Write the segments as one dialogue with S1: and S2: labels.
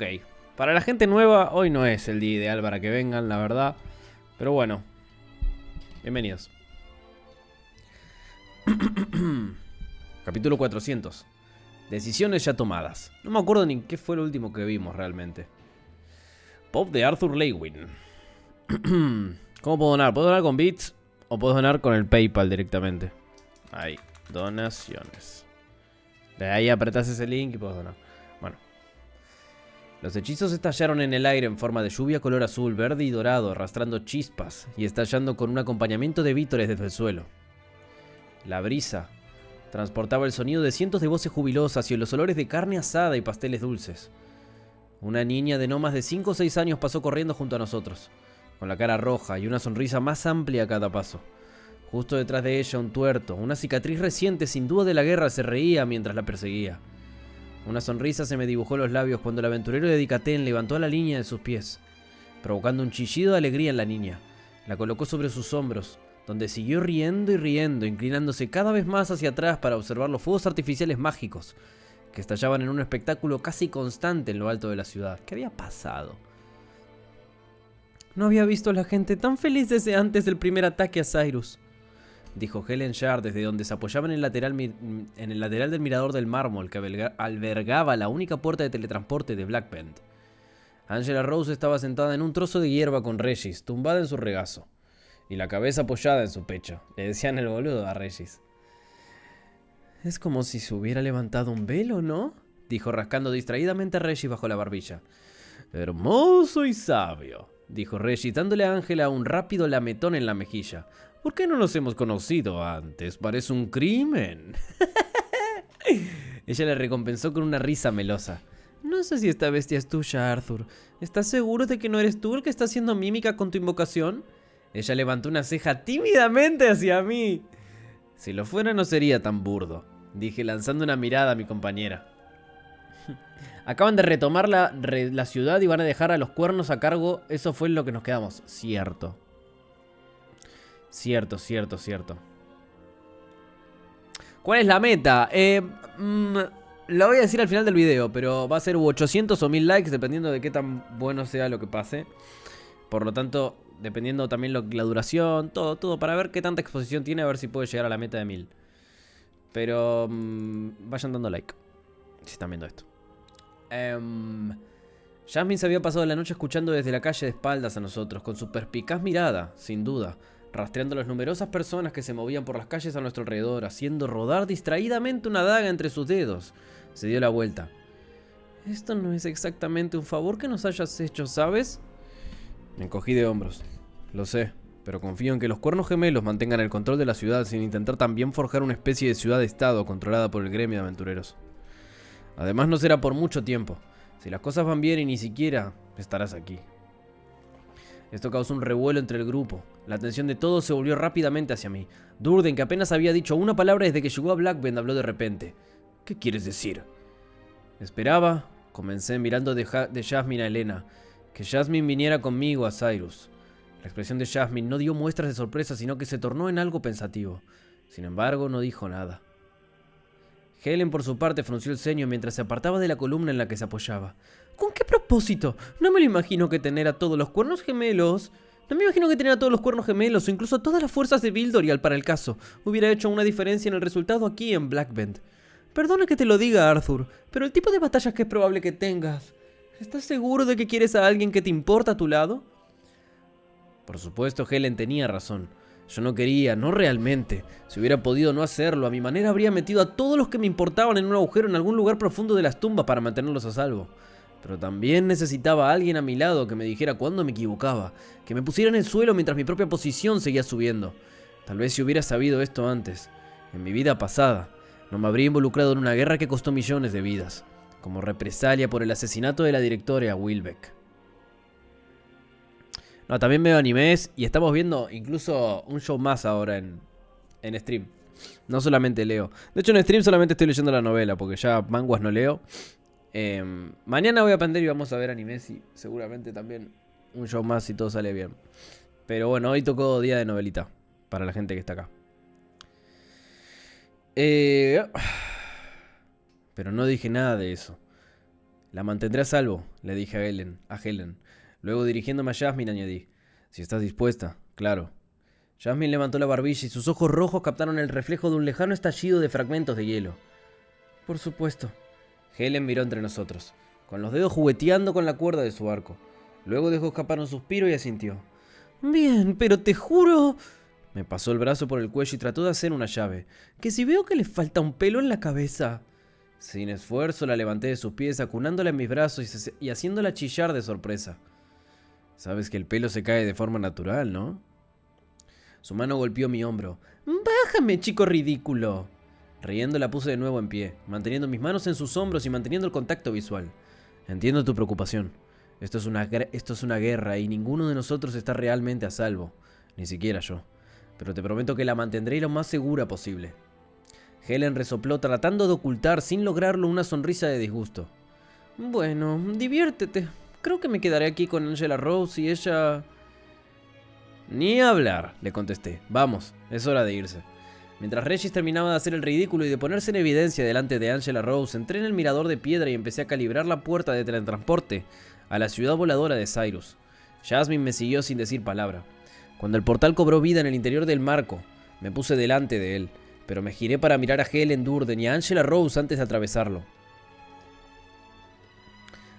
S1: Ok. Para la gente nueva, hoy no es el día ideal para que vengan, la verdad. Pero bueno. Bienvenidos. Capítulo 400. Decisiones ya tomadas. No me acuerdo ni qué fue lo último que vimos realmente. Pop de Arthur Lewin. ¿Cómo puedo donar? ¿Puedo donar con bits? ¿O puedo donar con el PayPal directamente? Ahí. Donaciones. De ahí apretás ese link y puedes donar. Bueno. Los hechizos estallaron en el aire en forma de lluvia color azul, verde y dorado, arrastrando chispas y estallando con un acompañamiento de vítores desde el suelo. La brisa transportaba el sonido de cientos de voces jubilosas y los olores de carne asada y pasteles dulces. Una niña de no más de 5 o 6 años pasó corriendo junto a nosotros, con la cara roja y una sonrisa más amplia a cada paso. Justo detrás de ella un tuerto, una cicatriz reciente sin duda de la guerra, se reía mientras la perseguía. Una sonrisa se me dibujó en los labios cuando el aventurero de Dicatén levantó a la niña de sus pies, provocando un chillido de alegría en la niña. La colocó sobre sus hombros, donde siguió riendo y riendo, inclinándose cada vez más hacia atrás para observar los fuegos artificiales mágicos que estallaban en un espectáculo casi constante en lo alto de la ciudad. ¿Qué había pasado? No había visto a la gente tan feliz desde antes del primer ataque a Cyrus, dijo Helen Shard desde donde se apoyaba en el lateral del mirador del mármol que albergaba la única puerta de teletransporte de Black Bend. Angela Rose estaba sentada en un trozo de hierba con Regis, tumbada en su regazo, y la cabeza apoyada en su pecho. Le decían el boludo a Regis. Es como si se hubiera levantado un velo, ¿no? Dijo rascando distraídamente a Regis bajo la barbilla. Hermoso y sabio, dijo Regis dándole a Angela un rápido lametón en la mejilla. ¿Por qué no nos hemos conocido antes? Parece un crimen. Ella le recompensó con una risa melosa. No sé si esta bestia es tuya, Arthur. ¿Estás seguro de que no eres tú el que está haciendo mímica con tu invocación? Ella levantó una ceja tímidamente hacia mí. Si lo fuera no sería tan burdo, dije lanzando una mirada a mi compañera. Acaban de retomar la ciudad y van a dejar a los cuernos a cargo. Eso fue en lo que nos quedamos. Cierto. Cierto. ¿Cuál es la meta? La voy a decir al final del video, pero va a ser 800 o 1000 likes dependiendo de qué tan bueno sea lo que pase. Por lo tanto, dependiendo también la duración, todo para ver qué tanta exposición tiene, a ver si puede llegar a la meta de 1000. Pero vayan dando like si están viendo esto. Jasmine se había pasado la noche escuchando desde la calle de espaldas a nosotros, con su perspicaz mirada, sin duda, rastreando a las numerosas personas que se movían por las calles a nuestro alrededor, haciendo rodar distraídamente una daga entre sus dedos. Se dio la vuelta. Esto no es exactamente un favor que nos hayas hecho, ¿sabes? Me encogí de hombros. Lo sé, pero confío en que los cuernos gemelos mantengan el control de la ciudad sin intentar también forjar una especie de ciudad-estado controlada por el gremio de aventureros. Además no será por mucho tiempo. Si las cosas van bien y ni siquiera estarás aquí. Esto causó un revuelo entre el grupo. La atención de todos se volvió rápidamente hacia mí. Durden, que apenas había dicho una palabra desde que llegó a Black Bend, habló de repente. ¿Qué quieres decir? Esperaba, comencé mirando de Jasmine a Elena, que Jasmine viniera conmigo a Cyrus. La expresión de Jasmine no dio muestras de sorpresa, sino que se tornó en algo pensativo. Sin embargo, no dijo nada. Helen, por su parte, frunció el ceño mientras se apartaba de la columna en la que se apoyaba. ¿Con qué propósito? No me lo imagino que tener a todos los cuernos gemelos... No me imagino que tener a todos los cuernos gemelos o incluso a todas las fuerzas de Bildorial para el caso hubiera hecho una diferencia en el resultado aquí en Black Bend. Perdona que te lo diga, Arthur, pero el tipo de batallas que es probable que tengas... ¿Estás seguro de que quieres a alguien que te importa a tu lado? Por supuesto, Helen tenía razón. Yo no quería, no realmente. Si hubiera podido no hacerlo, a mi manera habría metido a todos los que me importaban en un agujero en algún lugar profundo de las tumbas para mantenerlos a salvo. Pero también necesitaba a alguien a mi lado que me dijera cuándo me equivocaba, que me pusiera en el suelo mientras mi propia posición seguía subiendo. Tal vez si hubiera sabido esto antes, en mi vida pasada, no me habría involucrado en una guerra que costó millones de vidas, como represalia por el asesinato de la directora Wilbeck. No, también veo animes y estamos viendo incluso un show más ahora en stream. No solamente leo. De hecho en stream solamente estoy leyendo la novela porque ya manguas no leo. Mañana voy a aprender y vamos a ver animes y seguramente también un show más si todo sale bien. Pero bueno, hoy tocó día de novelita para la gente que está acá. Pero no dije nada de eso. La mantendré a salvo, le dije a Helen. Luego, dirigiéndome a Jasmine, añadí: si estás dispuesta, claro. Jasmine levantó la barbilla y sus ojos rojos captaron el reflejo de un lejano estallido de fragmentos de hielo. Por supuesto. Helen miró entre nosotros, con los dedos jugueteando con la cuerda de su arco. Luego dejó escapar un suspiro y asintió. Bien, pero te juro... Me pasó el brazo por el cuello y trató de hacer una llave. Que si veo que le falta un pelo en la cabeza... Sin esfuerzo la levanté de sus pies, acunándola en mis brazos y haciéndola chillar de sorpresa. Sabes que el pelo se cae de forma natural, ¿no? Su mano golpeó mi hombro. ¡Bájame, chico ridículo! Riendo la puse de nuevo en pie, manteniendo mis manos en sus hombros y manteniendo el contacto visual. Entiendo tu preocupación. Esto es una guerra y ninguno de nosotros está realmente a salvo. Ni siquiera yo. Pero te prometo que la mantendré lo más segura posible. Helen resopló tratando de ocultar sin lograrlo una sonrisa de disgusto. Bueno, diviértete. Creo que me quedaré aquí con Angela Rose y ella... Ni hablar, le contesté. Vamos, es hora de irse. Mientras Regis terminaba de hacer el ridículo y de ponerse en evidencia delante de Angela Rose, entré en el mirador de piedra y empecé a calibrar la puerta de teletransporte a la ciudad voladora de Cyrus. Jasmine me siguió sin decir palabra. Cuando el portal cobró vida en el interior del marco, me puse delante de él, pero me giré para mirar a Helen Durden y a Angela Rose antes de atravesarlo.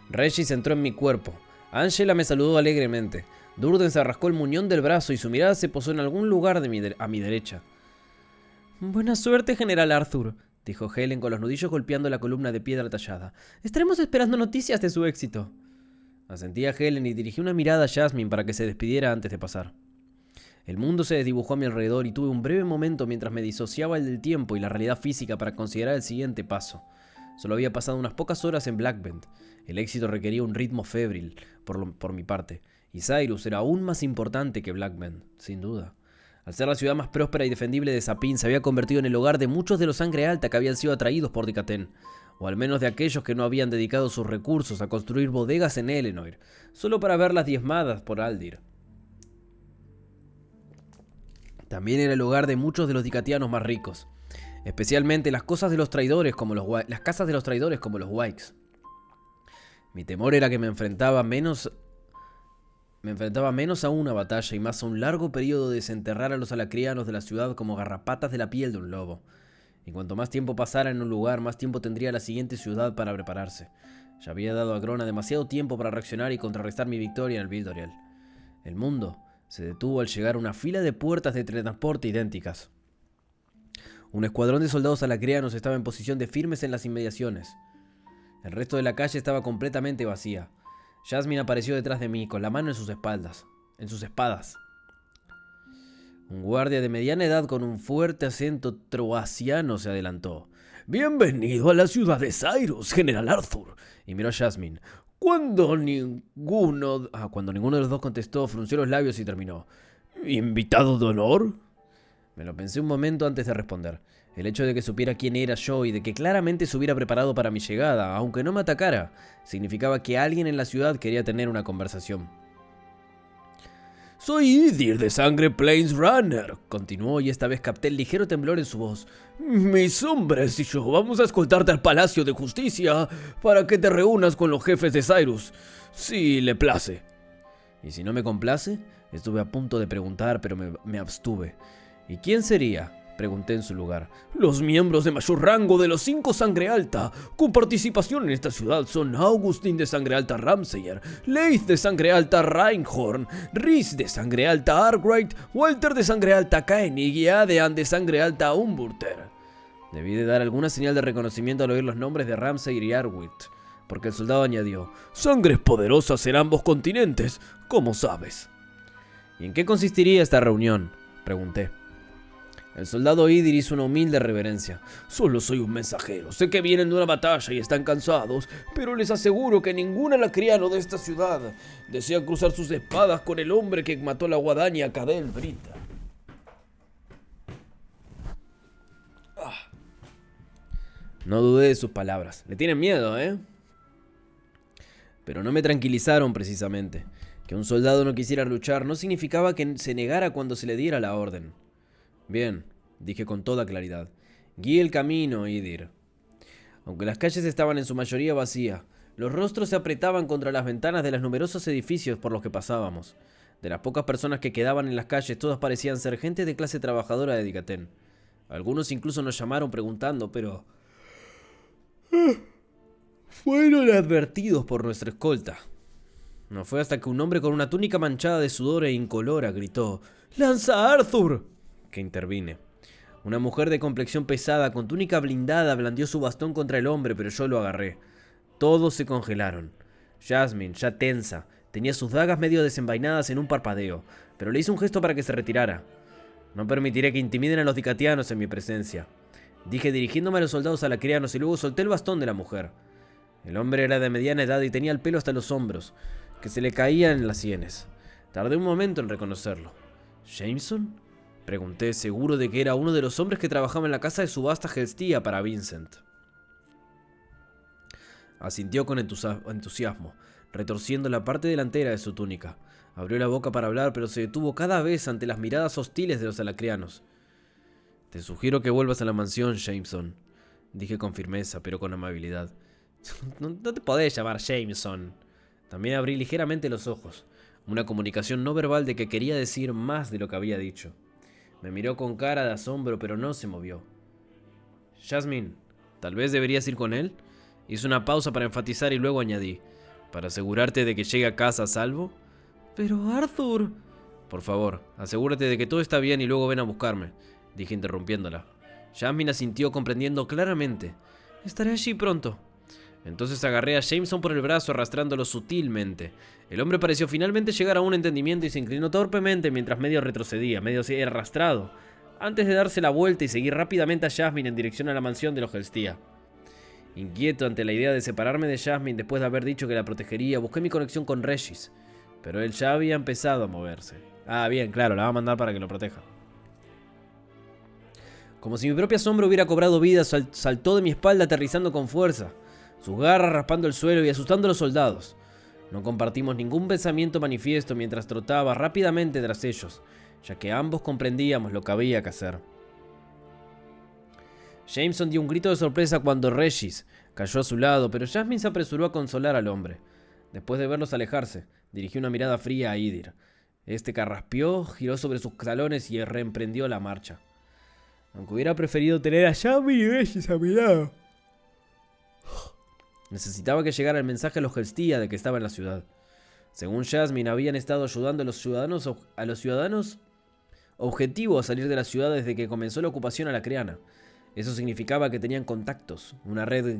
S1: Regis entró en mi cuerpo. Angela me saludó alegremente. Durden se rascó el muñón del brazo y su mirada se posó en algún lugar a mi derecha. Buena suerte, General Arthur, dijo Helen con los nudillos golpeando la columna de piedra tallada. Estaremos esperando noticias de su éxito. Asentí a Helen y dirigí una mirada a Jasmine para que se despidiera antes de pasar. El mundo se desdibujó a mi alrededor y tuve un breve momento mientras me disociaba el del tiempo y la realidad física para considerar el siguiente paso. Solo había pasado unas pocas horas en Blackbend. El éxito requería un ritmo febril, por mi parte, y Cyrus era aún más importante que Blackbend, sin duda. Al ser la ciudad más próspera y defendible de Sapin, se había convertido en el hogar de muchos de los sangre alta que habían sido atraídos por Dicatén, o al menos de aquellos que no habían dedicado sus recursos a construir bodegas en Elenoir, solo para verlas diezmadas por Aldir. También era el hogar de muchos de los dicatianos más ricos, especialmente las casas de los traidores como los Wykes. Mi temor era que me enfrentaba menos a una batalla y más a un largo periodo de desenterrar a los alacrianos de la ciudad como garrapatas de la piel de un lobo. Y cuanto más tiempo pasara en un lugar, más tiempo tendría la siguiente ciudad para prepararse. Ya había dado a Grona demasiado tiempo para reaccionar y contrarrestar mi victoria en el Vildoriel. El mundo se detuvo al llegar a una fila de puertas de teletransporte idénticas. Un escuadrón de soldados alacrianos estaba en posición de firmes en las inmediaciones. El resto de la calle estaba completamente vacía. Jasmine apareció detrás de mí, con la mano en sus espadas. Un guardia de mediana edad con un fuerte acento troasiano se adelantó. «Bienvenido a la ciudad de Cyrus, General Arthur», y miró a Jasmine. Cuando ninguno de los dos contestó, frunció los labios y terminó. «¿Invitado de honor?» Me lo pensé un momento antes de responder. El hecho de que supiera quién era yo y de que claramente se hubiera preparado para mi llegada, aunque no me atacara, significaba que alguien en la ciudad quería tener una conversación. «Soy Idir de Sangre Plains Runner», continuó, y esta vez capté el ligero temblor en su voz. «Mis hombres y yo vamos a escoltarte al Palacio de Justicia para que te reúnas con los jefes de Cyrus, si le place». ¿Y si no me complace? Estuve a punto de preguntar, pero me abstuve. ¿Y quién sería?, pregunté en su lugar. «Los miembros de mayor rango de los 5 Sangre Alta con participación en esta ciudad son Augustin de Sangre Alta Ramsayer, Leith de Sangre Alta Reinhorn, Rhys de Sangre Alta Arkwright, Walter de Sangre Alta Koenig y Adean de Sangre Alta Umburter». Debí de dar alguna señal de reconocimiento al oír los nombres de Ramsayer y Arkwright, porque el soldado añadió: «Sangres poderosas en ambos continentes, como sabes». ¿Y en qué consistiría esta reunión?, pregunté. El soldado Idir hizo una humilde reverencia. «Solo soy un mensajero. Sé que vienen de una batalla y están cansados, pero les aseguro que ningún alacriano de esta ciudad desea cruzar sus espadas con el hombre que mató a la guadaña Cadel Brita». No dudé de sus palabras. Le tienen miedo, ¿eh? Pero no me tranquilizaron precisamente. Que un soldado no quisiera luchar no significaba que se negara cuando se le diera la orden. «Bien», dije con toda claridad. «Guíe el camino, Idir». Aunque las calles estaban en su mayoría vacías, Los rostros se apretaban contra las ventanas de los numerosos edificios por los que pasábamos. De las pocas personas que quedaban en las calles, todas parecían ser gente de clase trabajadora de Dicatén. Algunos incluso nos llamaron preguntando, pero fueron advertidos por nuestra escolta. No fue hasta que un hombre con una túnica manchada de sudor e incolora gritó: ¡Lanza a Arthur!, que intervine. Una mujer de complexión pesada con túnica blindada blandió su bastón contra el hombre, pero yo lo agarré. Todos se congelaron. Jasmine, ya tensa, tenía sus dagas medio desenvainadas en un parpadeo, pero le hice un gesto para que se retirara. No permitiré que intimiden a los dicatianos en mi presencia, dije dirigiéndome a los soldados alacrianos, y luego solté el bastón de la mujer. El hombre era de mediana edad y tenía el pelo hasta los hombros, que se le caían en las sienes. Tardé un momento en reconocerlo. ¿Jameson?, pregunté, seguro de que era uno de los hombres que trabajaba en la casa de subasta Hestia para Vincent. Asintió con entusiasmo, retorciendo la parte delantera de su túnica. Abrió la boca para hablar, pero se detuvo cada vez ante las miradas hostiles de los alacrianos. Te sugiero que vuelvas a la mansión, Jameson, dije con firmeza, pero con amabilidad. No te podés llamar Jameson. También abrí ligeramente los ojos, una comunicación no verbal de que quería decir más de lo que había dicho. Me miró con cara de asombro, pero no se movió. Jasmine, ¿tal vez deberías ir con él? Hice una pausa para enfatizar y luego añadí: ¿para asegurarte de que llegue a casa a salvo? Pero Arthur... Por favor, asegúrate de que todo está bien y luego ven a buscarme, dije interrumpiéndola. Jasmine asintió, comprendiendo claramente. Estaré allí pronto. Entonces agarré a Jameson por el brazo, arrastrándolo sutilmente. El hombre pareció finalmente llegar a un entendimiento y se inclinó torpemente mientras medio retrocedía, medio se arrastrado, antes de darse la vuelta y seguir rápidamente a Jasmine en dirección a la mansión de los Hestia. Inquieto ante la idea de separarme de Jasmine después de haber dicho que la protegería, busqué mi conexión con Regis, pero él ya había empezado a moverse. Ah, bien, claro, la va a mandar para que lo proteja. Como si mi propia sombra hubiera cobrado vida, saltó de mi espalda aterrizando con fuerza, sus garras raspando el suelo y asustando a los soldados. No compartimos ningún pensamiento manifiesto mientras trotaba rápidamente tras ellos, ya que ambos comprendíamos lo que había que hacer. Jameson dio un grito de sorpresa cuando Regis cayó a su lado, pero Jasmine se apresuró a consolar al hombre. Después de verlos alejarse, dirigió una mirada fría a Idir. Este carraspeó, giró sobre sus talones y reemprendió la marcha. Aunque hubiera preferido tener a Jasmine y Regis a mi lado. Necesitaba que llegara el mensaje a los Hestia de que estaba en la ciudad. Según Jasmine, habían estado ayudando a los ciudadanos objetivos a salir de la ciudad desde que comenzó la ocupación alacriana. Eso significaba que tenían contactos, una red,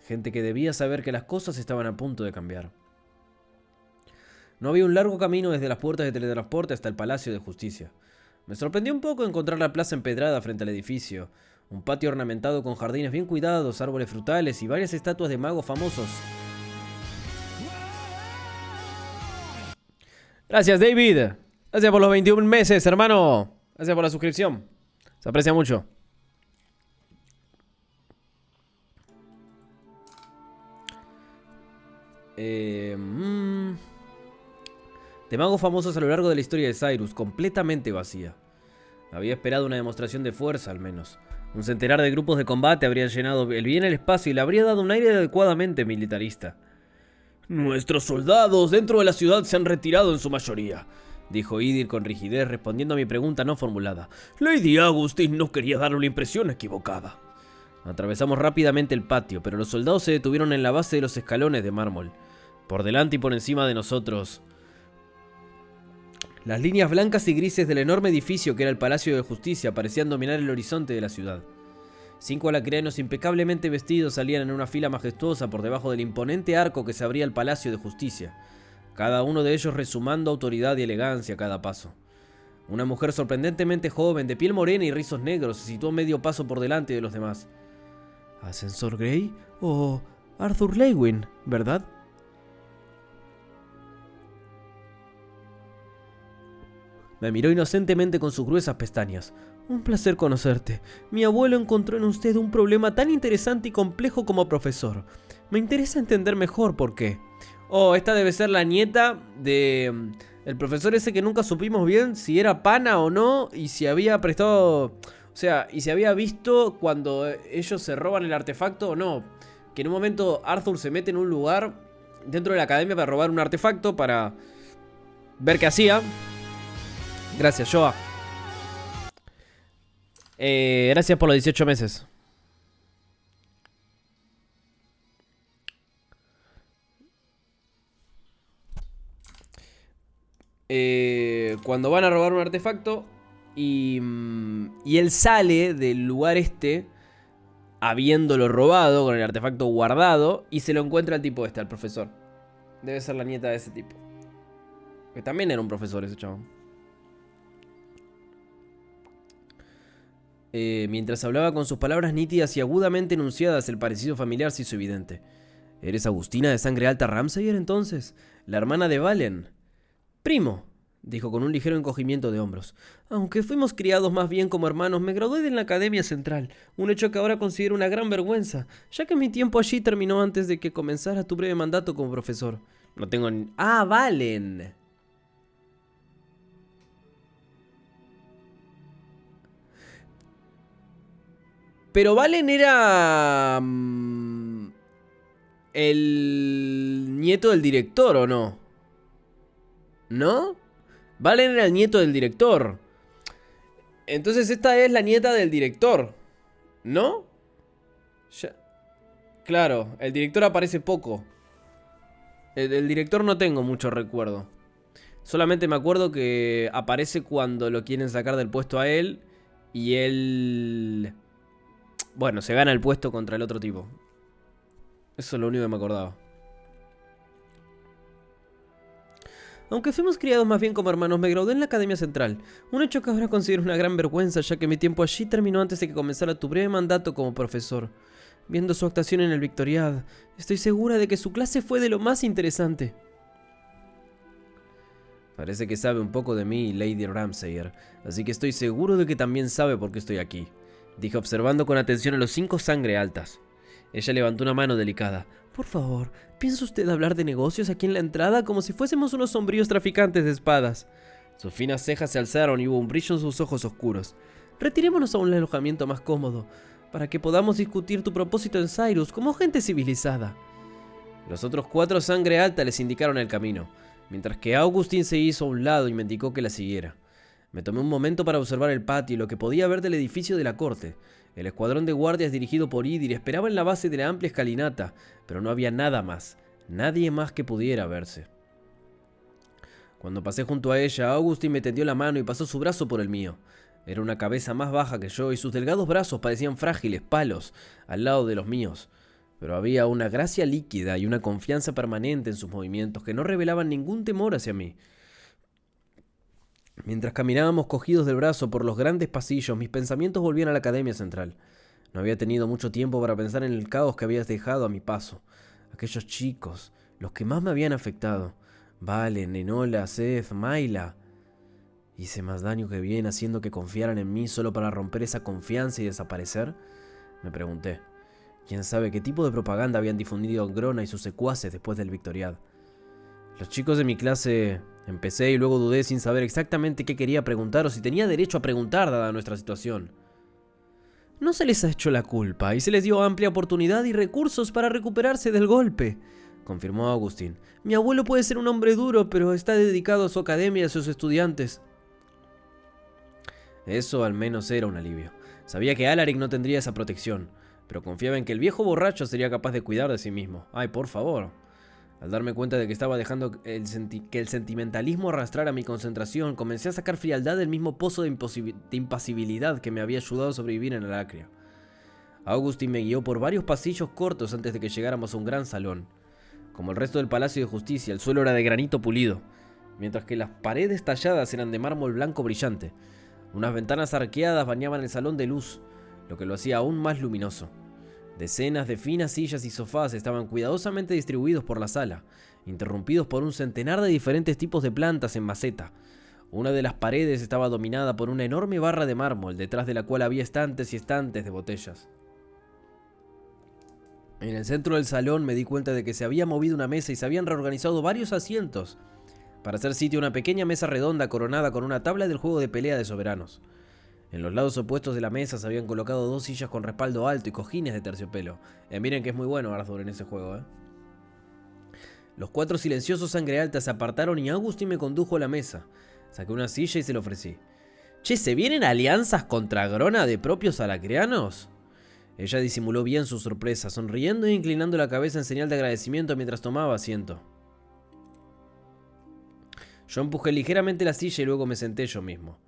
S1: gente que debía saber que las cosas estaban a punto de cambiar. No había un largo camino desde las puertas de teletransporte hasta el Palacio de Justicia. Me sorprendió un poco encontrar la plaza empedrada frente al edificio, un patio ornamentado con jardines bien cuidados, árboles frutales y varias estatuas de magos famosos. Gracias, David. Gracias por los 21 meses, hermano. Gracias por la suscripción. Se aprecia mucho. De magos famosos a lo largo de la historia de Cyrus, completamente vacía. Había esperado una demostración de fuerza, al menos. Un centenar de grupos de combate habrían llenado bien el espacio y le habría dado un aire adecuadamente militarista. Nuestros soldados dentro de la ciudad se han retirado en su mayoría, dijo Idir con rigidez, respondiendo a mi pregunta no formulada. Lady Augustine no quería darle una impresión equivocada. Atravesamos rápidamente el patio, pero los soldados se detuvieron en la base de los escalones de mármol. Por delante y por encima de nosotros, las líneas blancas y grises del enorme edificio que era el Palacio de Justicia parecían dominar el horizonte de la ciudad. 5 alacrianos impecablemente vestidos salían en una fila majestuosa por debajo del imponente arco que se abría al Palacio de Justicia, cada uno de ellos resumando autoridad y elegancia a cada paso. Una mujer sorprendentemente joven, de piel morena y rizos negros, se situó medio paso por delante de los demás. ¿Ascensor Grey o Arthur Lewin, verdad? Me miró inocentemente con sus gruesas pestañas. Un placer conocerte. Mi abuelo encontró en usted un problema tan interesante y complejo como profesor. Me interesa entender mejor por qué. Oh, esta debe ser la nieta de el profesor ese que nunca supimos bien si era pana o no y si había prestado... O sea, y si había visto cuando ellos se roban el artefacto o no. que en un momento Arthur se mete en un lugar dentro de la academia para robar un artefacto, para ver qué hacía. Gracias, Joa. Gracias por los 18 meses. Cuando van a robar un artefacto y él sale del lugar este habiéndolo robado con el artefacto guardado y se lo encuentra el tipo este, al profesor. Debe ser la nieta de ese tipo, que también era un profesor ese chabón. Mientras hablaba con sus palabras nítidas y agudamente enunciadas, el parecido familiar se hizo evidente. ¿Eres Agustina de sangre alta Ramsayer entonces? ¿La hermana de Valen? Primo, dijo con un ligero encogimiento de hombros. Aunque fuimos criados más bien como hermanos, me gradué de la Academia Central, un hecho que ahora considero una gran vergüenza, ya que mi tiempo allí terminó antes de que comenzara tu breve mandato como profesor. No tengo ni... ¡Ah, Valen! Pero Valen era... el nieto del director, ¿o no? ¿No? Valen era el nieto del director. Entonces esta es la nieta del director, ¿no? Ya. Claro, el director aparece poco. El director no tengo mucho recuerdo. Solamente me acuerdo que aparece cuando lo quieren sacar del puesto a él. Y él... bueno, se gana el puesto contra el otro tipo. Eso es lo único que me acordaba. Aunque fuimos criados más bien como hermanos, me gradué en la Academia Central. Un hecho que ahora considero una gran vergüenza, ya que mi tiempo allí terminó antes de que comenzara tu breve mandato como profesor. Viendo su actuación en el Victoriad, estoy segura de que su clase fue de lo más interesante. Parece que sabe un poco de mí, Lady Ramsayer, así que estoy seguro de que también sabe por qué estoy aquí, dijo observando con atención a los 5 sangre altas. Ella levantó una mano delicada. Por favor, ¿piensa usted hablar de negocios aquí en la entrada como si fuésemos unos sombríos traficantes de espadas? Sus finas cejas se alzaron y hubo un brillo en sus ojos oscuros. Retirémonos a un alojamiento más cómodo, para que podamos discutir tu propósito en Cyrus como gente civilizada. Los otros 4 sangre alta les indicaron el camino, mientras que Augustin se hizo a un lado y me indicó que la siguiera. Me tomé un momento para observar el patio y lo que podía ver del edificio de la corte. El escuadrón de guardias dirigido por Idir esperaba en la base de la amplia escalinata, pero no había nada más, nadie más que pudiera verse. Cuando pasé junto a ella, Augustin me tendió la mano y pasó su brazo por el mío. Era una cabeza más baja que yo y sus delgados brazos parecían frágiles palos al lado de los míos, pero había una gracia líquida y una confianza permanente en sus movimientos que no revelaban ningún temor hacia mí. Mientras caminábamos cogidos del brazo por los grandes pasillos, mis pensamientos volvían a la Academia Central. No había tenido mucho tiempo para pensar en el caos que habías dejado a mi paso. Aquellos chicos, los que más me habían afectado. Valen, Enola, Seth, Mayla. ¿Hice más daño que bien haciendo que confiaran en mí solo para romper esa confianza y desaparecer? Me pregunté. ¿Quién sabe qué tipo de propaganda habían difundido Grona y sus secuaces después del Victoriad? Los chicos de mi clase... Empecé y luego dudé sin saber exactamente qué quería preguntar o si tenía derecho a preguntar dada nuestra situación. No se les ha hecho la culpa y se les dio amplia oportunidad y recursos para recuperarse del golpe, confirmó Agustín. Mi abuelo puede ser un hombre duro, pero está dedicado a su academia y a sus estudiantes. Eso al menos era un alivio. Sabía que Alaric no tendría esa protección, pero confiaba en que el viejo borracho sería capaz de cuidar de sí mismo. Ay, por favor. Al darme cuenta de que estaba dejando que el sentimentalismo arrastrara mi concentración, comencé a sacar frialdad del mismo pozo de impasibilidad que me había ayudado a sobrevivir en Alacria. Augustin me guió por varios pasillos cortos antes de que llegáramos a un gran salón. Como el resto del Palacio de Justicia, el suelo era de granito pulido, mientras que las paredes talladas eran de mármol blanco brillante. Unas ventanas arqueadas bañaban el salón de luz, lo que lo hacía aún más luminoso. Decenas de finas sillas y sofás estaban cuidadosamente distribuidos por la sala, interrumpidos por un centenar de diferentes tipos de plantas en maceta. Una de las paredes estaba dominada por una enorme barra de mármol, detrás de la cual había estantes y estantes de botellas. En el centro del salón me di cuenta de que se había movido una mesa y se habían reorganizado varios asientos para hacer sitio a una pequeña mesa redonda coronada con una tabla del juego de pelea de soberanos. En los lados opuestos de la mesa se habían colocado 2 sillas con respaldo alto y cojines de terciopelo. Miren que es muy bueno Arthur en ese juego, Los 4 silenciosos sangre alta se apartaron y Augustin me condujo a la mesa. Saqué una silla y se la ofrecí. Che, ¿se vienen alianzas contra Grona de propios alacreanos? Ella disimuló bien su sorpresa, sonriendo e inclinando la cabeza en señal de agradecimiento mientras tomaba asiento. Yo empujé ligeramente la silla y luego me senté yo mismo.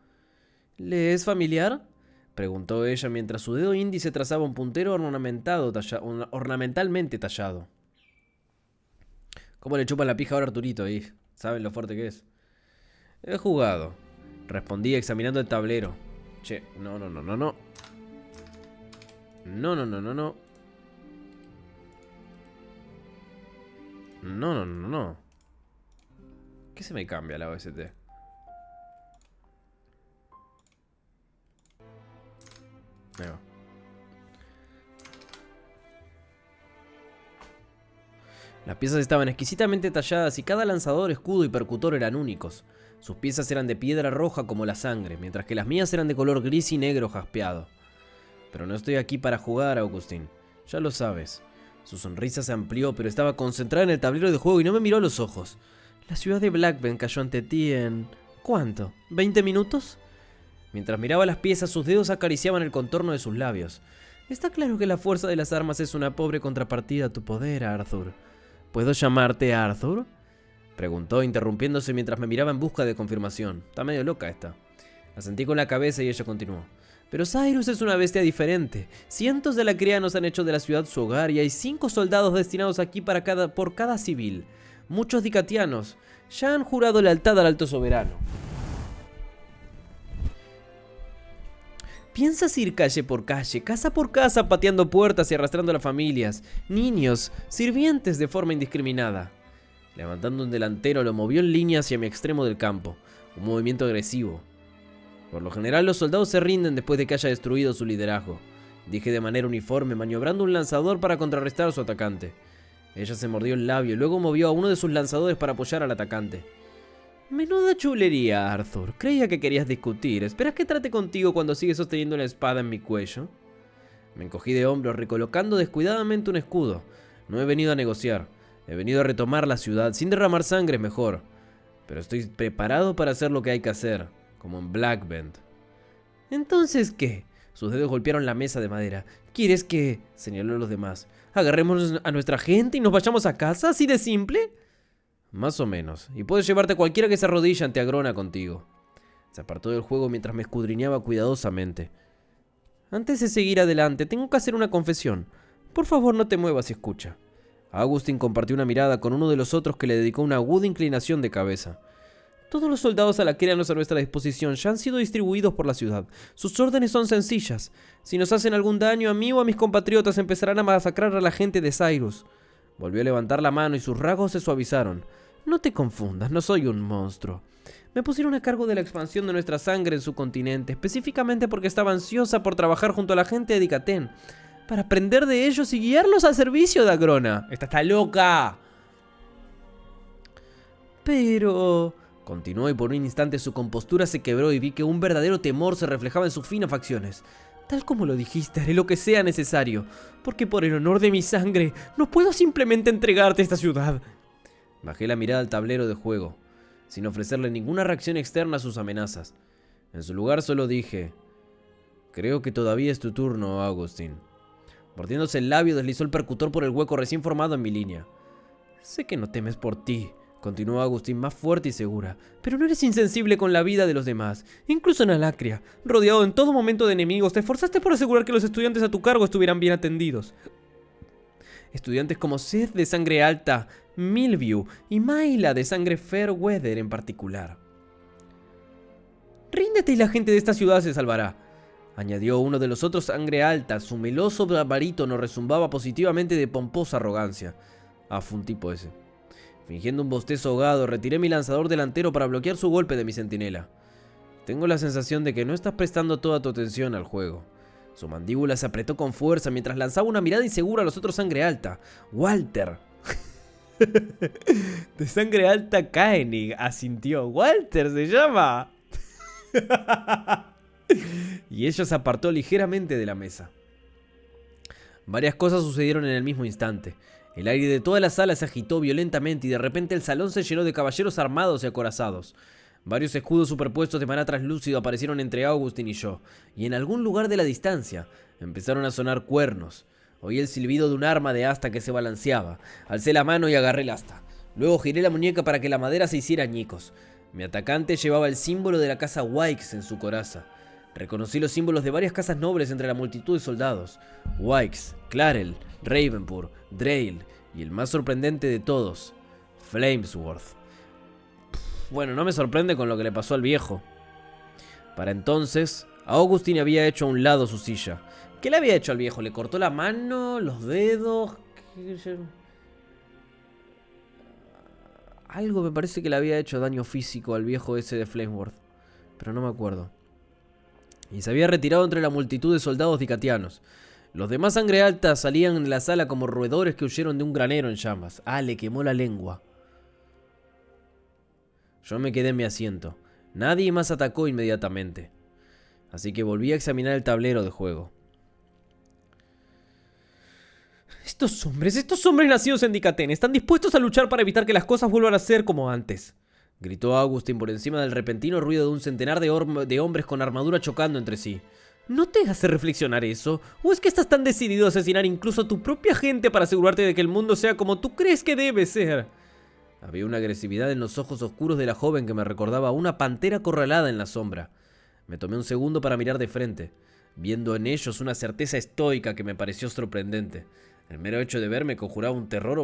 S1: ¿Le es familiar?, preguntó ella mientras su dedo índice trazaba un puntero ornamentalmente tallado. ¿Cómo le chupan la pija ahora a Arturito ahí? ¿Saben lo fuerte que es? He jugado, respondí examinando el tablero. Che, no. No. ¿Qué se me cambia la OST? Ahí va. Las piezas estaban exquisitamente talladas y cada lanzador, escudo y percutor eran únicos. Sus piezas eran de piedra roja como la sangre, mientras que las mías eran de color gris y negro jaspeado. Pero no estoy aquí para jugar, Augustin. Ya lo sabes. Su sonrisa se amplió, pero estaba concentrada en el tablero de juego y no me miró a los ojos. La ciudad de Blackbend cayó ante ti en... ¿cuánto? ¿20 minutos? Mientras miraba las piezas, sus dedos acariciaban el contorno de sus labios. Está claro que la fuerza de las armas es una pobre contrapartida a tu poder, Arthur. ¿Puedo llamarte Arthur?, preguntó, interrumpiéndose mientras me miraba en busca de confirmación. Está medio loca esta. Asentí con la cabeza y ella continuó. Pero Cyrus es una bestia diferente. Cientos de alacreanos han hecho de la ciudad su hogar y hay 5 soldados destinados aquí por cada civil. Muchos dicatianos ya han jurado lealtad al alto soberano. ¿Piensas ir calle por calle, casa por casa, pateando puertas y arrastrando a las familias, niños, sirvientes de forma indiscriminada? Levantando un delantero, lo movió en línea hacia mi extremo del campo, un movimiento agresivo. Por lo general, los soldados se rinden después de que haya destruido su liderazgo, dije de manera uniforme, maniobrando un lanzador para contrarrestar a su atacante. Ella se mordió el labio y luego movió a uno de sus lanzadores para apoyar al atacante. Menuda chulería, Arthur. Creía que querías discutir. ¿Esperas que trate contigo cuando sigues sosteniendo la espada en mi cuello? Me encogí de hombros, recolocando descuidadamente un escudo. No he venido a negociar. He venido a retomar la ciudad. Sin derramar sangre, mejor. Pero estoy preparado para hacer lo que hay que hacer, como en Blackbend. ¿Entonces qué? Sus dedos golpearon la mesa de madera. ¿Quieres que...? Señaló a los demás. ¿Agarremos a nuestra gente y nos vayamos a casa? ¿Así de simple? Más o menos. Y puedes llevarte a cualquiera que se arrodille ante Agrona contigo. Se apartó del juego mientras me escudriñaba cuidadosamente. Antes de seguir adelante, tengo que hacer una confesión. Por favor, no te muevas y escucha. Augustin compartió una mirada con uno de los otros que le dedicó una aguda inclinación de cabeza. Todos los soldados alacreanos a nuestra disposición ya han sido distribuidos por la ciudad. Sus órdenes son sencillas. Si nos hacen algún daño a mí o a mis compatriotas, empezarán a masacrar a la gente de Cyrus. Volvió a levantar la mano y sus rasgos se suavizaron. No te confundas, no soy un monstruo. Me pusieron a cargo de la expansión de nuestra sangre en su continente, específicamente porque estaba ansiosa por trabajar junto a la gente de Dicatén, para aprender de ellos y guiarlos al servicio de Agrona. ¡Esta está loca! Pero... continuó y por un instante su compostura se quebró y vi que un verdadero temor se reflejaba en sus finas facciones. Tal como lo dijiste, haré lo que sea necesario, porque por el honor de mi sangre, no puedo simplemente entregarte esta ciudad. Bajé la mirada al tablero de juego, sin ofrecerle ninguna reacción externa a sus amenazas. En su lugar solo dije: creo que todavía es tu turno, Augustin. Mordiéndose el labio, deslizó el percutor por el hueco recién formado en mi línea. Sé que no temes por ti, continuó Augustin más fuerte y segura, pero no eres insensible con la vida de los demás. Incluso en Alacria, rodeado en todo momento de enemigos, te esforzaste por asegurar que los estudiantes a tu cargo estuvieran bien atendidos. Estudiantes como Seth de sangre alta, Milview y Mayla de sangre Fairweather en particular. Ríndete y la gente de esta ciudad se salvará, añadió uno de los otros sangre alta. Su meloso barítono rezumbaba positivamente de pomposa arrogancia. Fue un tipo ese. Fingiendo un bostezo ahogado, retiré mi lanzador delantero para bloquear su golpe de mi centinela. Tengo la sensación de que no estás prestando toda tu atención al juego. Su mandíbula se apretó con fuerza mientras lanzaba una mirada insegura a los otros sangre alta. Walter. De sangre alta Koenig, asintió. Walter se llama. Y ella se apartó ligeramente de la mesa. Varias cosas sucedieron en el mismo instante. El aire de toda la sala se agitó violentamente y de repente el salón se llenó de caballeros armados y acorazados. Varios escudos superpuestos de maná translúcido aparecieron entre Augustin y yo, y en algún lugar de la distancia empezaron a sonar cuernos. Oí el silbido de un arma de asta que se balanceaba. Alcé la mano y agarré el asta. Luego giré la muñeca para que la madera se hiciera añicos. Mi atacante llevaba el símbolo de la casa Wykes en su coraza. Reconocí los símbolos de varias casas nobles entre la multitud de soldados. Wykes, Clarel, Ravenpur, Drayle y el más sorprendente de todos, Flamesworth. Bueno, no me sorprende con lo que le pasó al viejo. Para entonces, Augustin había hecho a un lado su silla. ¿Qué le había hecho al viejo? ¿Le cortó la mano? ¿Los dedos? Algo me parece que le había hecho daño físico al viejo ese de Flamesworth, pero no me acuerdo. Y se había retirado entre la multitud de soldados dicatianos. Los demás sangre alta salían de la sala como roedores que huyeron de un granero en llamas. Ah, le quemó la lengua. Yo me quedé en mi asiento. Nadie más atacó inmediatamente. Así que volví a examinar el tablero de juego. Estos hombres nacidos en Dicatén están dispuestos a luchar para evitar que las cosas vuelvan a ser como antes, gritó Augustin por encima del repentino ruido de un centenar de hombres con armadura chocando entre sí. ¿No te hace reflexionar eso? ¿O es que estás tan decidido a asesinar incluso a tu propia gente para asegurarte de que el mundo sea como tú crees que debe ser? Había una agresividad en los ojos oscuros de la joven que me recordaba a una pantera acorralada en la sombra. Me tomé un segundo para mirar de frente, viendo en ellos una certeza estoica que me pareció sorprendente. El mero hecho de verme conjuraba un terror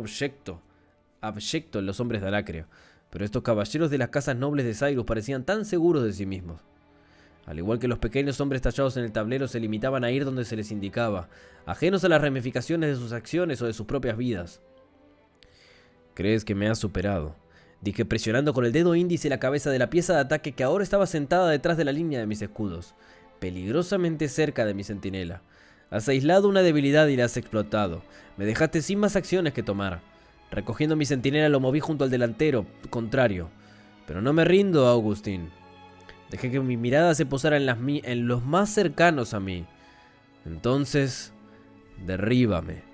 S1: abyecto en los hombres de Alacria, pero estos caballeros de las casas nobles de Cyrus parecían tan seguros de sí mismos. Al igual que los pequeños hombres tallados en el tablero, se limitaban a ir donde se les indicaba, ajenos a las ramificaciones de sus acciones o de sus propias vidas. «¿Crees que me has superado?», dije presionando con el dedo índice la cabeza de la pieza de ataque que ahora estaba sentada detrás de la línea de mis escudos, peligrosamente cerca de mi centinela. Has aislado una debilidad y la has explotado. Me dejaste sin más acciones que tomar. Recogiendo mi centinela lo moví junto al delantero contrario. Pero no me rindo, Augustin. Dejé que mi mirada se posara en los más cercanos a mí. Entonces, derríbame.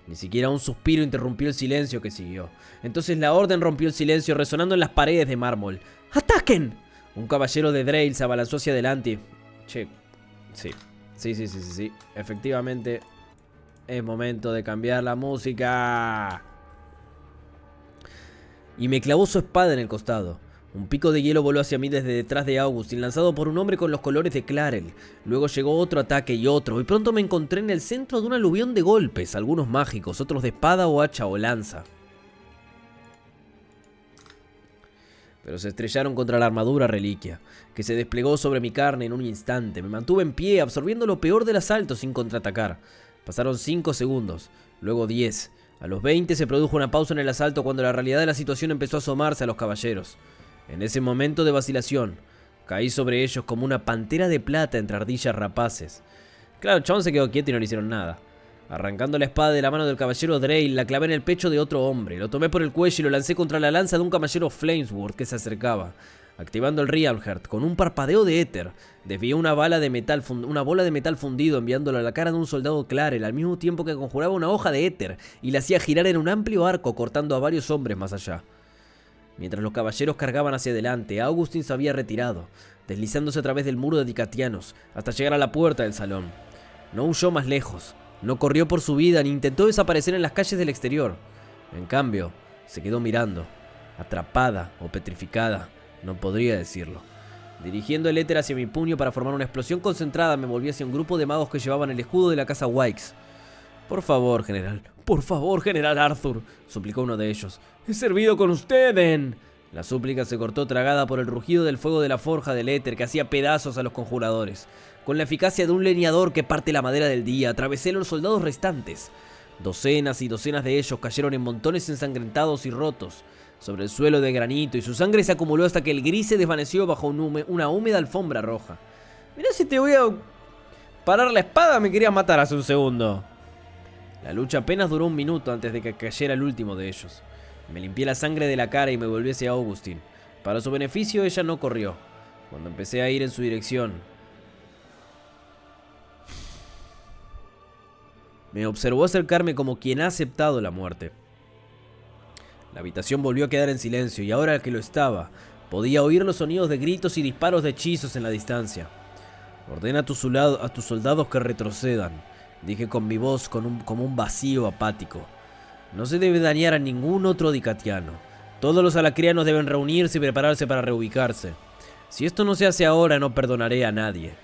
S1: Ni siquiera un suspiro interrumpió el silencio que siguió. Entonces la orden rompió el silencio resonando en las paredes de mármol. ¡Ataquen! Un caballero de Drayle se abalanzó hacia adelante. Che, sí. Sí. Efectivamente, es momento de cambiar la música. Y me clavó su espada en el costado. Un pico de hielo voló hacia mí desde detrás de Augustin, lanzado por un hombre con los colores de Clarel. Luego llegó otro ataque y otro, y pronto me encontré en el centro de un aluvión de golpes, algunos mágicos, otros de espada o hacha o lanza. Pero se estrellaron contra la armadura reliquia, que se desplegó sobre mi carne en un instante. Me mantuve en pie, absorbiendo lo peor del asalto sin contraatacar. Pasaron 5 segundos, luego 10. A los 20 se produjo una pausa en el asalto cuando la realidad de la situación empezó a asomarse a los caballeros. En ese momento de vacilación, caí sobre ellos como una pantera de plata entre ardillas rapaces. Claro, el chabón se quedó quieto y no le hicieron nada. Arrancando la espada de la mano del caballero Drayle, la clavé en el pecho de otro hombre. Lo tomé por el cuello y lo lancé contra la lanza de un caballero Flamesworth que se acercaba. Activando el Realmheart, con un parpadeo de éter, desvié una bola de metal fundido enviándola a la cara de un soldado Clarel, al mismo tiempo que conjuraba una hoja de éter y la hacía girar en un amplio arco, cortando a varios hombres más allá. Mientras los caballeros cargaban hacia adelante, Augustin se había retirado, deslizándose a través del muro de Dicatianos, hasta llegar a la puerta del salón. No huyó más lejos. No corrió por su vida ni intentó desaparecer en las calles del exterior. En cambio, se quedó mirando, atrapada o petrificada, no podría decirlo. Dirigiendo el éter hacia mi puño para formar una explosión concentrada, me volví hacia un grupo de magos que llevaban el escudo de la casa Wykes. Por favor, general Arthur, suplicó uno de ellos. He servido con usted en... La súplica se cortó tragada por el rugido del fuego de la forja del éter que hacía pedazos a los conjuradores. Con la eficacia de un leñador que parte la madera del día, atravesé a los soldados restantes. Docenas y docenas de ellos cayeron en montones ensangrentados y rotos sobre el suelo de granito, y su sangre se acumuló hasta que el gris se desvaneció bajo una húmeda alfombra roja. Mirá si te voy a parar la espada, me querías matar hace un segundo. La lucha apenas duró un minuto antes de que cayera el último de ellos. Me limpié la sangre de la cara y me volví hacia Augustin. Para su beneficio, ella no corrió. Cuando empecé a ir en su dirección, Me observó acercarme como quien ha aceptado la muerte. La habitación volvió a quedar en silencio y ahora que lo estaba, podía oír los sonidos de gritos y disparos de hechizos en la distancia. Ordena a tus soldados que retrocedan, dije con mi voz como un vacío apático. No se debe dañar a ningún otro dicatiano. Todos los alacrianos deben reunirse y prepararse para reubicarse. Si esto no se hace ahora, no perdonaré a nadie.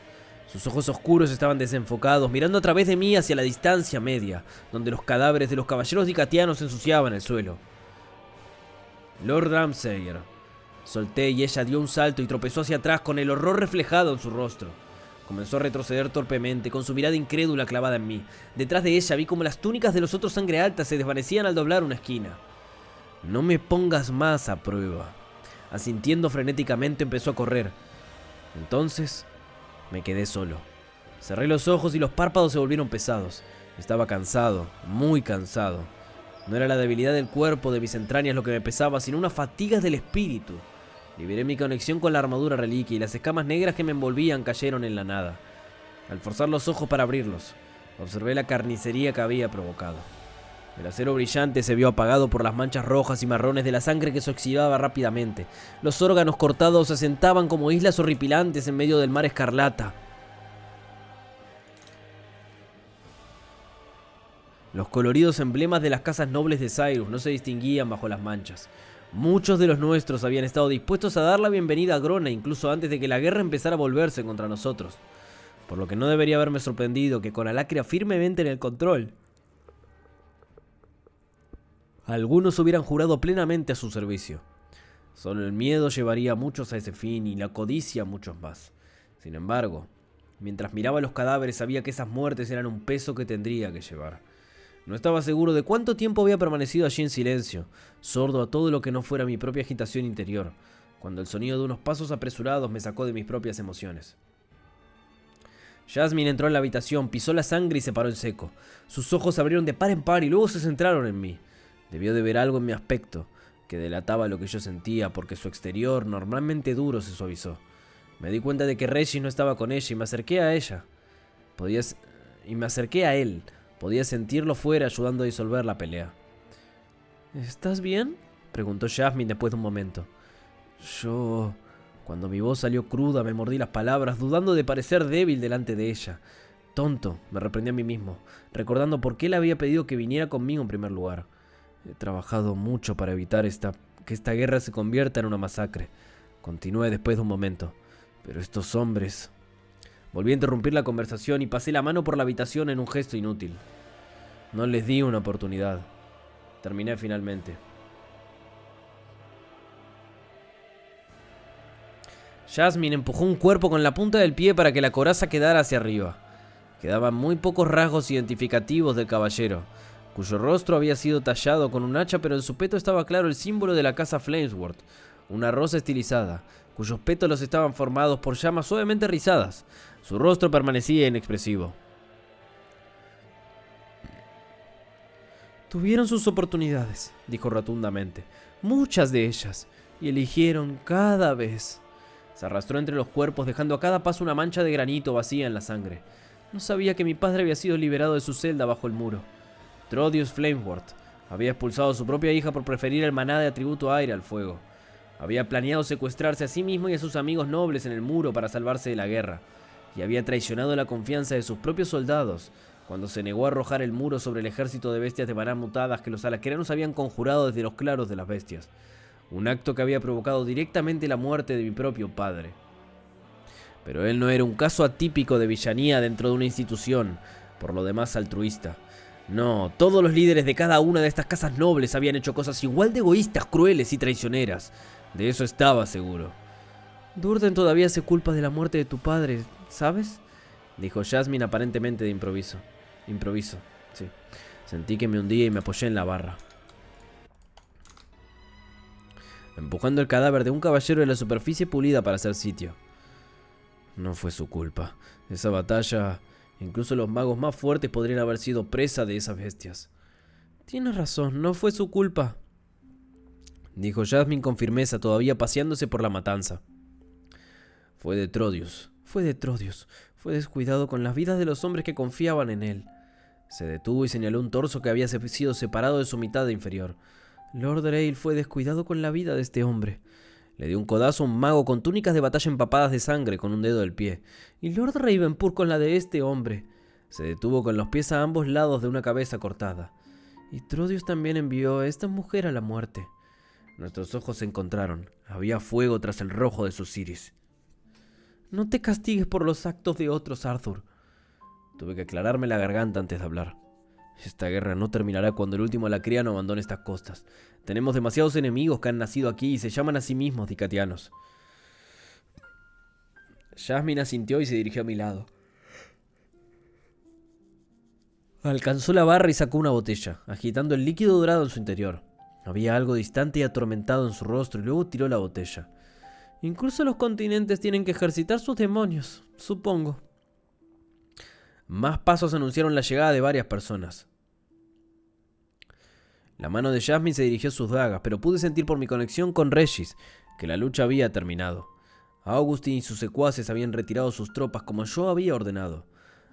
S1: Sus ojos oscuros estaban desenfocados, mirando a través de mí hacia la distancia media, donde los cadáveres de los caballeros dicatianos ensuciaban el suelo. Lord Ramsayer. Solté y ella dio un salto y tropezó hacia atrás con el horror reflejado en su rostro. Comenzó a retroceder torpemente, con su mirada incrédula clavada en mí. Detrás de ella vi como las túnicas de los otros sangre alta se desvanecían al doblar una esquina. No me pongas más a prueba. Asintiendo frenéticamente empezó a correr. Entonces me quedé solo. Cerré los ojos y los párpados se volvieron pesados. Estaba cansado, muy cansado. No era la debilidad del cuerpo, de mis entrañas lo que me pesaba, sino una fatiga del espíritu. Liberé mi conexión con la armadura reliquia y las escamas negras que me envolvían cayeron en la nada. Al forzar los ojos para abrirlos, observé la carnicería que había provocado. El acero brillante se vio apagado por las manchas rojas y marrones de la sangre que se oxidaba rápidamente. Los órganos cortados se asentaban como islas horripilantes en medio del mar escarlata. Los coloridos emblemas de las casas nobles de Cyrus no se distinguían bajo las manchas. Muchos de los nuestros habían estado dispuestos a dar la bienvenida a Grona incluso antes de que la guerra empezara a volverse contra nosotros. Por lo que no debería haberme sorprendido que con Alacria firmemente en el control, algunos hubieran jurado plenamente a su servicio. Solo el miedo llevaría a muchos a ese fin y la codicia a muchos más. Sin embargo, mientras miraba los cadáveres sabía que esas muertes eran un peso que tendría que llevar. No estaba seguro de cuánto tiempo había permanecido allí en silencio, sordo a todo lo que no fuera mi propia agitación interior, cuando el sonido de unos pasos apresurados me sacó de mis propias emociones. Jasmine entró en la habitación, pisó la sangre y se paró en seco. Sus ojos se abrieron de par en par y luego se centraron en mí. Debió de ver algo en mi aspecto, que delataba lo que yo sentía, porque su exterior, normalmente duro, se suavizó. Me di cuenta de que Regis no estaba con ella y me acerqué a ella. Me acerqué a él. Podía sentirlo fuera ayudando a disolver la pelea. ¿Estás bien?, preguntó Jasmine después de un momento. Cuando mi voz salió cruda, me mordí las palabras, dudando de parecer débil delante de ella. Tonto, me reprendí a mí mismo, recordando por qué le había pedido que viniera conmigo en primer lugar. He trabajado mucho para evitar que esta guerra se convierta en una masacre. Continué después de un momento. Pero estos hombres... Volví a interrumpir la conversación y pasé la mano por la habitación en un gesto inútil. No les di una oportunidad. Terminé finalmente. Jasmine empujó un cuerpo con la punta del pie para que la coraza quedara hacia arriba. Quedaban muy pocos rasgos identificativos del caballero, cuyo rostro había sido tallado con un hacha, pero en su peto estaba claro el símbolo de la casa Flamesworth, una rosa estilizada, cuyos pétalos estaban formados por llamas suavemente rizadas. Su rostro permanecía inexpresivo. Tuvieron sus oportunidades, dijo rotundamente, muchas de ellas, y eligieron cada vez. Se arrastró entre los cuerpos, dejando a cada paso una mancha de granito vacía en la sangre. No sabía que mi padre había sido liberado de su celda bajo el muro. Trodius Flamesworth había expulsado a su propia hija por preferir el maná de atributo aire al fuego. Había planeado secuestrarse a sí mismo y a sus amigos nobles en el muro para salvarse de la guerra. Y había traicionado la confianza de sus propios soldados cuando se negó a arrojar el muro sobre el ejército de bestias de maná mutadas que los alaqueranos habían conjurado desde los claros de las bestias. Un acto que había provocado directamente la muerte de mi propio padre. Pero él no era un caso atípico de villanía dentro de una institución, por lo demás altruista. No, todos los líderes de cada una de estas casas nobles habían hecho cosas igual de egoístas, crueles y traicioneras. De eso estaba seguro. Durden todavía se culpa de la muerte de tu padre, ¿sabes?, dijo Jasmine aparentemente de improviso. Sí. Sentí que me hundía y me apoyé en la barra, empujando el cadáver de un caballero de la superficie pulida para hacer sitio. No fue su culpa. Esa batalla, incluso los magos más fuertes podrían haber sido presa de esas bestias. Tienes razón, no fue su culpa, dijo Jasmine con firmeza, todavía paseándose por la matanza. Fue de Trodius. Fue descuidado con las vidas de los hombres que confiaban en él. Se detuvo y señaló un torso que había sido separado de su mitad inferior. Lord Rail fue descuidado con la vida de este hombre. Le dio un codazo a un mago con túnicas de batalla empapadas de sangre con un dedo del pie. Y Lord Ravenpur con la de este hombre. Se detuvo con los pies a ambos lados de una cabeza cortada. Y Trodius también envió a esta mujer a la muerte. Nuestros ojos se encontraron. Había fuego tras el rojo de sus iris. No te castigues por los actos de otros, Arthur. Tuve que aclararme la garganta antes de hablar. Esta guerra no terminará cuando el último alacriano abandone estas costas. Tenemos demasiados enemigos que han nacido aquí y se llaman a sí mismos dicatianos. Jasmine asintió y se dirigió a mi lado. Alcanzó la barra y sacó una botella, agitando el líquido dorado en su interior. Había algo distante y atormentado en su rostro y luego tiró la botella. Incluso los continentes tienen que ejercitar sus demonios, supongo. Más pasos anunciaron la llegada de varias personas. La mano de Jasmine se dirigió a sus dagas, pero pude sentir por mi conexión con Regis que la lucha había terminado. Augustin y sus secuaces habían retirado sus tropas como yo había ordenado.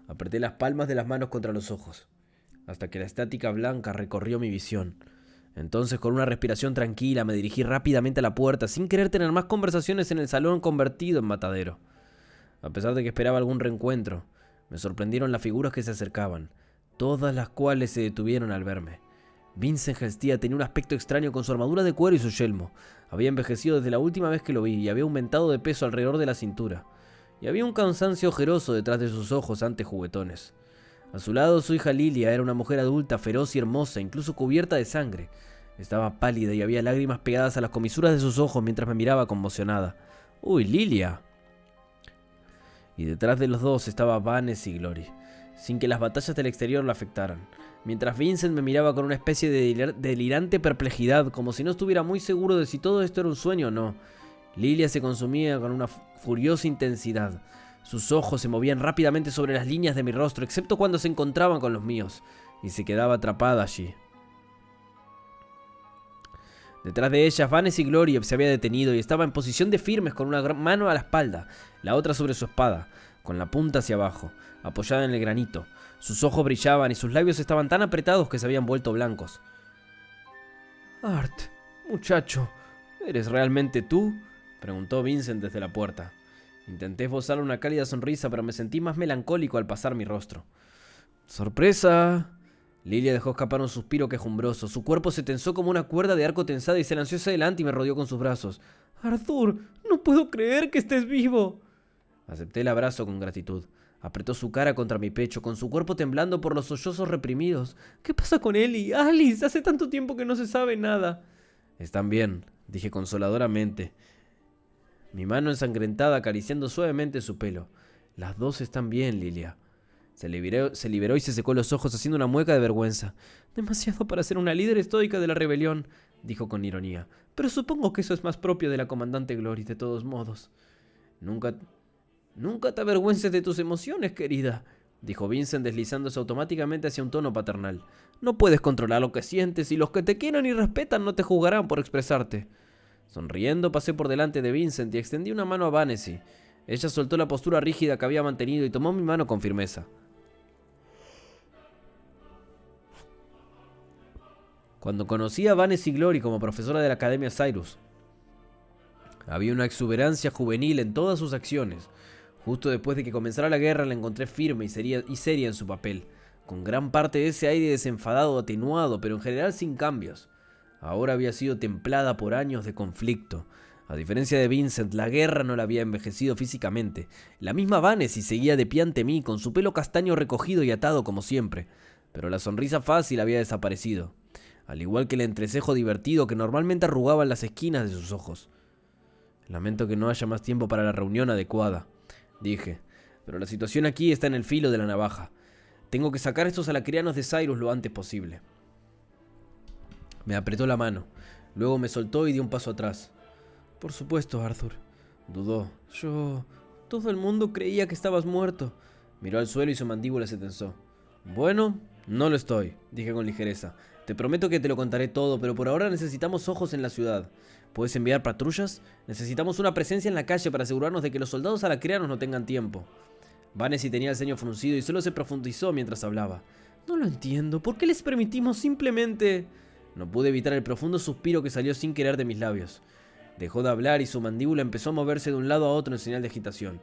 S1: Apreté las palmas de las manos contra los ojos, hasta que la estática blanca recorrió mi visión. Entonces, con una respiración tranquila, me dirigí rápidamente a la puerta, sin querer tener más conversaciones en el salón convertido en matadero. A pesar de que esperaba algún reencuentro, me sorprendieron las figuras que se acercaban, todas las cuales se detuvieron al verme. Vincent Hestia tenía un aspecto extraño con su armadura de cuero y su yelmo. Había envejecido desde la última vez que lo vi y había aumentado de peso alrededor de la cintura. Y había un cansancio ojeroso detrás de sus ojos antes juguetones. A su lado, su hija Lilia era una mujer adulta, feroz y hermosa, incluso cubierta de sangre. Estaba pálida y había lágrimas pegadas a las comisuras de sus ojos mientras me miraba conmocionada. ¡Uy, Lilia! Y detrás de los dos estaba Vanes y Glory, sin que las batallas del exterior la afectaran. Mientras Vincent me miraba con una especie de delirante perplejidad, como si no estuviera muy seguro de si todo esto era un sueño o no. Lilia se consumía con una furiosa intensidad. Sus ojos se movían rápidamente sobre las líneas de mi rostro, excepto cuando se encontraban con los míos, y se quedaba atrapada allí. Detrás de ellas, Vanes y Glory se había detenido y estaba en posición de firmes con una mano a la espalda, la otra sobre su espada, con la punta hacia abajo, apoyada en el granito. Sus ojos brillaban y sus labios estaban tan apretados que se habían vuelto blancos. «Art, muchacho, ¿eres realmente tú?», preguntó Vincent desde la puerta. Intenté esbozar una cálida sonrisa, pero me sentí más melancólico al pasar mi rostro. «¡Sorpresa!». Lilia dejó escapar un suspiro quejumbroso. Su cuerpo se tensó como una cuerda de arco tensada y se lanzó hacia adelante y me rodeó con sus brazos. «Arthur, no puedo creer que estés vivo». Acepté el abrazo con gratitud. Apretó su cara contra mi pecho, con su cuerpo temblando por los sollozos reprimidos. «¿Qué pasa con Ellie? Alice, hace tanto tiempo que no se sabe nada». «Están bien», dije consoladoramente, mi mano ensangrentada acariciando suavemente su pelo. «Las dos están bien, Lilia». Se liberó y se secó los ojos haciendo una mueca de vergüenza. «Demasiado para ser una líder estoica de la rebelión», dijo con ironía. «Pero supongo que eso es más propio de la comandante Glory, de todos modos». Nunca te avergüences de tus emociones, querida», dijo Vincent deslizándose automáticamente hacia un tono paternal. «No puedes controlar lo que sientes y los que te quieran y respetan no te juzgarán por expresarte». Sonriendo pasé por delante de Vincent y extendí una mano a Vanesy. Ella soltó la postura rígida que había mantenido y tomó mi mano con firmeza. Cuando conocí a Vanesy Glory como profesora de la Academia Cyrus, había una exuberancia juvenil en todas sus acciones. Justo después de que comenzara la guerra la encontré firme y seria en su papel, con gran parte de ese aire desenfadado, atenuado, pero en general sin cambios. Ahora había sido templada por años de conflicto. A diferencia de Vincent, la guerra no la había envejecido físicamente. La misma Vanesy seguía de pie ante mí, con su pelo castaño recogido y atado como siempre, pero la sonrisa fácil había desaparecido, al igual que el entrecejo divertido que normalmente arrugaba en las esquinas de sus ojos. «Lamento que no haya más tiempo para la reunión adecuada», dije, «pero la situación aquí está en el filo de la navaja. Tengo que sacar a estos alacrianos de Cyrus lo antes posible». Me apretó la mano, luego me soltó y dio un paso atrás. «Por supuesto, Arthur», dudó. Todo el mundo creía que estabas muerto». Miró al suelo y su mandíbula se tensó. «Bueno, no lo estoy», dije con ligereza. «Te prometo que te lo contaré todo, pero por ahora necesitamos ojos en la ciudad. ¿Puedes enviar patrullas? Necesitamos una presencia en la calle para asegurarnos de que los soldados alacrianos no tengan tiempo». Vanesy tenía el ceño fruncido y solo se profundizó mientras hablaba. No lo entiendo. ¿Por qué les permitimos simplemente...? No pude evitar el profundo suspiro que salió sin querer de mis labios. Dejó de hablar y su mandíbula empezó a moverse de un lado a otro en señal de agitación.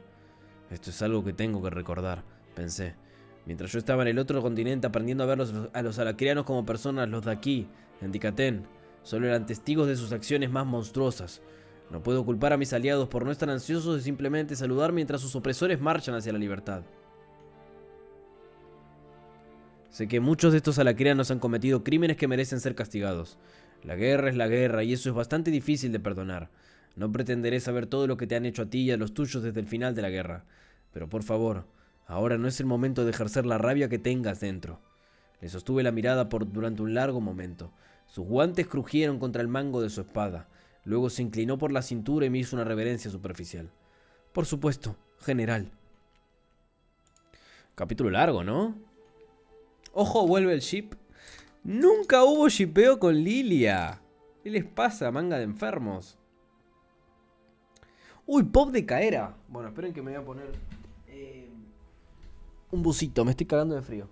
S1: Esto es algo que tengo que recordar, pensé. Mientras yo estaba en el otro continente aprendiendo a ver a los alacrianos como personas, los de aquí, en Dicatén, solo eran testigos de sus acciones más monstruosas. No puedo culpar a mis aliados por no estar ansiosos de simplemente saludar mientras sus opresores marchan hacia la libertad. Sé que muchos de estos alacrianos han cometido crímenes que merecen ser castigados. La guerra es la guerra y eso es bastante difícil de perdonar. No pretenderé saber todo lo que te han hecho a ti y a los tuyos desde el final de la guerra. Pero por favor, ahora no es el momento de ejercer la rabia que tengas dentro. Le sostuve la mirada durante un largo momento. Sus guantes crujieron contra el mango de su espada. Luego se inclinó por la cintura y me hizo una reverencia superficial. Por supuesto, general. Capítulo largo, ¿no? Ojo, vuelve el ship. Nunca hubo shipeo con Lilia. ¿Qué les pasa, manga de enfermos? Uy, pop de Caera. Bueno, esperen que me voy a poner un busito, me estoy cagando de frío.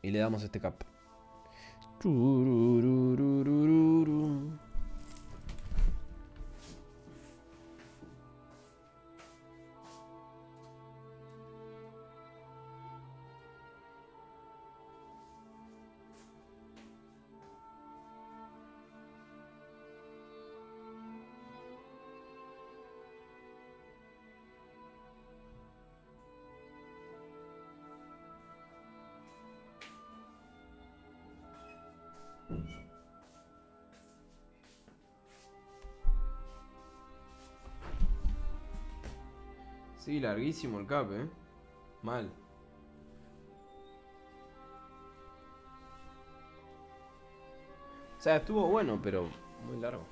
S1: Y le damos este cap. Sí, larguísimo el cap, Mal. O sea, estuvo bueno, pero muy largo.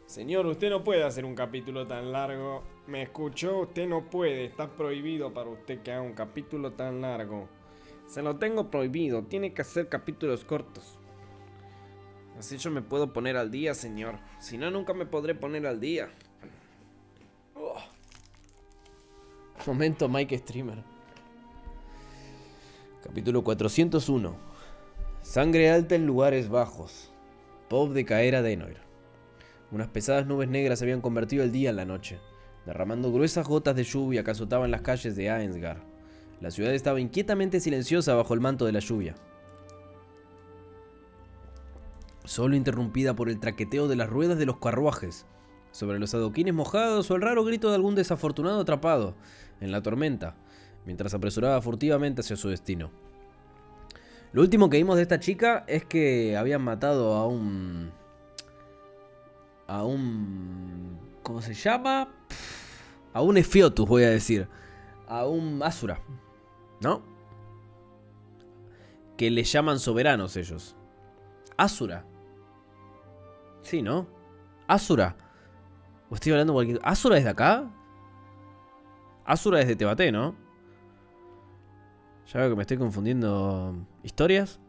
S2: Señor, usted no puede hacer un capítulo tan largo. ¿Me escuchó? Usted no puede. Está prohibido para usted que haga un capítulo tan largo. Se lo tengo prohibido. Tiene que hacer capítulos cortos. Así yo me puedo poner al día, señor. Si no, nunca me podré poner al día.
S1: Momento Mike Streamer. Capítulo 401. Sangre alta en lugares bajos. Pop de Caera de Enoir. Unas pesadas nubes negras habían convertido el día en la noche, derramando gruesas gotas de lluvia que azotaban las calles de Aensgar. La ciudad estaba inquietamente silenciosa bajo el manto de la lluvia, solo interrumpida por el traqueteo de las ruedas de los carruajes sobre los adoquines mojados o el raro grito de algún desafortunado atrapado en la tormenta, mientras apresuraba furtivamente hacia su destino. Lo último que vimos de esta chica es que habían matado a un... ¿Cómo se llama? A un Efiotus, voy a decir. A un Asura, ¿no? Que le llaman soberanos ellos. Asura. Sí, ¿no? Asura. ¿O estoy hablando cualquier... ¿Asura es de acá? Asura es de Tebaté, ¿no? Ya veo que me estoy confundiendo historias.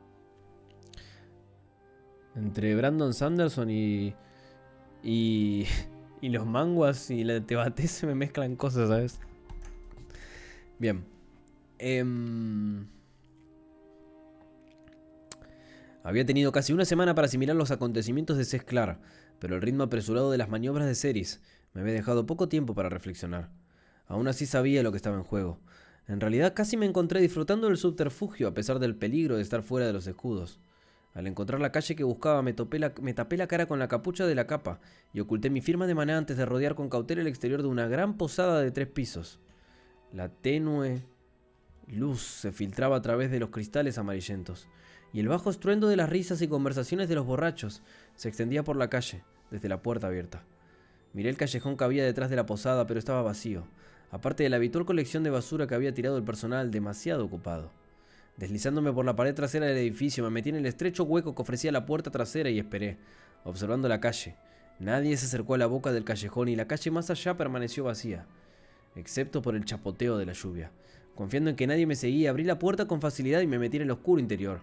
S1: Entre Brandon Sanderson y los manguas y la de Tebaté se me mezclan cosas, ¿sabes? Bien. Había tenido casi una semana para asimilar los acontecimientos de Sesklar, pero el ritmo apresurado de las maniobras de Ceres me había dejado poco tiempo para reflexionar. Aún así sabía lo que estaba en juego. En realidad casi me encontré disfrutando del subterfugio a pesar del peligro de estar fuera de los escudos. Al encontrar la calle que buscaba me tapé la cara con la capucha de la capa y oculté mi firma de maná antes de rodear con cautela el exterior de una gran posada de 3 pisos. La tenue luz se filtraba a través de los cristales amarillentos, y el bajo estruendo de las risas y conversaciones de los borrachos se extendía por la calle, desde la puerta abierta. Miré el callejón que había detrás de la posada, pero estaba vacío, aparte de la habitual colección de basura que había tirado el personal demasiado ocupado. Deslizándome por la pared trasera del edificio, me metí en el estrecho hueco que ofrecía la puerta trasera y esperé, observando la calle. Nadie se acercó a la boca del callejón y la calle más allá permaneció vacía, excepto por el chapoteo de la lluvia. Confiando en que nadie me seguía, abrí la puerta con facilidad y me metí en el oscuro interior.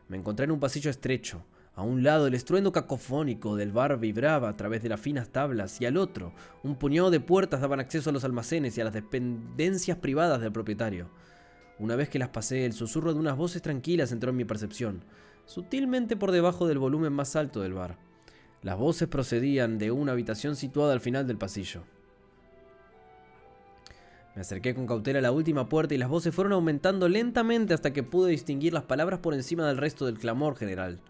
S1: Me encontré en un pasillo estrecho. A un lado, el estruendo cacofónico del bar vibraba a través de las finas tablas, y al otro, un puñado de puertas daban acceso a los almacenes y a las dependencias privadas del propietario. Una vez que las pasé, el susurro de unas voces tranquilas entró en mi percepción, sutilmente por debajo del volumen más alto del bar. Las voces procedían de una habitación situada al final del pasillo. Me acerqué con cautela a la última puerta y las voces fueron aumentando lentamente hasta que pude distinguir las palabras por encima del resto del clamor general.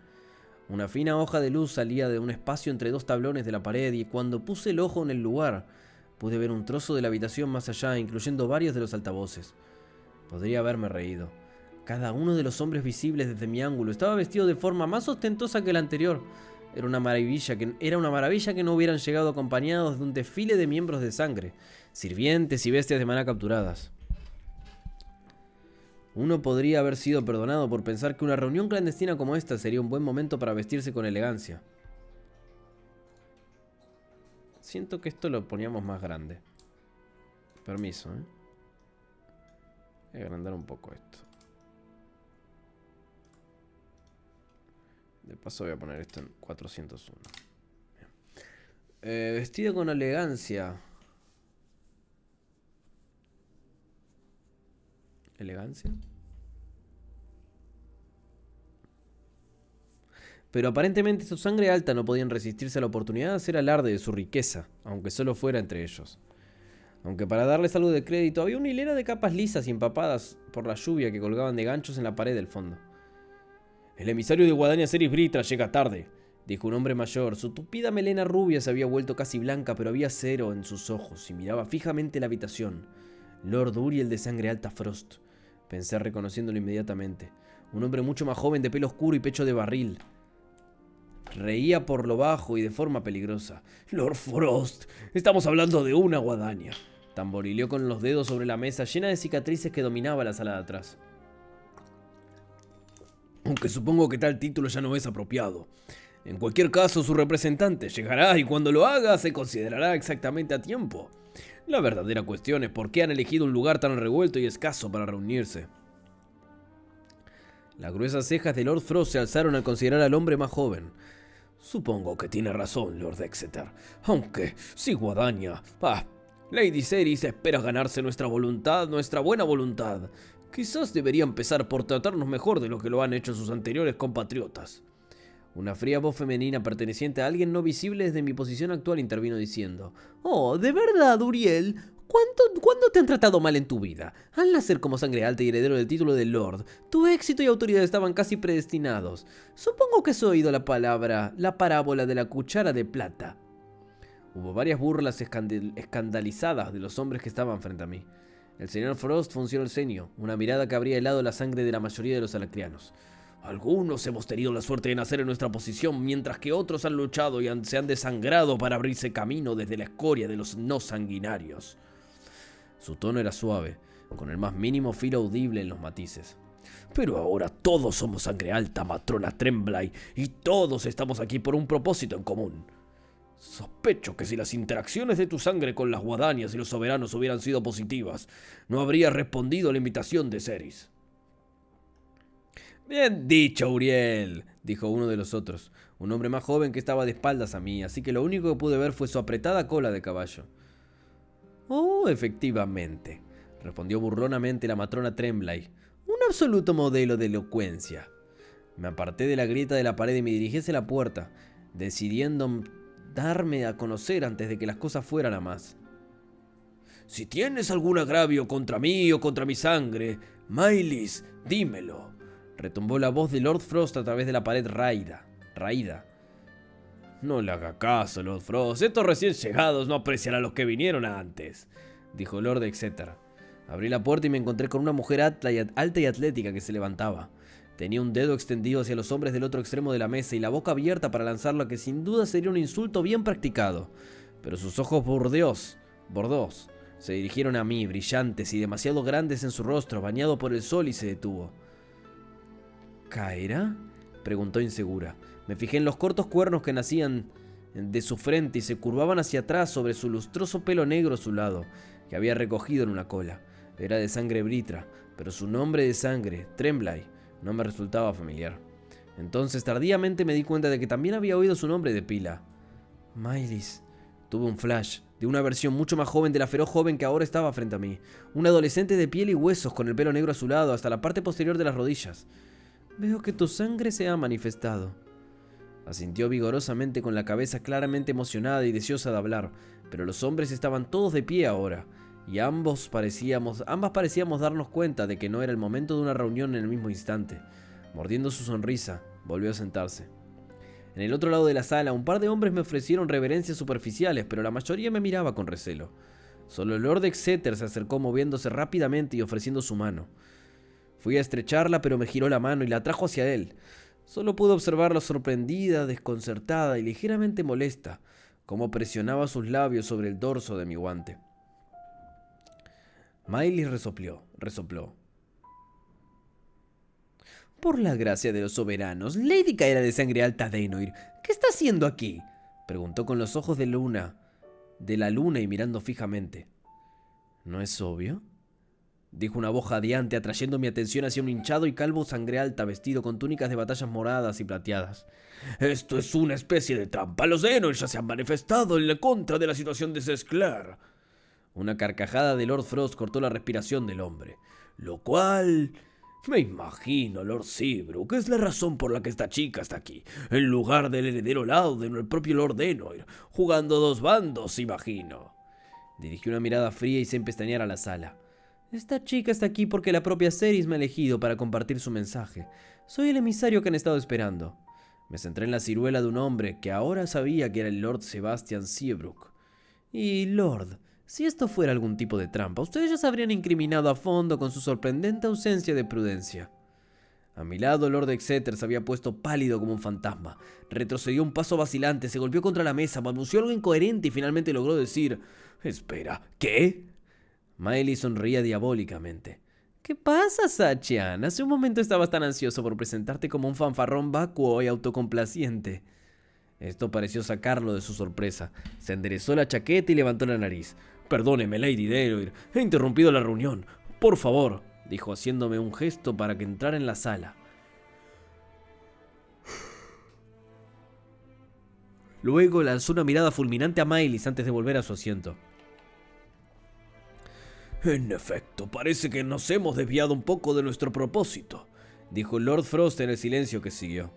S1: Una fina hoja de luz salía de un espacio entre dos tablones de la pared y cuando puse el ojo en el lugar, pude ver un trozo de la habitación más allá, incluyendo varios de los altavoces. Podría haberme reído. Cada uno de los hombres visibles desde mi ángulo estaba vestido de forma más ostentosa que el anterior. Era una maravilla que no hubieran llegado acompañados de un desfile de miembros de sangre, sirvientes y bestias de maná capturadas. Uno podría haber sido perdonado por pensar que una reunión clandestina como esta sería un buen momento para vestirse con elegancia. Siento que esto lo poníamos más grande. Permiso, Voy a agrandar un poco esto. De paso voy a poner esto en 401. Vestido con elegancia. ¿Elegancia? Pero aparentemente su sangre alta no podían resistirse a la oportunidad de hacer alarde de su riqueza, aunque solo fuera entre ellos. Aunque para darles algo de crédito, había una hilera de capas lisas y empapadas por la lluvia que colgaban de ganchos en la pared del fondo. El emisario de Guadaña Cerys Britra llega tarde, dijo un hombre mayor. Su tupida melena rubia se había vuelto casi blanca, pero había cero en sus ojos y miraba fijamente la habitación. Lord Uriel de sangre alta Frost, pensé reconociéndolo inmediatamente. Un hombre mucho más joven de pelo oscuro y pecho de barril. Reía por lo bajo y de forma peligrosa. Lord Frost, estamos hablando de una guadaña. Tamborileó con los dedos sobre la mesa llena de cicatrices que dominaba la sala de atrás. Aunque supongo que tal título ya no es apropiado. En cualquier caso, su representante llegará y cuando lo haga se considerará exactamente a tiempo. La verdadera cuestión es por qué han elegido un lugar tan revuelto y escaso para reunirse. Las gruesas cejas de Lord Frost se alzaron al considerar al hombre más joven. Supongo que tiene razón, Lord Exeter. Aunque, si Guadaña... Lady Cerys espera ganarse nuestra voluntad, nuestra buena voluntad. Quizás debería empezar por tratarnos mejor de lo que lo han hecho sus anteriores compatriotas. Una fría voz femenina perteneciente a alguien no visible desde mi posición actual intervino diciendo: Oh, ¿de verdad, Uriel? ¿Cuándo te han tratado mal en tu vida? Al nacer como sangre alta y heredero del título de Lord, tu éxito y autoridad estaban casi predestinados. Supongo que has oído la parábola de la cuchara de plata. Hubo varias burlas escandalizadas de los hombres que estaban frente a mí. El señor Frost frunció el ceño, una mirada que habría helado la sangre de la mayoría de los alacrianos. Algunos hemos tenido la suerte de nacer en nuestra posición, mientras que otros han luchado y se han desangrado para abrirse camino desde la escoria de los no sanguinarios. Su tono era suave, con el más mínimo filo audible en los matices. Pero ahora todos somos sangre alta, matrona Tremblay, y todos estamos aquí por un propósito en común. Sospecho que si las interacciones de tu sangre con las guadañas y los soberanos hubieran sido positivas, no habrías respondido a la invitación de Cerys. Bien dicho, Uriel, dijo uno de los otros, un hombre más joven que estaba de espaldas a mí, así que lo único que pude ver fue su apretada cola de caballo. Oh, efectivamente, respondió burlonamente la matrona Tremblay, un absoluto modelo de elocuencia. Me aparté de la grieta de la pared y me dirigí hacia la puerta, decidiendo darme a conocer antes de que las cosas fueran a más. Si tienes algún agravio contra mí o contra mi sangre, Mylis, dímelo. Retumbó la voz de Lord Frost a través de la pared raída. No le haga caso, Lord Frost. Estos recién llegados no aprecian a los que vinieron antes, dijo Lord Exeter. Abrí la puerta y me encontré con una mujer alta y atlética que se levantaba. Tenía un dedo extendido hacia los hombres del otro extremo de la mesa y la boca abierta para lanzar lo que sin duda sería un insulto bien practicado. Pero sus ojos bordeaux se dirigieron a mí, brillantes y demasiado grandes en su rostro, bañado por el sol, y se detuvo. ¿Caerá?, preguntó insegura. Me fijé en los cortos cuernos que nacían de su frente y se curvaban hacia atrás sobre su lustroso pelo negro a su lado, que había recogido en una cola. Era de sangre britra, pero su nombre de sangre, Tremblay, no me resultaba familiar. Entonces tardíamente me di cuenta de que también había oído su nombre de pila. Mylis. Tuve un flash. de una versión mucho más joven de la feroz joven que ahora estaba frente a mí. Un adolescente de piel y huesos con el pelo negro azulado hasta la parte posterior de las rodillas. Veo que tu sangre se ha manifestado. Asintió vigorosamente con la cabeza claramente emocionada y deseosa de hablar, pero los hombres estaban todos de pie ahora, y ambas parecíamos darnos cuenta de que no era el momento de una reunión en el mismo instante. Mordiendo su sonrisa, volvió a sentarse. En el otro lado de la sala, un par de hombres me ofrecieron reverencias superficiales, pero la mayoría me miraba con recelo. Solo el Lord Exeter se acercó moviéndose rápidamente y ofreciendo su mano. Fui a estrecharla, pero me giró la mano y la trajo hacia él. Solo pude observarla sorprendida, desconcertada y ligeramente molesta, como presionaba sus labios sobre el dorso de mi guante. Miley resopló. Por la gracia de los soberanos, Lady Caera de Sangre Alta Denoir, ¿qué está haciendo aquí? Preguntó con los ojos de la luna y mirando fijamente. ¿No es obvio?, dijo una voz jadeante, atrayendo mi atención hacia un hinchado y calvo Sangre Alta vestido con túnicas de batallas moradas y plateadas. Esto es una especie de trampa. Los Denoir ya se han manifestado en la contra de la situación de Sesclar. Una carcajada de Lord Frost cortó la respiración del hombre. Lo cual... me imagino, Lord Seabrook, es la razón por la que esta chica está aquí, en lugar del heredero Louden o el propio Lord Denoir, jugando dos bandos, imagino. Dirigí una mirada fría y sin pestañear a la sala. Esta chica está aquí porque la propia Cerys me ha elegido para compartir su mensaje. Soy el emisario que han estado esperando. Me centré en la ciruela de un hombre que ahora sabía que era el Lord Sebastian Seabrook. Y, Lord, si esto fuera algún tipo de trampa, ustedes ya se habrían incriminado a fondo con su sorprendente ausencia de prudencia. A mi lado, Lord Exeter se había puesto pálido como un fantasma. Retrocedió un paso vacilante, se golpeó contra la mesa, balbuceó algo incoherente y finalmente logró decir: «Espera, ¿qué?». Miley sonreía diabólicamente. «¿Qué pasa, Sachian? Hace un momento estabas tan ansioso por presentarte como un fanfarrón vacuo y autocomplaciente». Esto pareció sacarlo de su sorpresa. Se enderezó la chaqueta y levantó la nariz. «Perdóneme, Lady Denoir, he interrumpido la reunión. Por favor», dijo haciéndome un gesto para que entrara en la sala. Luego lanzó una mirada fulminante a Miley antes de volver a su asiento. «En efecto, parece que nos hemos desviado un poco de nuestro propósito», dijo Lord Frost en el silencio que siguió.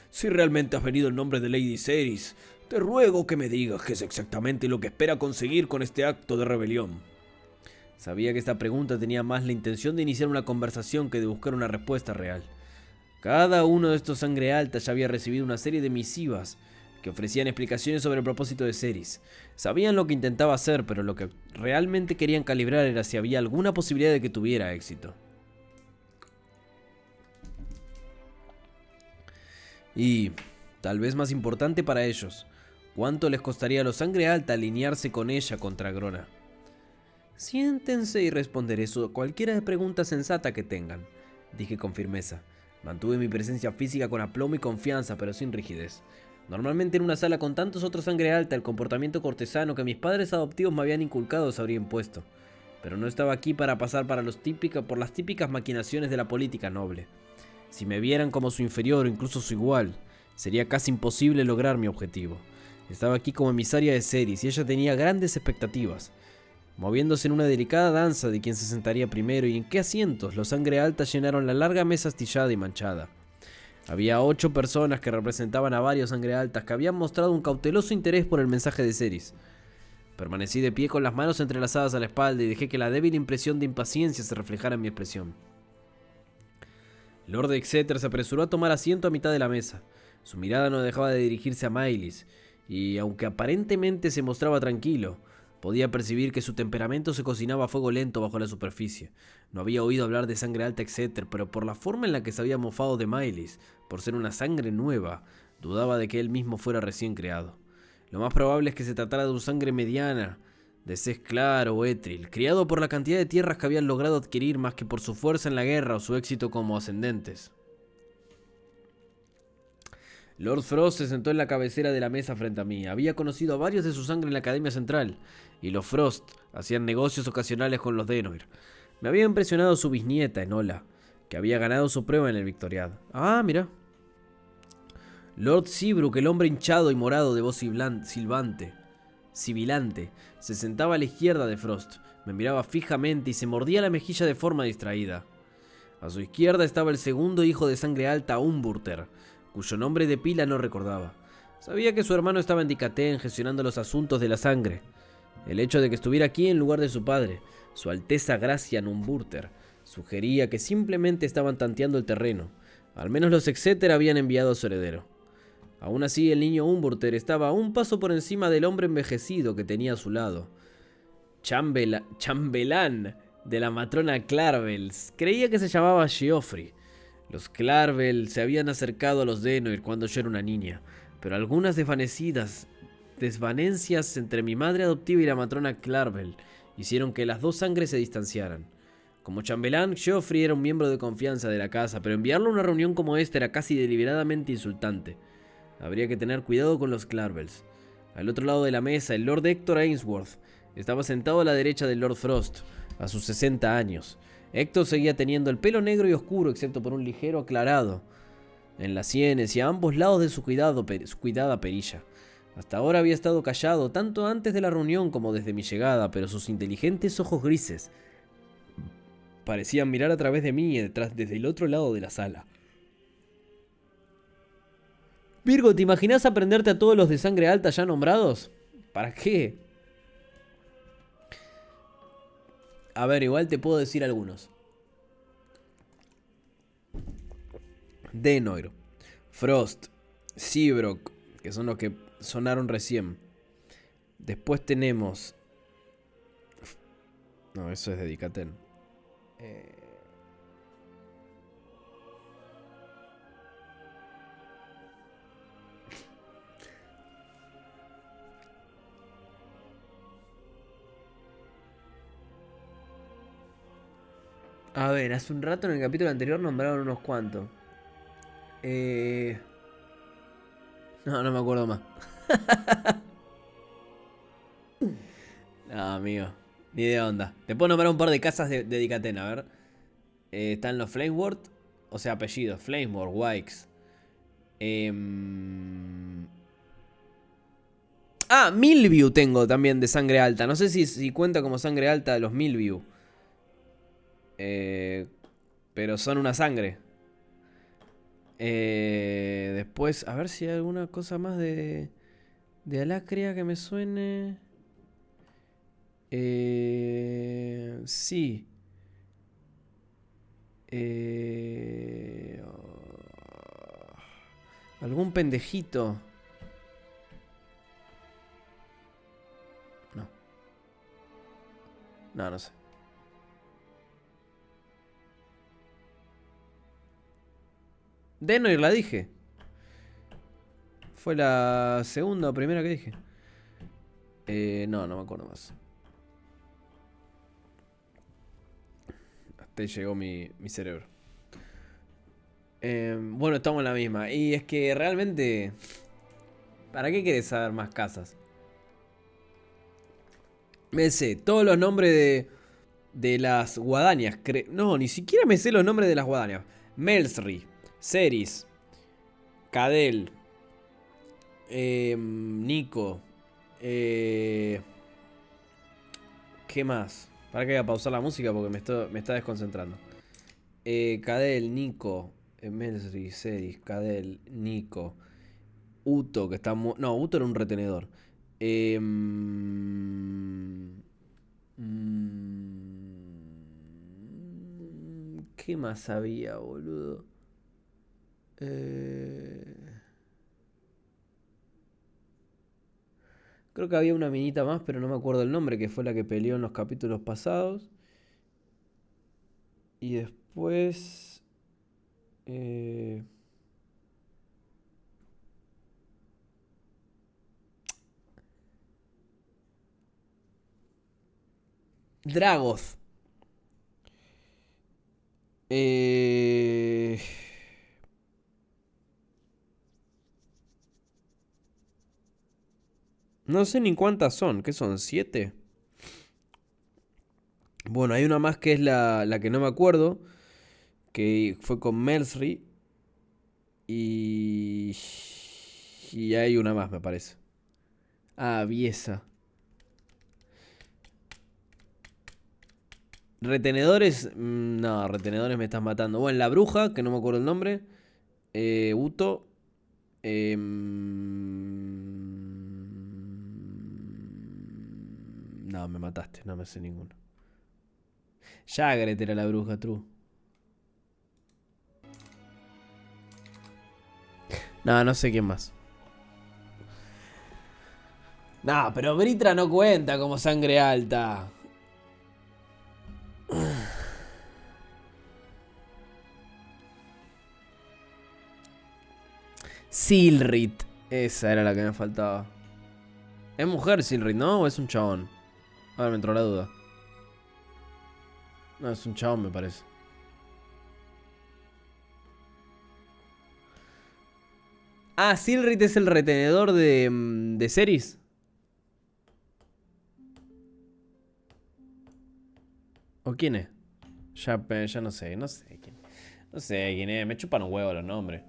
S1: «Si realmente has venido en nombre de Lady Cerys, te ruego que me digas qué es exactamente lo que espera conseguir con este acto de rebelión». Sabía que esta pregunta tenía más la intención de iniciar una conversación que de buscar una respuesta real. Cada uno de estos Sangre Alta ya había recibido una serie de misivas que ofrecían explicaciones sobre el propósito de Cerys. Sabían lo que intentaba hacer, pero lo que realmente querían calibrar era si había alguna posibilidad de que tuviera éxito. Y, tal vez más importante para ellos, ¿cuánto les costaría a los Sangre Alta alinearse con ella contra Grona? «Siéntense y responderé cualquier pregunta sensata que tengan», dije con firmeza. Mantuve mi presencia física con aplomo y confianza, pero sin rigidez. Normalmente en una sala con tantos otros Sangre Alta, el comportamiento cortesano que mis padres adoptivos me habían inculcado se habría impuesto. Pero no estaba aquí para pasar por las típicas maquinaciones de la política noble. Si me vieran como su inferior o incluso su igual, sería casi imposible lograr mi objetivo. Estaba aquí como emisaria de Cerys y ella tenía grandes expectativas, moviéndose en una delicada danza de quién se sentaría primero y en qué asientos. Los Sangre Alta llenaron la larga mesa astillada y manchada. Había 8 personas que representaban a varios Sangre Altas que habían mostrado un cauteloso interés por el mensaje de Cerys. Permanecí de pie con las manos entrelazadas a la espalda y dejé que la débil impresión de impaciencia se reflejara en mi expresión. Lord Exeter se apresuró a tomar asiento a mitad de la mesa. Su mirada no dejaba de dirigirse a Miley, y aunque aparentemente se mostraba tranquilo, podía percibir que su temperamento se cocinaba a fuego lento bajo la superficie. No había oído hablar de Sangre Alta Exeter, pero por la forma en la que se había mofado de Miley, por ser una sangre nueva, dudaba de que él mismo fuera recién creado. Lo más probable es que se tratara de un sangre mediana, de Sesclar o Etril, criado por la cantidad de tierras que habían logrado adquirir más que por su fuerza en la guerra o su éxito como ascendentes. Lord Frost se sentó en la cabecera de la mesa frente a mí. Había conocido a varios de su sangre en la Academia Central, y los Frost hacían negocios ocasionales con los Denoir. Me había impresionado su bisnieta, Enola, que había ganado su prueba en el Victoriad. Ah, mira. Lord Seabrook, el hombre hinchado y morado de voz silbante, sibilante. Se sentaba a la izquierda de Frost, me miraba fijamente y se mordía la mejilla de forma distraída. A su izquierda estaba el segundo hijo de sangre alta, Umburter, cuyo nombre de pila no recordaba. Sabía que su hermano estaba en Dicatén gestionando los asuntos de la sangre. El hecho de que estuviera aquí en lugar de su padre, Su Alteza Gracian Umburter, sugería que simplemente estaban tanteando el terreno. Al menos los Exeter habían enviado a su heredero. Aún así, el niño Umburter estaba un paso por encima del hombre envejecido que tenía a su lado. Chambelán de la matrona Clarvels creía que se llamaba Geoffrey. Los Clarvel se habían acercado a los Denoir cuando yo era una niña, pero algunas desvanencias entre mi madre adoptiva y la matrona Clarvel hicieron que las dos sangres se distanciaran. Como chambelán, Geoffrey era un miembro de confianza de la casa, pero enviarlo a una reunión como esta era casi deliberadamente insultante. Habría que tener cuidado con los Clarvels. Al otro lado de la mesa, el Lord Hector Ainsworth estaba sentado a la derecha del Lord Frost, a sus 60 años. Hector seguía teniendo el pelo negro y oscuro, excepto por un ligero aclarado en las sienes y a ambos lados de su cuidada perilla. Hasta ahora había estado callado, tanto antes de la reunión como desde mi llegada, pero sus inteligentes ojos grises parecían mirar a través de mí y desde el otro lado de la sala. Virgo, ¿te imaginas aprenderte a todos los de sangre alta ya nombrados? ¿Para qué? A ver, igual te puedo decir algunos. Denoir, Frost, Seabrook, que son los que sonaron recién. Después tenemos... No, eso es de Dicatén. A ver, hace un rato en el capítulo anterior nombraron unos cuantos. No me acuerdo más. No, amigo. Ni de onda. Te puedo nombrar un par de casas de Dicatén, a ver. Están los Flameworth. O sea, apellidos. Flameworth, Wykes. Millview tengo también de sangre alta. No sé si cuenta como sangre alta de los Millview. Pero son una sangre. Después, a ver si hay alguna cosa más de Alacria que me suene. Sí. Algún pendejito. No sé. Denoir la dije. Fue la segunda o primera que dije. No me acuerdo más. Hasta ahí llegó mi cerebro. Bueno, estamos en la misma. Y es que realmente... ¿Para qué querés saber más casas? Me sé todos los nombres de las guadañas. No, ni siquiera me sé los nombres de las guadañas. Melsri, Ceris, Cadel, Nico. ¿Qué más? Para que voy a pausar la música porque me está desconcentrando. Cadel, Nico, Melsri, Ceris, Cadel, Nico, Uto, que está no, Uto era un retenedor. ¿Qué más había, boludo? Creo que había una minita más, pero no me acuerdo el nombre, que fue la que peleó en los capítulos pasados. Y después... Dragoth. No sé ni cuántas son. ¿Qué son? ¿7? Bueno, hay una más que es la que no me acuerdo. Que fue con Melsri. Y hay una más, me parece. Ah, Viesa. Retenedores. No, retenedores me estás matando. Bueno, la bruja, que no me acuerdo el nombre. Uto. No, me mataste, no me sé ninguno. Jagret era la bruja, true. No, no sé quién más. No, pero Britra no cuenta como sangre alta. Silrit. Esa era la que me faltaba. ¿Es mujer Silrit, no? ¿O es un chabón? Ahora me entró la duda. No, es un chabón, me parece. Ah, Silrit es el retenedor de Ceres. ¿O quién es? Ya no sé, no sé quién. No sé quién es, me chupan un huevo los nombres.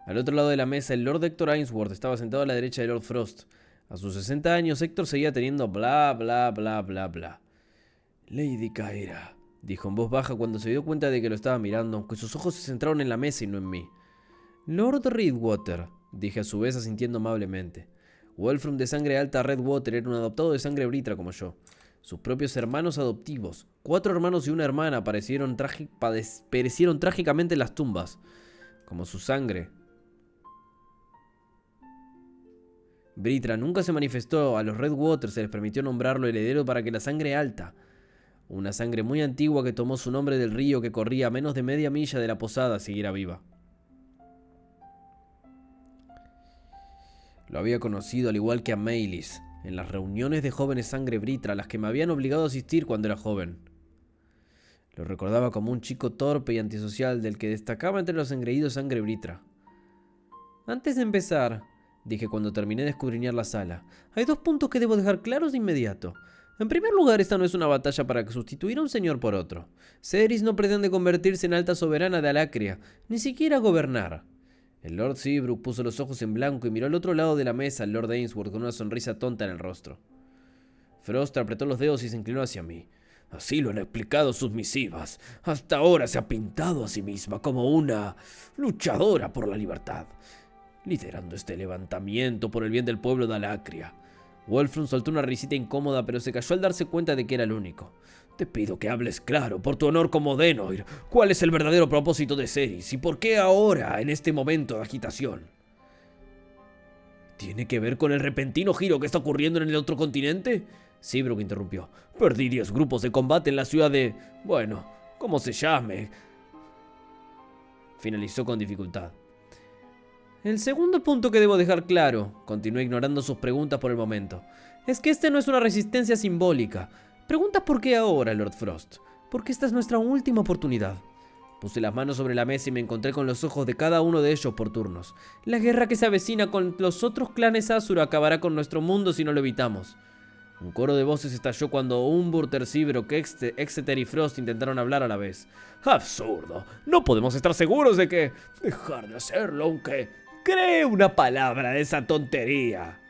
S1: Al otro lado de la mesa, el Lord Héctor Ainsworth estaba sentado a la derecha de Lord Frost. A sus 60 años, Héctor seguía teniendo bla bla bla bla bla. Lady Kyra, dijo en voz baja cuando se dio cuenta de que lo estaba mirando, aunque sus ojos se centraron en la mesa y no en mí. Lord Redwater, dije a su vez asintiendo amablemente. Wolfram de sangre alta Redwater era un adoptado de sangre britra como yo. Sus propios hermanos adoptivos, 4 hermanos y una hermana, perecieron trágicamente en las tumbas, como su sangre. Britra nunca se manifestó, a los Redwater se les permitió nombrarlo heredero para que la sangre alta, una sangre muy antigua que tomó su nombre del río que corría a menos de media milla de la posada, siguiera viva. Lo había conocido al igual que a Maylis, en las reuniones de jóvenes sangre britra a las que me habían obligado a asistir cuando era joven. Lo recordaba como un chico torpe y antisocial del que destacaba entre los engreídos sangre britra. Antes de empezar, dije cuando terminé de escudriñar la sala, hay 2 puntos que debo dejar claros de inmediato. En primer lugar, esta no es una batalla para sustituir a un señor por otro. Ceres no pretende convertirse en alta soberana de Alacria, ni siquiera gobernar. El Lord Seabrook puso los ojos en blanco y miró al otro lado de la mesa al Lord Ainsworth con una sonrisa tonta en el rostro. Frost apretó los dedos y se inclinó hacia mí. Así lo han explicado sus misivas. Hasta ahora se ha pintado a sí misma como una luchadora por la libertad, liderando este levantamiento por el bien del pueblo de Alacria. Wolfram soltó una risita incómoda, pero se calló al darse cuenta de que era el único. Te pido que hables claro, por tu honor como Denoir. ¿Cuál es el verdadero propósito de Ceres? ¿Y por qué ahora, en este momento de agitación? ¿Tiene que ver con el repentino giro que está ocurriendo en el otro continente? Seabrook interrumpió. Perdí 10 grupos de combate en la ciudad de... Bueno, ¿cómo se llame? Finalizó con dificultad. El segundo punto que debo dejar claro, continué ignorando sus preguntas por el momento, es que este no es una resistencia simbólica. Preguntas por qué ahora, Lord Frost. Porque esta es nuestra última oportunidad. Puse las manos sobre la mesa y me encontré con los ojos de cada uno de ellos por turnos. La guerra que se avecina con los otros clanes Asura acabará con nuestro mundo si no lo evitamos. Un coro de voces estalló cuando Umburter, Seabrook, Exeter y Frost intentaron hablar a la vez. ¡Absurdo! No podemos estar seguros de que... Dejar de hacerlo, aunque... ¡Cree una palabra de esa tontería!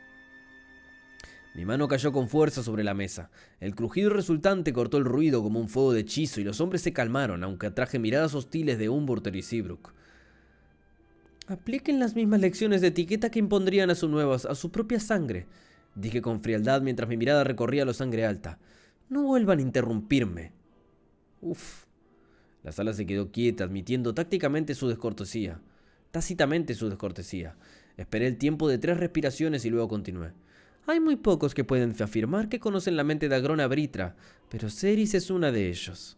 S1: Mi mano cayó con fuerza sobre la mesa. El crujido resultante cortó el ruido como un fuego de hechizo y los hombres se calmaron, aunque atraje miradas hostiles de Umburter y Seabrook. Apliquen las mismas lecciones de etiqueta que impondrían a su propia sangre, dije con frialdad mientras mi mirada recorría la sangre alta. No vuelvan a interrumpirme. Uf. La sala se quedó quieta, admitiendo tácitamente su descortesía. Esperé el tiempo de 3 respiraciones y luego continué. Hay muy pocos que pueden afirmar que conocen la mente de Agrona Britra, pero Ceres es una de ellos.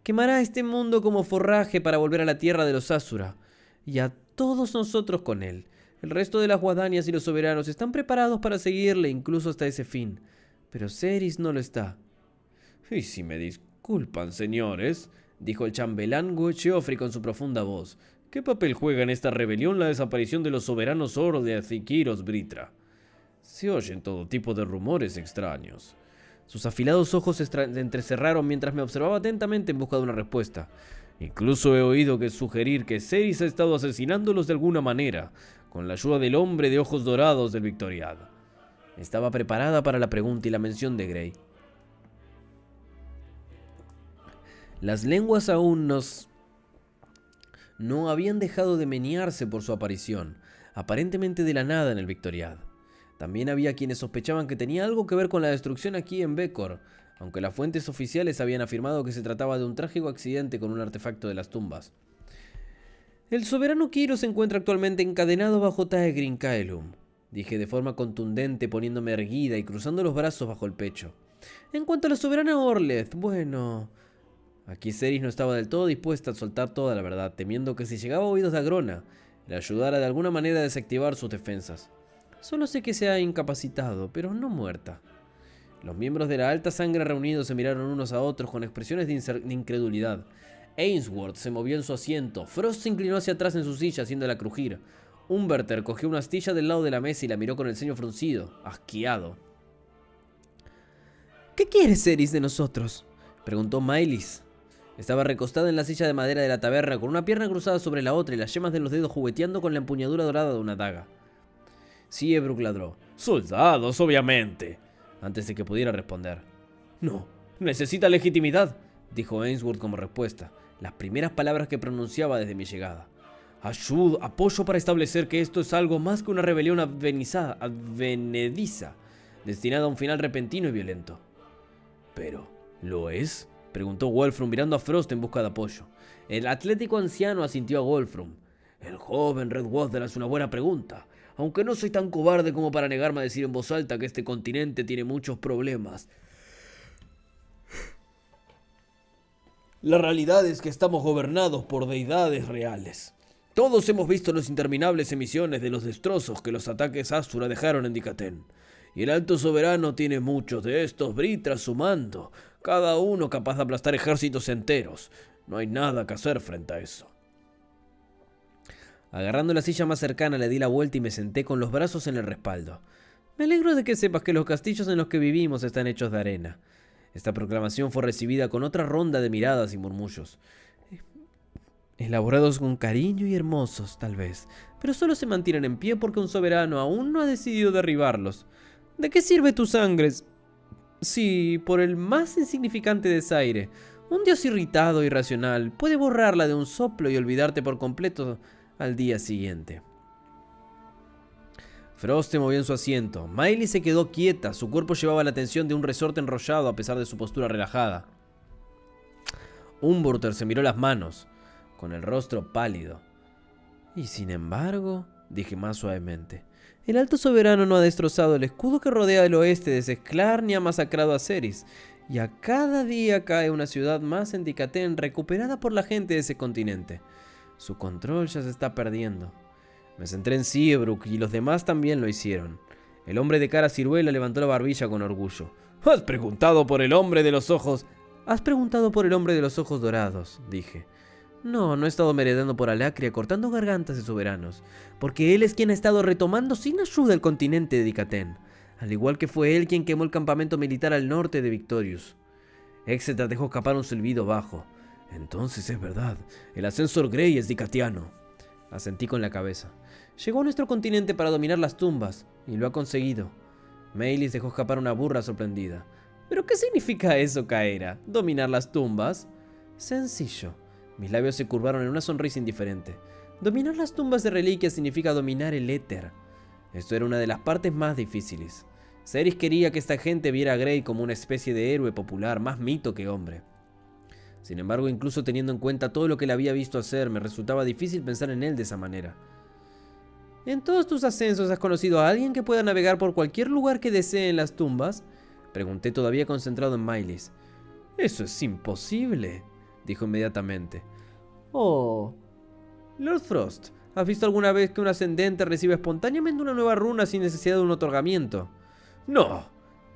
S1: Quemará este mundo como forraje para volver a la tierra de los Asura, y a todos nosotros con él. El resto de las guadanias y los soberanos están preparados para seguirle incluso hasta ese fin, pero Ceres no lo está. Y si me disculpan, señores, dijo el chambelán Geoffrey con su profunda voz, ¿qué papel juega en esta rebelión la desaparición de los soberanos Oro de Azikiros Britra? Se oyen todo tipo de rumores extraños. Sus afilados ojos se entrecerraron mientras me observaba atentamente en busca de una respuesta. Incluso he oído sugerir que Ceres ha estado asesinándolos de alguna manera, con la ayuda del hombre de ojos dorados del Victoriado. Estaba preparada para la pregunta y la mención de Grey. Las lenguas aún no habían dejado de menearse por su aparición, aparentemente de la nada en el Victoriad. También había quienes sospechaban que tenía algo que ver con la destrucción aquí en Becor, aunque las fuentes oficiales habían afirmado que se trataba de un trágico accidente con un artefacto de las tumbas. El soberano Kiro se encuentra actualmente encadenado bajo Taegrin Kaelum, dije de forma contundente, poniéndome erguida y cruzando los brazos bajo el pecho. En cuanto a la soberana Orleth, bueno... Aquí Cerys no estaba del todo dispuesta a soltar toda la verdad, temiendo que si llegaba a oídos de Agrona, le ayudara de alguna manera a desactivar sus defensas. Solo sé que se ha incapacitado, pero no muerta. Los miembros de la alta sangre reunidos se miraron unos a otros con expresiones de incredulidad. Ainsworth se movió en su asiento, Frost se inclinó hacia atrás en su silla haciéndola crujir. Umberter cogió una astilla del lado de la mesa y la miró con el ceño fruncido, asqueado. ¿Qué quieres, Cerys, de nosotros?, preguntó Mylis. Estaba recostada en la silla de madera de la taberna con una pierna cruzada sobre la otra y las yemas de los dedos jugueteando con la empuñadura dorada de una daga. Siebrook ladró. «Soldados, obviamente», antes de que pudiera responder. «No, necesita legitimidad», dijo Ainsworth como respuesta, las primeras palabras que pronunciaba desde mi llegada. «Apoyo para establecer que esto es algo más que una rebelión advenediza, destinada a un final repentino y violento». «¿Pero lo es?», preguntó Wolfram mirando a Frost en busca de apoyo. El atlético anciano asintió a Wolfram. «El joven Redwater hace una buena pregunta, aunque no soy tan cobarde como para negarme a decir en voz alta que este continente tiene muchos problemas. La realidad es que estamos gobernados por deidades reales. Todos hemos visto las interminables emisiones de los destrozos que los ataques Asura dejaron en Dikaten. Y el alto soberano tiene muchos de estos Brit tras su mando, cada uno capaz de aplastar ejércitos enteros. No hay nada que hacer frente a eso». Agarrando la silla más cercana le di la vuelta y me senté con los brazos en el respaldo. «Me alegro de que sepas que los castillos en los que vivimos están hechos de arena». Esta proclamación fue recibida con otra ronda de miradas y murmullos. «Elaborados con cariño y hermosos, tal vez, pero solo se mantienen en pie porque un soberano aún no ha decidido derribarlos. ¿De qué sirve tu sangre si, por el más insignificante desaire, un dios irritado e irracional puede borrarla de un soplo y olvidarte por completo al día siguiente?» Frost se movió en su asiento. Miley se quedó quieta, su cuerpo llevaba la tensión de un resorte enrollado a pesar de su postura relajada. Umberter se miró las manos, con el rostro pálido. «Y sin embargo», dije más suavemente, «el alto soberano no ha destrozado el escudo que rodea el oeste de Sesklar ni ha masacrado a Cerys, y a cada día cae una ciudad más en Dikaten recuperada por la gente de ese continente. Su control ya se está perdiendo». Me centré en Siebrook y los demás también lo hicieron. El hombre de cara ciruela levantó la barbilla con orgullo. «¿Has preguntado por el hombre de los ojos?» «Has preguntado por el hombre de los ojos dorados», dije. No he estado merodeando por Alacria cortando gargantas de soberanos, porque él es quien ha estado retomando sin ayuda el continente de Dikaten, al igual que fue él quien quemó el campamento militar al norte de Victorious. Exeter dejó escapar un silbido bajo. «Entonces es verdad, el ascensor Grey es dicatiano». Asentí con la cabeza. «Llegó a nuestro continente para dominar las tumbas, y lo ha conseguido». Maylis dejó escapar una burla sorprendida. «¿Pero qué significa eso, Caera? ¿Dominar las tumbas?» «Sencillo». Mis labios se curvaron en una sonrisa indiferente. Dominar las tumbas de reliquias significa dominar el éter. Esto era una de las partes más difíciles. Cerys quería que esta gente viera a Grey como una especie de héroe popular, más mito que hombre. Sin embargo, incluso teniendo en cuenta todo lo que le había visto hacer, me resultaba difícil pensar en él de esa manera. «¿En todos tus ascensos has conocido a alguien que pueda navegar por cualquier lugar que desee en las tumbas?», pregunté todavía concentrado en Mylis. «Eso es imposible», dijo inmediatamente. «Oh, Lord Frost, ¿has visto alguna vez que un ascendente recibe espontáneamente una nueva runa sin necesidad de un otorgamiento?» «No»,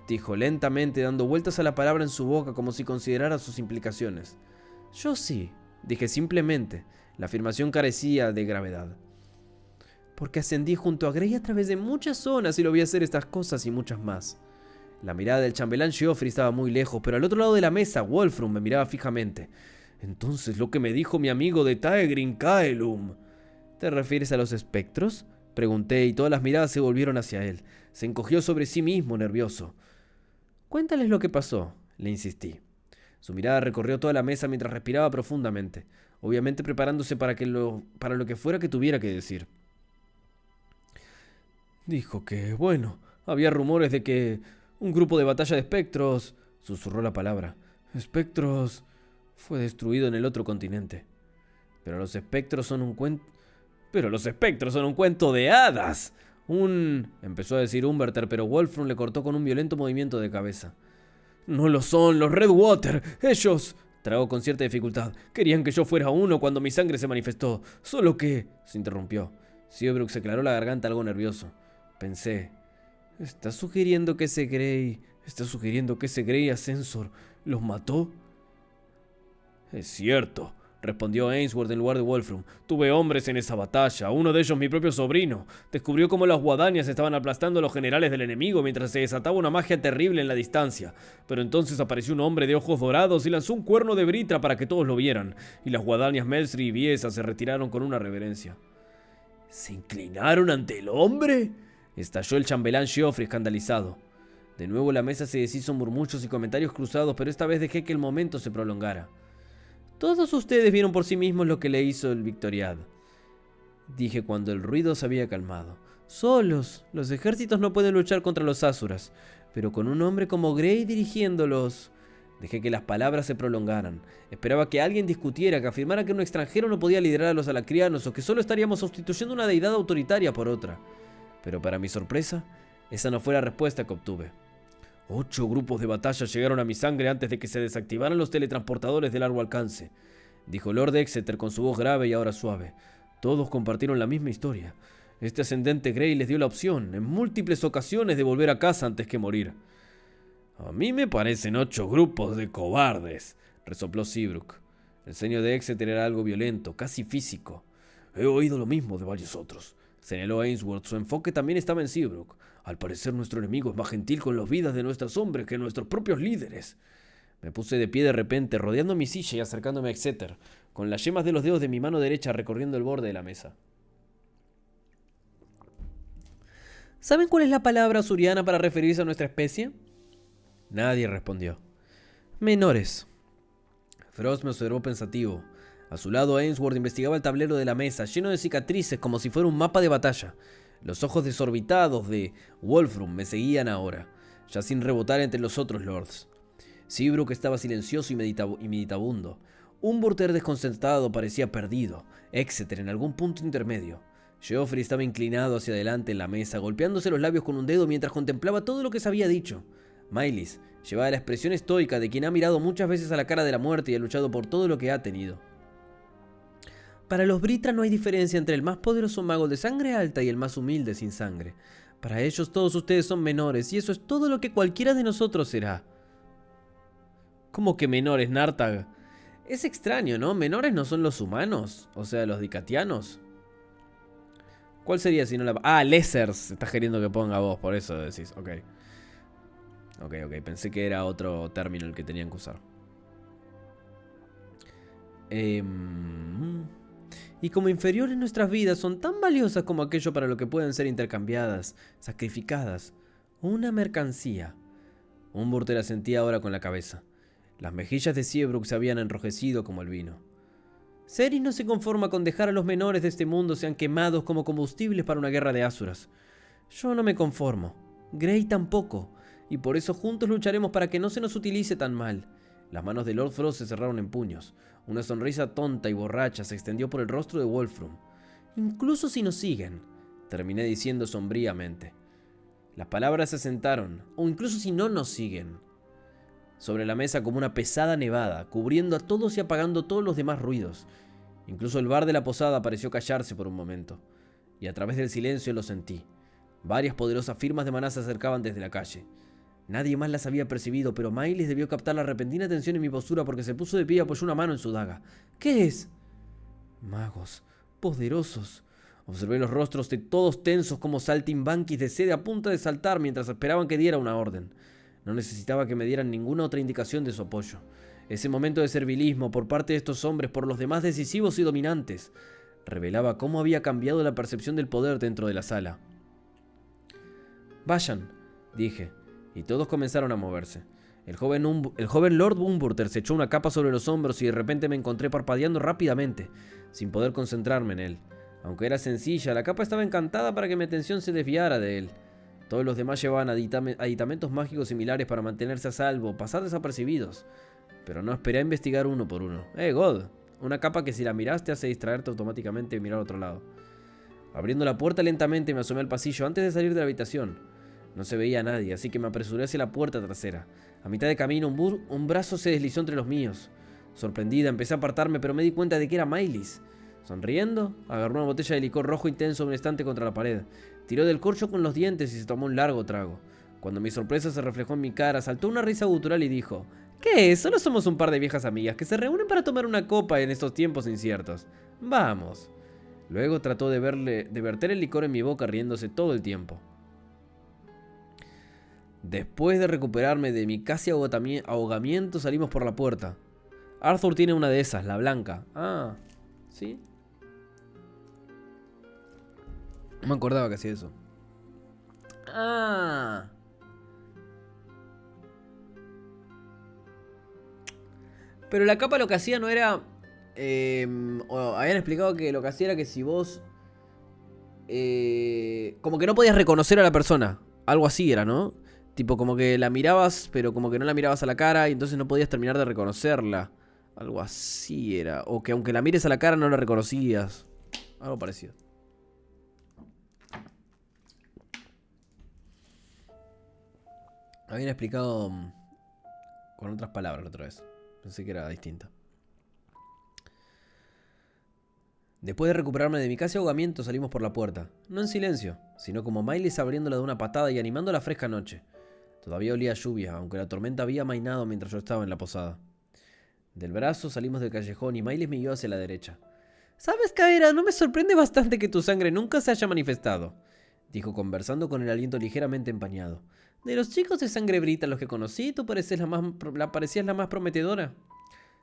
S1: dijo lentamente, dando vueltas a la palabra en su boca como si considerara sus implicaciones. «Yo sí», dije simplemente. La afirmación carecía de gravedad. «Porque ascendí junto a Grey a través de muchas zonas y lo vi hacer estas cosas y muchas más». La mirada del chambelán Geoffrey estaba muy lejos, pero al otro lado de la mesa, Wolfram me miraba fijamente. «Entonces lo que me dijo mi amigo de Taegrin Kaelum». «¿Te refieres a los espectros?», Pregunté y todas las miradas se volvieron hacia él. Se encogió sobre sí mismo, nervioso. Cuéntales lo que pasó, le insistí. Su mirada recorrió toda la mesa mientras respiraba profundamente, obviamente preparándose para lo que fuera que tuviera que decir. Dijo que, bueno, había rumores de que un grupo de batalla de espectros, susurró la palabra, espectros, fue destruido en el otro continente. Pero los espectros son un cuento... ¡Pero los espectros son un cuento de hadas! Empezó a decir Umberter, pero Wolfram le cortó con un violento movimiento de cabeza. No lo son, los Redwater. Ellos... Tragó con cierta dificultad. Querían que yo fuera uno cuando mi sangre se manifestó. Solo que... Se interrumpió. Seabrook se aclaró la garganta algo nervioso. Pensé... ¿Está sugiriendo que ese Grey Ascensor los mató? Es cierto, respondió Ainsworth en lugar de Wolfram. Tuve hombres en esa batalla, uno de ellos mi propio sobrino. Descubrió cómo las guadañas estaban aplastando a los generales del enemigo mientras se desataba una magia terrible en la distancia. Pero entonces apareció un hombre de ojos dorados y lanzó un cuerno de britra para que todos lo vieran, y las guadañas Melsri y Viesa se retiraron con una reverencia. ¿Se inclinaron ante el hombre?, estalló el chambelán Geoffrey escandalizado. De nuevo la mesa se deshizo en murmullos y comentarios cruzados, pero esta vez dejé que el momento se prolongara. Todos ustedes vieron por sí mismos lo que le hizo el Victoriad, dije cuando el ruido se había calmado. Solos, los ejércitos no pueden luchar contra los Asuras, pero con un hombre como Grey dirigiéndolos... Dejé que las palabras se prolongaran. Esperaba que alguien discutiera, que afirmara que un extranjero no podía liderar a los alacrianos o que solo estaríamos sustituyendo una deidad autoritaria por otra. Pero para mi sorpresa, esa no fue la respuesta que obtuve. 8 grupos de batalla llegaron a mi sangre antes de que se desactivaran los teletransportadores de largo alcance, dijo Lord Exeter con su voz grave y ahora suave. Todos compartieron la misma historia. Este ascendente Grey les dio la opción, en múltiples ocasiones, de volver a casa antes que morir. A mí me parecen 8 grupos de cobardes, resopló Seabrook. El ceño de Exeter era algo violento, casi físico. He oído lo mismo de varios otros, señaló Ainsworth. Su enfoque también estaba en Seabrook. Al parecer nuestro enemigo es más gentil con las vidas de nuestros hombres que nuestros propios líderes. Me puse de pie de repente, rodeando mi silla y acercándome a Exeter, con las yemas de los dedos de mi mano derecha recorriendo el borde de la mesa. ¿Saben cuál es la palabra asuriana para referirse a nuestra especie? Nadie respondió. Menores. Frost me observó pensativo. A su lado, Ainsworth investigaba el tablero de la mesa, lleno de cicatrices como si fuera un mapa de batalla. Los ojos desorbitados de Wolfram me seguían ahora, ya sin rebotar entre los otros lords. Seabrook estaba silencioso y meditabundo. Umberter desconcertado parecía perdido. Exeter en algún punto intermedio. Geoffrey estaba inclinado hacia adelante en la mesa, golpeándose los labios con un dedo mientras contemplaba todo lo que se había dicho. Mylis llevaba la expresión estoica de quien ha mirado muchas veces a la cara de la muerte y ha luchado por todo lo que ha tenido. Para los Britra no hay diferencia entre el más poderoso mago de sangre alta y el más humilde sin sangre. Para ellos todos ustedes son menores y eso es todo lo que cualquiera de nosotros será. ¿Cómo que menores, Nartag? Es extraño, ¿no? ¿Menores no son los humanos? O sea, los dicatianos. ¿Cuál sería si no la... Ah, lessers. Estás queriendo que ponga vos, por eso decís. Ok. Ok. Pensé que era otro término el que tenían que usar. Y como inferiores nuestras vidas son tan valiosas como aquello para lo que pueden ser intercambiadas, sacrificadas. Una mercancía. Umberter asentía ahora con la cabeza. Las mejillas de Seabrook se habían enrojecido como el vino. Cerys no se conforma con dejar a los menores de este mundo sean quemados como combustibles para una guerra de Asuras. Yo no me conformo. Grey tampoco. Y por eso juntos lucharemos para que no se nos utilice tan mal. Las manos de Lord Frost se cerraron en puños. Una sonrisa tonta y borracha se extendió por el rostro de Wolfram. Incluso si nos siguen, terminé diciendo sombríamente. Las palabras se asentaron, o incluso si no nos siguen. Sobre la mesa como una pesada nevada, cubriendo a todos y apagando todos los demás ruidos. Incluso el bar de la posada pareció callarse por un momento, y a través del silencio lo sentí. Varias poderosas firmas de maná se acercaban desde la calle. Nadie más las había percibido, pero Mylis debió captar la repentina tensión en mi postura porque se puso de pie y apoyó una mano en su daga. ¿Qué es? Magos, poderosos. Observé los rostros de todos tensos como saltimbanquis de sede a punto de saltar mientras esperaban que diera una orden. No necesitaba que me dieran ninguna otra indicación de su apoyo. Ese momento de servilismo por parte de estos hombres por los demás decisivos y dominantes. Revelaba cómo había cambiado la percepción del poder dentro de la sala. «Vayan», dije, y todos comenzaron a moverse. El joven Lord Bumburter se echó una capa sobre los hombros y de repente me encontré parpadeando rápidamente, sin poder concentrarme en él. Aunque era sencilla, la capa estaba encantada para que mi atención se desviara de él. Todos los demás llevaban aditamentos mágicos similares para mantenerse a salvo, pasar desapercibidos. Pero no esperé a investigar uno por uno. God, una capa que si la miras te hace distraerte automáticamente y mirar a otro lado. Abriendo la puerta lentamente me asomé al pasillo antes de salir de la habitación. No se veía a nadie, así que me apresuré hacia la puerta trasera. A mitad de camino un brazo se deslizó entre los míos. Sorprendida empecé a apartarme, pero me di cuenta de que era Mylis. Sonriendo, agarró una botella de licor rojo intenso un instante contra la pared. Tiró del corcho con los dientes y se tomó un largo trago. Cuando mi sorpresa se reflejó en mi cara, saltó una risa gutural y dijo: «¿Qué? Solo somos un par de viejas amigas que se reúnen para tomar una copa en estos tiempos inciertos. Vamos». Luego trató de verter el licor en mi boca riéndose todo el tiempo. Después de recuperarme de mi casi ahogamiento salimos por la puerta. Arthur tiene una de esas, la blanca. Ah, ¿sí? No me acordaba que hacía eso. Ah. Pero la capa lo que hacía no era... habían explicado que lo que hacía era que si vos... como que no podías reconocer a la persona. Algo así era, ¿no? Tipo como que la mirabas, pero como que no la mirabas a la cara y entonces no podías terminar de reconocerla. Algo así era. O que aunque la mires a la cara no la reconocías. Algo parecido. Habían explicado con otras palabras la otra vez. Pensé que era distinta. Después de recuperarme de mi casi ahogamiento salimos por la puerta. No en silencio, sino como Mylis abriéndola de una patada y animando la fresca noche. Todavía olía a lluvia, aunque la tormenta había amainado mientras yo estaba en la posada. Del brazo salimos del callejón y Mylis me guió hacia la derecha. «¿Sabes, Kaera? No me sorprende bastante que tu sangre nunca se haya manifestado», dijo conversando con el aliento ligeramente empañado. «De los chicos de sangre brita los que conocí, tú parecías la más prometedora».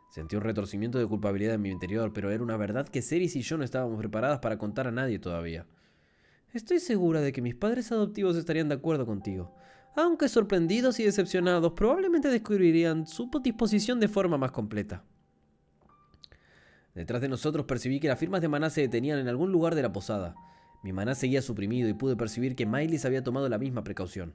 S1: Sentí un retorcimiento de culpabilidad en mi interior, pero era una verdad que Ceres y yo no estábamos preparadas para contar a nadie todavía. «Estoy segura de que mis padres adoptivos estarían de acuerdo contigo. Aunque sorprendidos y decepcionados, probablemente descubrirían su disposición de forma más completa». Detrás de nosotros percibí que las firmas de maná se detenían en algún lugar de la posada. Mi maná seguía suprimido y pude percibir que Mylis había tomado la misma precaución.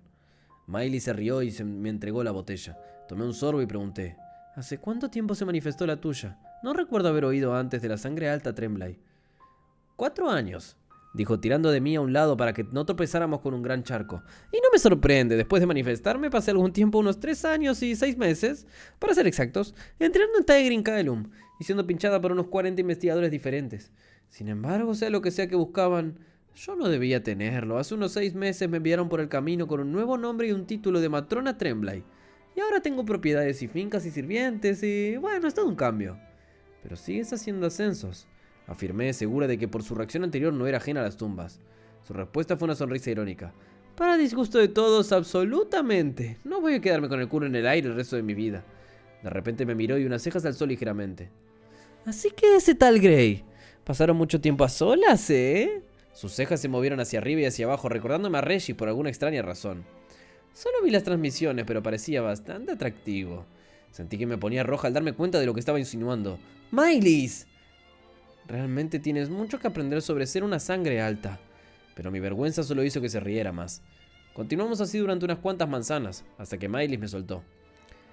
S1: Mylis se rió y me entregó la botella. Tomé un sorbo y pregunté: «¿Hace cuánto tiempo se manifestó la tuya? No recuerdo haber oído antes de la sangre alta Tremblay». «4 años», dijo tirando de mí a un lado para que no tropezáramos con un gran charco. «Y no me sorprende, después de manifestarme pasé algún tiempo, unos 3 años y 6 meses, para ser exactos, entrenando en Tigrin Kaelum y siendo pinchada por unos 40 investigadores diferentes. Sin embargo, sea lo que sea que buscaban, yo no debía tenerlo. Hace unos 6 meses me enviaron por el camino con un nuevo nombre y un título de matrona Tremblay. Y ahora tengo propiedades y fincas y sirvientes y... bueno, es todo un cambio». «Pero sigues haciendo ascensos», afirmé, segura de que por su reacción anterior no era ajena a las tumbas. Su respuesta fue una sonrisa irónica. «Para disgusto de todos, absolutamente. No voy a quedarme con el culo en el aire el resto de mi vida». De repente me miró y unas cejas alzó ligeramente. «Así que ese tal Grey. Pasaron mucho tiempo a solas, ¿eh?» Sus cejas se movieron hacia arriba y hacia abajo, recordándome a Reggie por alguna extraña razón. «Solo vi las transmisiones, pero parecía bastante atractivo». Sentí que me ponía roja al darme cuenta de lo que estaba insinuando. «¡Mylis! Realmente tienes mucho que aprender sobre ser una sangre alta». Pero mi vergüenza solo hizo que se riera más. Continuamos así durante unas cuantas manzanas, hasta que Mylis me soltó.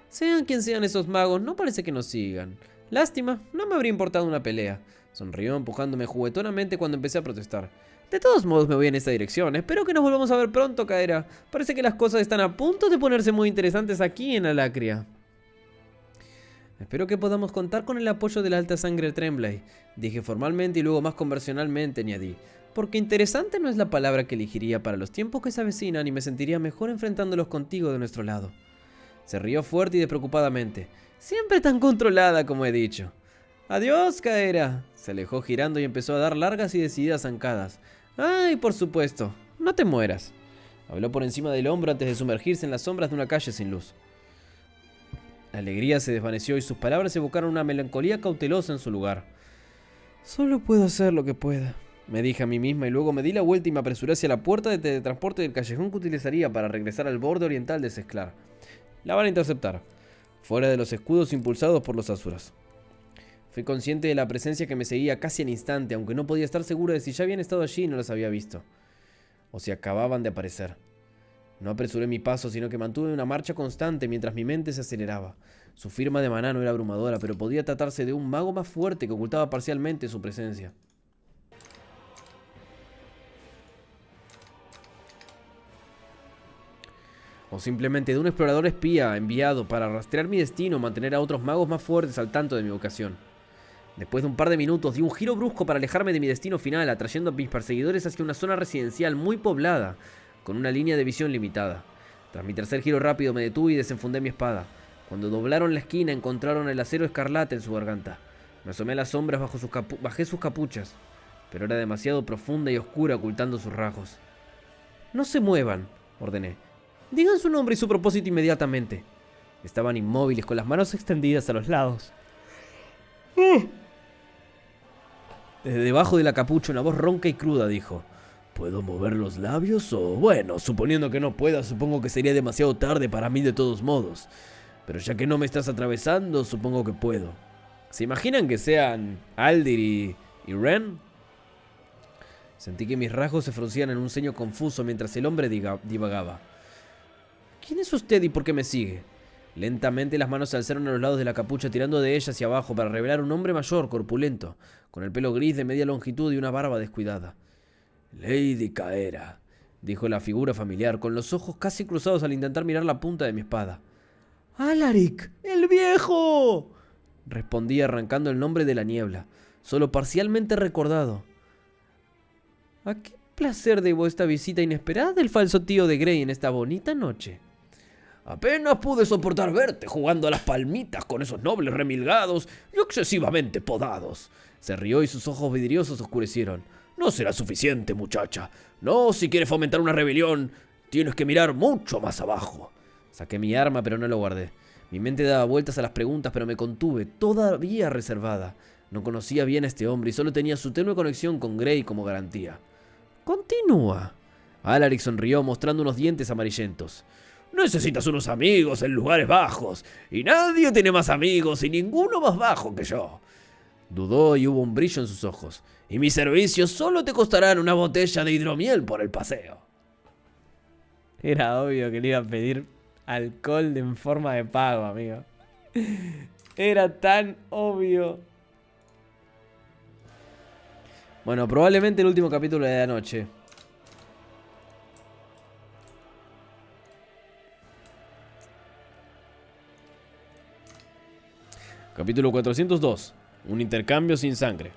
S1: «Sean quien sean esos magos, no parece que nos sigan. Lástima, no me habría importado una pelea». Sonrió empujándome juguetonamente cuando empecé a protestar. «De todos modos me voy en esta dirección. Espero que nos volvamos a ver pronto, Kaera. Parece que las cosas están a punto de ponerse muy interesantes aquí en Alacria». «Espero que podamos contar con el apoyo de la alta sangre Tremblay», dije formalmente y luego más conversacionalmente añadí. «Porque interesante no es la palabra que elegiría para los tiempos que se avecinan y me sentiría mejor enfrentándolos contigo de nuestro lado». Se rió fuerte y despreocupadamente. «Siempre tan controlada, como he dicho». «Adiós, Kaera». Se alejó girando y empezó a dar largas y decididas zancadas. «Ay, por supuesto. No te mueras». Habló por encima del hombro antes de sumergirse en las sombras de una calle sin luz. La alegría se desvaneció y sus palabras evocaron una melancolía cautelosa en su lugar. Solo puedo hacer lo que pueda, me dije a mí misma y luego me di la vuelta y me apresuré hacia la puerta de teletransporte del callejón que utilizaría para regresar al borde oriental de Sesklar. La van a interceptar, fuera de los escudos impulsados por los asuras. Fui consciente de la presencia que me seguía casi al instante, aunque no podía estar seguro de si ya habían estado allí y no las había visto, o si acababan de aparecer. No apresuré mi paso, sino que mantuve una marcha constante mientras mi mente se aceleraba. Su firma de maná no era abrumadora, pero podía tratarse de un mago más fuerte que ocultaba parcialmente su presencia. O simplemente de un explorador espía enviado para rastrear mi destino o mantener a otros magos más fuertes al tanto de mi vocación. Después de un par de minutos di un giro brusco para alejarme de mi destino final, atrayendo a mis perseguidores hacia una zona residencial muy poblada, con una línea de visión limitada. Tras mi tercer giro rápido me detuve y desenfundé mi espada. Cuando doblaron la esquina encontraron el acero escarlata en su garganta. Me asomé a las sombras bajé sus capuchas, pero era demasiado profunda y oscura ocultando sus rasgos. «No se muevan», ordené. «Digan su nombre y su propósito inmediatamente». Estaban inmóviles con las manos extendidas a los lados. Desde debajo de la capucha una voz ronca y cruda dijo: ¿puedo mover los labios? O bueno, suponiendo que no pueda, supongo que sería demasiado tarde para mí de todos modos. Pero ya que no me estás atravesando, supongo que puedo. ¿Se imaginan que sean Aldir y Ren? Sentí que mis rasgos se fruncían en un ceño confuso mientras el hombre divagaba. ¿Quién es usted y por qué me sigue? Lentamente las manos se alzaron a los lados de la capucha, tirando de ella hacia abajo para revelar un hombre mayor, corpulento, con el pelo gris de media longitud y una barba descuidada. «Lady Caera», dijo la figura familiar, con los ojos casi cruzados al intentar mirar la punta de mi espada. «¡Alaric, el viejo!», respondí arrancando el nombre de la niebla, solo parcialmente recordado. ¿A qué placer debo esta visita inesperada del falso tío de Grey en esta bonita noche?
S2: Apenas pude soportar verte jugando a las palmitas con esos nobles remilgados y excesivamente podados.
S1: Se rió y sus ojos vidriosos oscurecieron.
S2: No será suficiente, muchacha. No, si quieres fomentar una rebelión, tienes que mirar mucho más abajo.
S1: Saqué mi arma, pero no lo guardé. Mi mente daba vueltas a las preguntas, pero me contuve, todavía reservada. No conocía bien a este hombre y solo tenía su tenue conexión con Grey como garantía. «Continúa».
S2: Alaric sonrió mostrando unos dientes amarillentos. Necesitas unos amigos en lugares bajos, y nadie tiene más amigos y ninguno más bajo que yo.
S1: Dudó y hubo un brillo en sus ojos.
S2: Y mis servicios solo te costarán una botella de hidromiel por el paseo.
S1: Era obvio que le iba a pedir alcohol en forma de pago, amigo. Era tan obvio. Bueno, probablemente el último capítulo de la noche.
S2: Capítulo 402. Un intercambio sin sangre.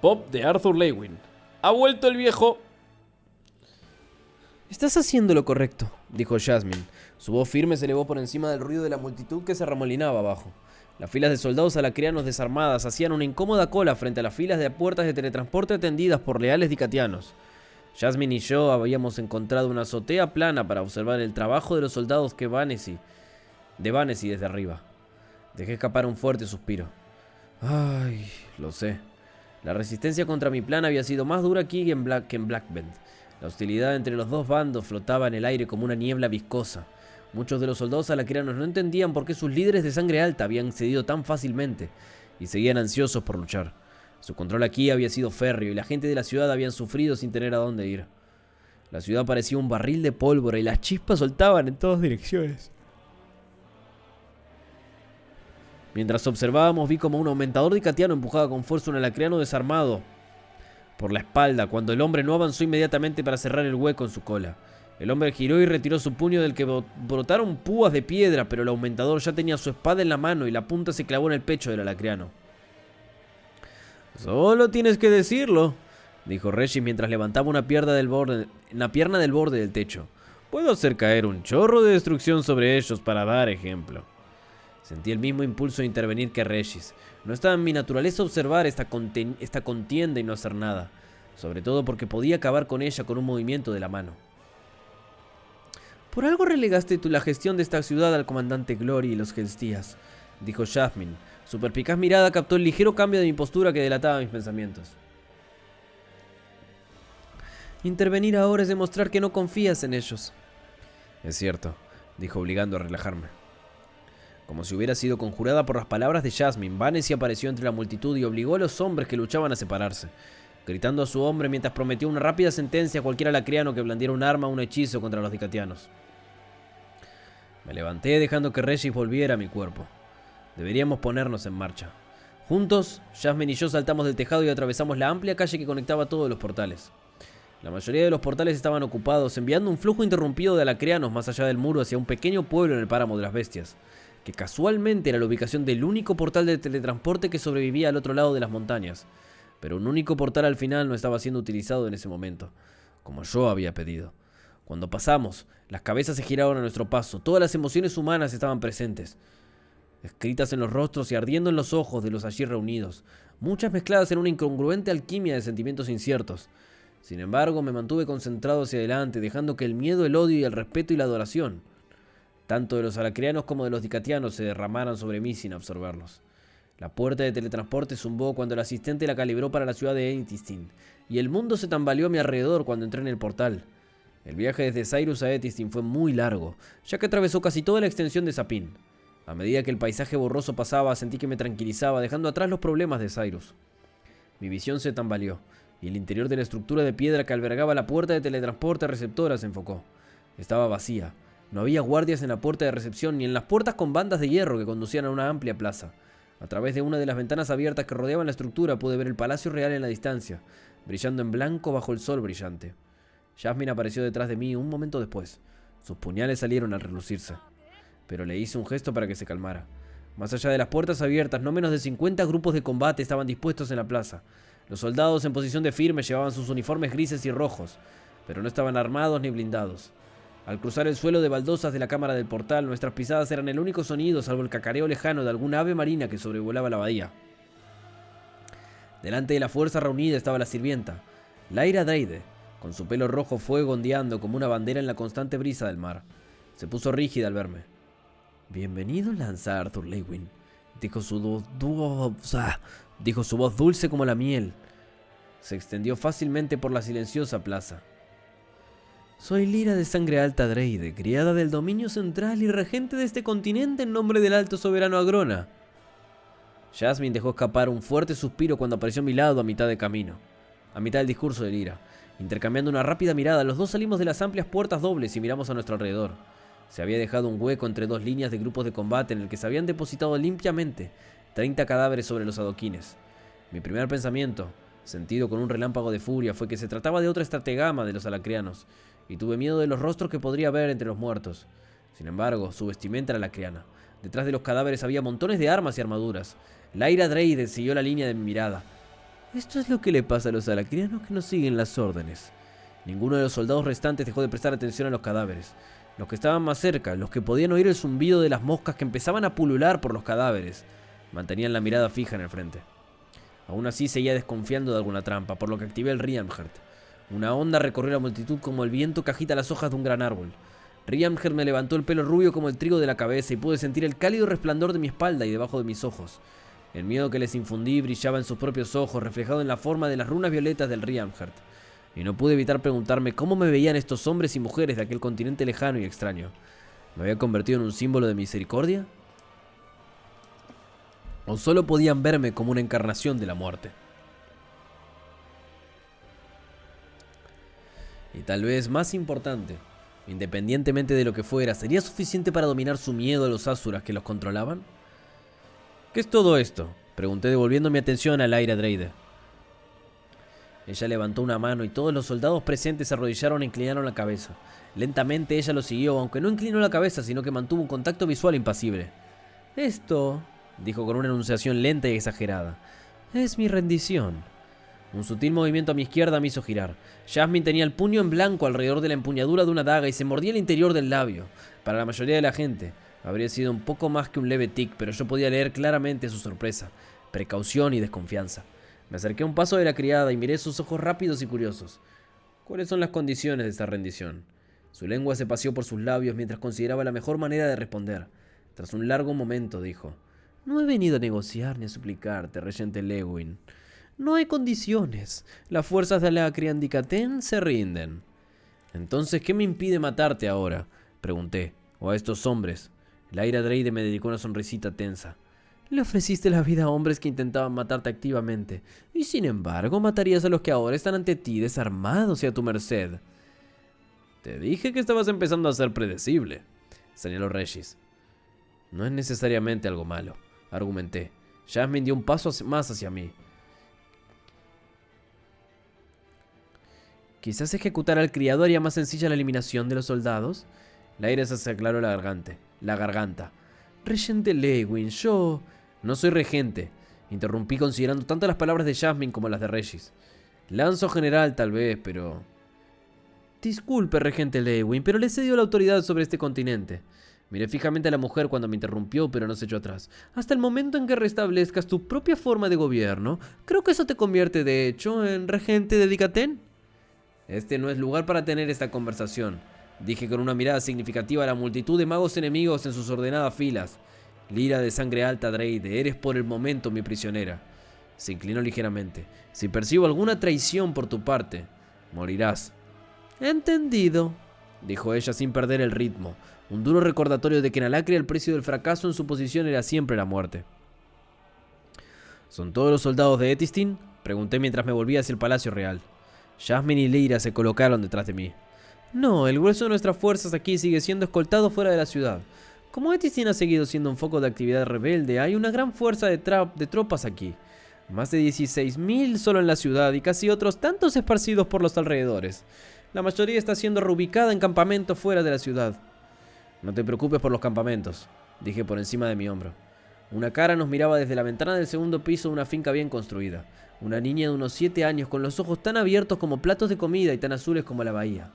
S2: Pop de Arthur Lewin. Ha vuelto el viejo.
S1: «Estás haciendo lo correcto», dijo Jasmine. Su voz firme se elevó por encima del ruido de la multitud que se arremolinaba abajo. Las filas de soldados alacrianos desarmadas hacían una incómoda cola frente a las filas de puertas de teletransporte atendidas por leales dicatianos. Jasmine y yo habíamos encontrado una azotea plana para observar el trabajo de los soldados de Vanessy desde arriba. Dejé escapar un fuerte suspiro. Ay, lo sé. La resistencia contra mi plan había sido más dura aquí que en Blackbend. La hostilidad entre los dos bandos flotaba en el aire como una niebla viscosa. Muchos de los soldados alacrianos no entendían por qué sus líderes de sangre alta habían cedido tan fácilmente y seguían ansiosos por luchar. Su control aquí había sido férreo y la gente de la ciudad habían sufrido sin tener a dónde ir. La ciudad parecía un barril de pólvora y las chispas soltaban en todas direcciones. Mientras observábamos vi como un aumentador dicatiano empujaba con fuerza un alacriano desarmado por la espalda cuando el hombre no avanzó inmediatamente para cerrar el hueco en su cola. El hombre giró y retiró su puño del que brotaron púas de piedra, pero el aumentador ya tenía su espada en la mano y la punta se clavó en el pecho del alacriano. «Solo tienes que decirlo», dijo Regis mientras levantaba una pierna del borde del techo. «Puedo hacer caer un chorro de destrucción sobre ellos para dar ejemplo». Sentí el mismo impulso de intervenir que Regis. No estaba en mi naturaleza observar esta contienda y no hacer nada, sobre todo porque podía acabar con ella con un movimiento de la mano. «Por algo relegaste tú la gestión de esta ciudad al comandante Glory y los Helstías», dijo Jasmine. Su perspicaz mirada captó el ligero cambio de mi postura que delataba mis pensamientos. Intervenir ahora es demostrar que no confías en ellos. Es cierto, dijo obligando a relajarme. Como si hubiera sido conjurada por las palabras de Jasmine, Vanessa apareció entre la multitud y obligó a los hombres que luchaban a separarse, gritando a su hombre mientras prometió una rápida sentencia a cualquier alacriano que blandiera un arma o un hechizo contra los dicatianos. Me levanté dejando que Regis volviera a mi cuerpo. Deberíamos ponernos en marcha. Juntos, Jasmine y yo saltamos del tejado y atravesamos la amplia calle que conectaba todos los portales. La mayoría de los portales estaban ocupados, enviando un flujo interrumpido de alacrianos más allá del muro hacia un pequeño pueblo en el páramo de las bestias, que casualmente era la ubicación del único portal de teletransporte que sobrevivía al otro lado de las montañas. Pero un único portal al final no estaba siendo utilizado en ese momento, como yo había pedido. Cuando pasamos, las cabezas se giraron a nuestro paso, todas las emociones humanas estaban presentes, escritas en los rostros y ardiendo en los ojos de los allí reunidos, muchas mezcladas en una incongruente alquimia de sentimientos inciertos. Sin embargo, me mantuve concentrado hacia adelante, dejando que el miedo, el odio y el respeto y la adoración, tanto de los alacrianos como de los dicatianos, se derramaran sobre mí sin absorberlos. La puerta de teletransporte zumbó cuando el asistente la calibró para la ciudad de Etistin, y el mundo se tambaleó a mi alrededor cuando entré en el portal. El viaje desde Cyrus a Etistin fue muy largo, ya que atravesó casi toda la extensión de Sapin. A medida que el paisaje borroso pasaba, sentí que me tranquilizaba, dejando atrás los problemas de Cyrus. Mi visión se tambaleó, y el interior de la estructura de piedra que albergaba la puerta de teletransporte receptora se enfocó. Estaba vacía. No había guardias en la puerta de recepción ni en las puertas con bandas de hierro que conducían a una amplia plaza. A través de una de las ventanas abiertas que rodeaban la estructura pude ver el palacio real en la distancia, brillando en blanco bajo el sol brillante. Jasmine apareció detrás de mí un momento después. Sus puñales salieron al relucirse, pero le hice un gesto para que se calmara. Más allá de las puertas abiertas, no menos de 50 grupos de combate estaban dispuestos en la plaza. Los soldados en posición de firme llevaban sus uniformes grises y rojos, pero no estaban armados ni blindados. Al cruzar el suelo de baldosas de la cámara del portal, nuestras pisadas eran el único sonido, salvo el cacareo lejano de alguna ave marina que sobrevolaba la bahía. Delante de la fuerza reunida estaba la sirvienta, Lyra Dreide, con su pelo rojo fuego ondeando como una bandera en la constante brisa del mar. Se puso rígida al verme. «Bienvenido, Lanza Arthur Lewin», dijo su voz dulce como la miel. Se extendió fácilmente por la silenciosa plaza. «Soy Lyra de sangre alta Dreide, criada del dominio central y regente de este continente en nombre del alto soberano Agrona». Jasmine dejó escapar un fuerte suspiro cuando apareció a mi lado a mitad de camino, a mitad del discurso de Lyra. Intercambiando una rápida mirada, los dos salimos de las amplias puertas dobles y miramos a nuestro alrededor. Se había dejado un hueco entre dos líneas de grupos de combate en el que se habían depositado limpiamente 30 cadáveres sobre los adoquines. Mi primer pensamiento, sentido con un relámpago de furia, fue que se trataba de otra estrategama de los alacrianos, y tuve miedo de los rostros que podría ver entre los muertos. Sin embargo, su vestimenta era alacriana. Detrás de los cadáveres había montones de armas y armaduras. Lyra Dreide siguió la línea de mi mirada. Esto es lo que le pasa a los alacrianos que no siguen las órdenes. Ninguno de los soldados restantes dejó de prestar atención a los cadáveres. Los que estaban más cerca, los que podían oír el zumbido de las moscas que empezaban a pulular por los cadáveres, mantenían la mirada fija en el frente. Aún así seguía desconfiando de alguna trampa, por lo que activé el Riamhert. Una onda recorrió la multitud como el viento que agita las hojas de un gran árbol. Riamhert me levantó el pelo rubio como el trigo de la cabeza y pude sentir el cálido resplandor de mi espalda y debajo de mis ojos. El miedo que les infundí brillaba en sus propios ojos, reflejado en la forma de las runas violetas del Riamhert. Y no pude evitar preguntarme cómo me veían estos hombres y mujeres de aquel continente lejano y extraño. ¿Me había convertido en un símbolo de misericordia? ¿O solo podían verme como una encarnación de la muerte? Y tal vez más importante, independientemente de lo que fuera, ¿sería suficiente para dominar su miedo a los asuras que los controlaban? ¿Qué es todo esto?, pregunté devolviendo mi atención a Lyra Dreide. Ella levantó una mano y todos los soldados presentes se arrodillaron e inclinaron la cabeza. Lentamente ella lo siguió, aunque no inclinó la cabeza, sino que mantuvo un contacto visual impasible. «Esto», dijo con una enunciación lenta y exagerada, «es mi rendición». Un sutil movimiento a mi izquierda me hizo girar. Jasmine tenía el puño en blanco alrededor de la empuñadura de una daga y se mordía el interior del labio. Para la mayoría de la gente, habría sido un poco más que un leve tic, pero yo podía leer claramente su sorpresa, precaución y desconfianza. Me acerqué un paso de la criada y miré sus ojos rápidos y curiosos. ¿Cuáles son las condiciones de esta rendición? Su lengua se paseó por sus labios mientras consideraba la mejor manera de responder. Tras un largo momento, dijo: No he venido a negociar ni a suplicarte, regente Lewin. No hay condiciones. Las fuerzas de la Criandicaten se rinden. Entonces, ¿qué me impide matarte ahora? Pregunté. O a estos hombres. Lyra Dreyde me dedicó una sonrisita tensa. Le ofreciste la vida a hombres que intentaban matarte activamente, y sin embargo matarías a los que ahora están ante ti desarmados y a tu merced. Te dije que estabas empezando a ser predecible, señaló Regis. No es necesariamente algo malo, argumenté. Jasmine dio un paso más hacia mí. Quizás ejecutar al criado haría más sencilla la eliminación de los soldados. Lyra se aclaró la garganta. Regente Lewin, yo... No soy regente, interrumpí considerando tanto las palabras de Jasmine como las de Regis. Lanzo general tal vez, pero... Disculpe, regente Lewin, pero le cedió la autoridad sobre este continente. Miré fijamente a la mujer cuando me interrumpió, pero no se echó atrás. Hasta el momento en que restablezcas tu propia forma de gobierno, creo que eso te convierte, de hecho, en regente de Dicaten. Este no es lugar para tener esta conversación, dije con una mirada significativa a la multitud de magos enemigos en sus ordenadas filas. Lyra de sangre alta Dreyde, eres por el momento mi prisionera. Se inclinó ligeramente. Si percibo alguna traición por tu parte, morirás. Entendido, dijo ella sin perder el ritmo. Un duro recordatorio de que en Alacria el precio del fracaso en su posición era siempre la muerte. ¿Son todos los soldados de Etistin? Pregunté mientras me volvía hacia el palacio real. Jasmine y Lyra se colocaron detrás de mí. No, el grueso de nuestras fuerzas aquí sigue siendo escoltado fuera de la ciudad. Como Etistin ha seguido siendo un foco de actividad rebelde, hay una gran fuerza de tropas aquí. Más de 16.000 solo en la ciudad y casi otros tantos esparcidos por los alrededores. La mayoría está siendo reubicada en campamentos fuera de la ciudad. No te preocupes por los campamentos, dije por encima de mi hombro. Una cara nos miraba desde la ventana del segundo piso de una finca bien construida. Una niña de unos 7 años con los ojos tan abiertos como platos de comida y tan azules como la bahía.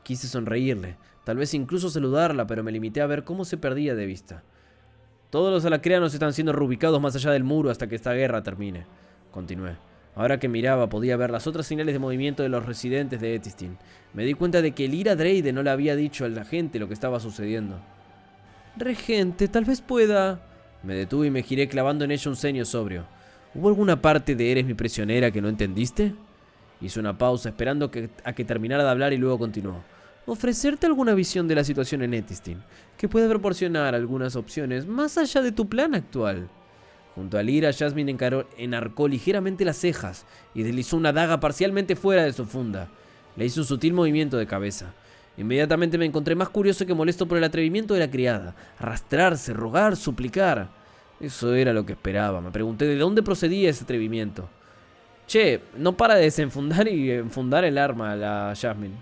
S1: Quise sonreírle, tal vez incluso saludarla, pero me limité a ver cómo se perdía de vista. Todos los alacreanos están siendo reubicados más allá del muro hasta que esta guerra termine, continué. Ahora que miraba podía ver las otras señales de movimiento de los residentes de Etistin. Me di cuenta de que Lyra Dreyde no le había dicho a la gente lo que estaba sucediendo. Regente, tal vez pueda... Me detuve y me giré clavando en ella un ceño sobrio. ¿Hubo alguna parte de Eres mi prisionera que no entendiste? Hizo una pausa esperando a que terminara de hablar y luego continuó. Ofrecerte alguna visión de la situación en Etistin, que puede proporcionar algunas opciones más allá de tu plan actual. Junto a Lyra, Jasmine enarcó ligeramente las cejas y deslizó una daga parcialmente fuera de su funda. Le hizo un sutil movimiento de cabeza. Inmediatamente me encontré más curioso que molesto por el atrevimiento de la criada. Arrastrarse, rogar, suplicar. Eso era lo que esperaba. Me pregunté de dónde procedía ese atrevimiento. Che, no para de desenfundar y enfundar el arma a la Jasmine.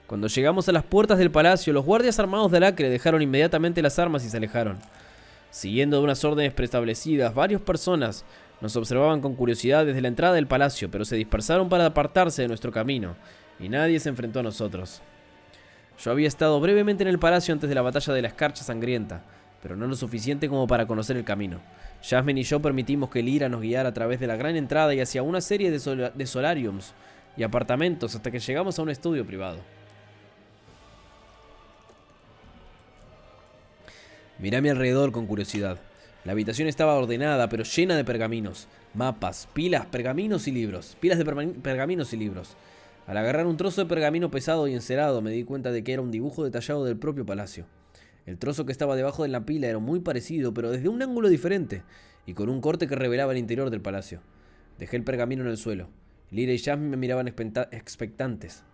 S1: Cuando llegamos a las puertas del palacio, los guardias armados de Alacre dejaron inmediatamente las armas y se alejaron. Siguiendo unas órdenes preestablecidas, varias personas nos observaban con curiosidad desde la entrada del palacio, pero se dispersaron para apartarse de nuestro camino, y nadie se enfrentó a nosotros. Yo había estado brevemente en el palacio antes de la batalla de la Escarcha Sangrienta, pero no lo suficiente como para conocer el camino. Jasmine y yo permitimos que Lyra nos guiara a través de la gran entrada y hacia una serie de solariums y apartamentos hasta que llegamos a un estudio privado. Miré a mi alrededor con curiosidad. La habitación estaba ordenada, pero llena de pergaminos, mapas, pilas, pergaminos y libros. Pilas de pergaminos y libros. Al agarrar un trozo de pergamino pesado y encerado, me di cuenta de que era un dibujo detallado del propio palacio. El trozo que estaba debajo de la pila era muy parecido, pero desde un ángulo diferente, y con un corte que revelaba el interior del palacio. Dejé el pergamino en el suelo. Lyra y Jasmine me miraban expectantes.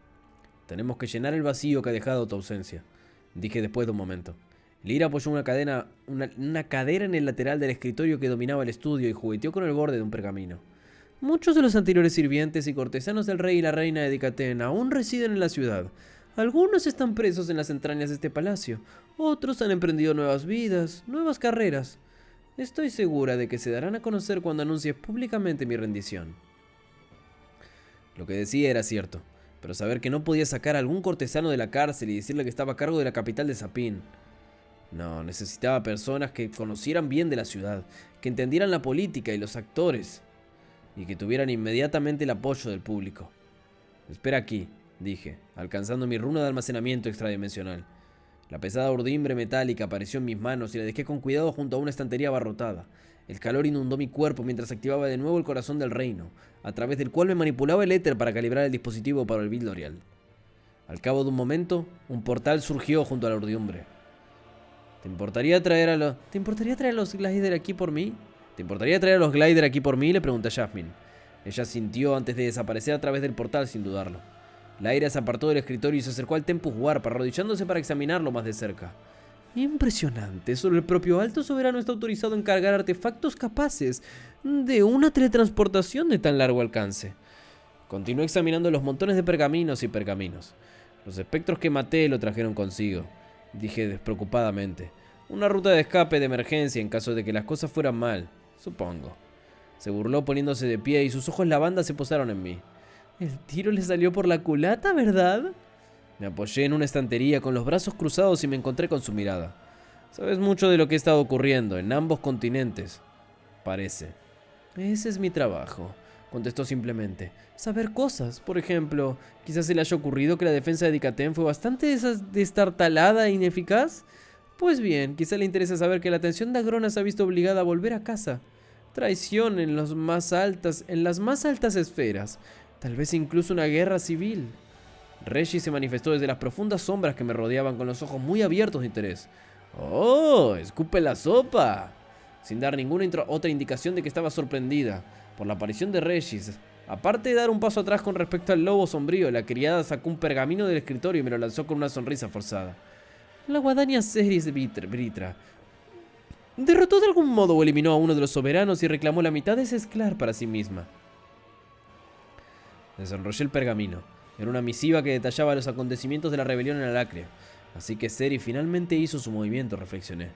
S1: Tenemos que llenar el vacío que ha dejado tu ausencia, dije después de un momento. Lyra apoyó una cadera en el lateral del escritorio que dominaba el estudio y jugueteó con el borde de un pergamino. Muchos de los anteriores sirvientes y cortesanos del rey y la reina de Dicaten aún residen en la ciudad. Algunos están presos en las entrañas de este palacio. Otros han emprendido nuevas vidas, nuevas carreras. Estoy segura de que se darán a conocer cuando anuncie públicamente mi rendición. Lo que decía era cierto, pero saber que no podía sacar a algún cortesano de la cárcel y decirle que estaba a cargo de la capital de Sapin. No, necesitaba personas que conocieran bien de la ciudad, que entendieran la política y los actores, y que tuvieran inmediatamente el apoyo del público. Espera aquí, dije, alcanzando mi runa de almacenamiento extradimensional. La pesada urdimbre metálica apareció en mis manos y la dejé con cuidado junto a una estantería abarrotada. El calor inundó mi cuerpo mientras activaba de nuevo el corazón del reino, a través del cual me manipulaba el éter para calibrar el dispositivo para el Bildorial. Al cabo de un momento, un portal surgió junto a la urdimbre. ¿Te importaría traer a los glider aquí por mí? Le pregunté a Jasmine. Ella sintió antes de desaparecer a través del portal sin dudarlo. Lyra se apartó del escritorio y se acercó al Tempus Warp, arrodillándose para examinarlo más de cerca. Impresionante, solo el propio Alto Soberano está autorizado a encargar artefactos capaces de una teletransportación de tan largo alcance. Continuó examinando los montones de pergaminos y pergaminos. Los espectros que maté lo trajeron consigo, dije despreocupadamente. Una ruta de escape de emergencia en caso de que las cosas fueran mal, supongo. Se burló poniéndose de pie y sus ojos lavanda se posaron en mí. El tiro le salió por la culata, ¿verdad? Me apoyé en una estantería con los brazos cruzados y me encontré con su mirada. Sabes mucho de lo que ha estado ocurriendo en ambos continentes, parece. Ese es mi trabajo, contestó simplemente. Saber cosas, por ejemplo, quizás se le haya ocurrido que la defensa de Dikaten fue bastante destartalada e ineficaz. Pues bien, quizá le interesa saber que la atención de Agrona se ha visto obligada a volver a casa. Traición en las más altas esferas. Tal vez incluso una guerra civil. Reggie se manifestó desde las profundas sombras que me rodeaban con los ojos muy abiertos de interés. ¡Oh! ¡Escupe la sopa! Sin dar ninguna otra indicación de que estaba sorprendida por la aparición de Regis. Aparte de dar un paso atrás con respecto al lobo sombrío, la criada sacó un pergamino del escritorio y me lo lanzó con una sonrisa forzada. La guadaña Ceris Britra derrotó de algún modo o eliminó a uno de los soberanos y reclamó la mitad de ese esclar para sí misma. Desenrollé el pergamino. Era una misiva que detallaba los acontecimientos de la rebelión en Alacria. Así que Ceri finalmente hizo su movimiento, reflexioné.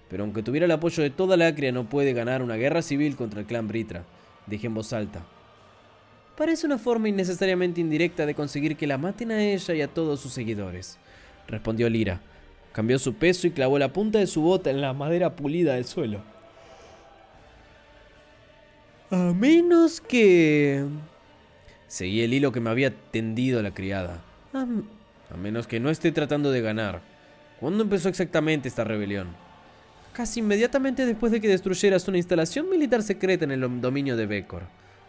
S1: Pero aunque tuviera el apoyo de toda Alacria, no puede ganar una guerra civil contra el clan Britra, dije en voz alta. Parece una forma innecesariamente indirecta de conseguir que la maten a ella y a todos sus seguidores, respondió Lyra. Cambió su peso y clavó la punta de su bota en la madera pulida del suelo. A menos que... Seguí el hilo que me había tendido la criada. A menos que no esté tratando de ganar. ¿Cuándo empezó exactamente esta rebelión? Casi inmediatamente después de que destruyeras una instalación militar secreta en el dominio de Vekor,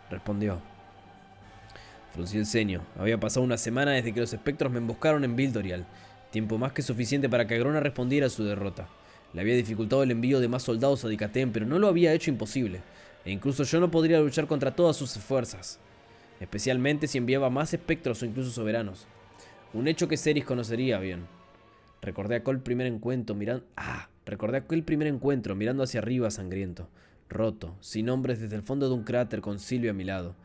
S1: respondió. Fruncí el ceño. Había pasado una semana desde que los espectros me emboscaron en Bildorial. Tiempo más que suficiente para que Agrona respondiera a su derrota. Le había dificultado el envío de más soldados a Dikaten, pero no lo había hecho imposible. E incluso yo no podría luchar contra todas sus fuerzas. Especialmente si enviaba más espectros o incluso soberanos. Un hecho que Ceris conocería bien. Recordé aquel primer encuentro mirando hacia arriba sangriento, roto, sin hombres desde el fondo de un cráter con Silvia a mi lado,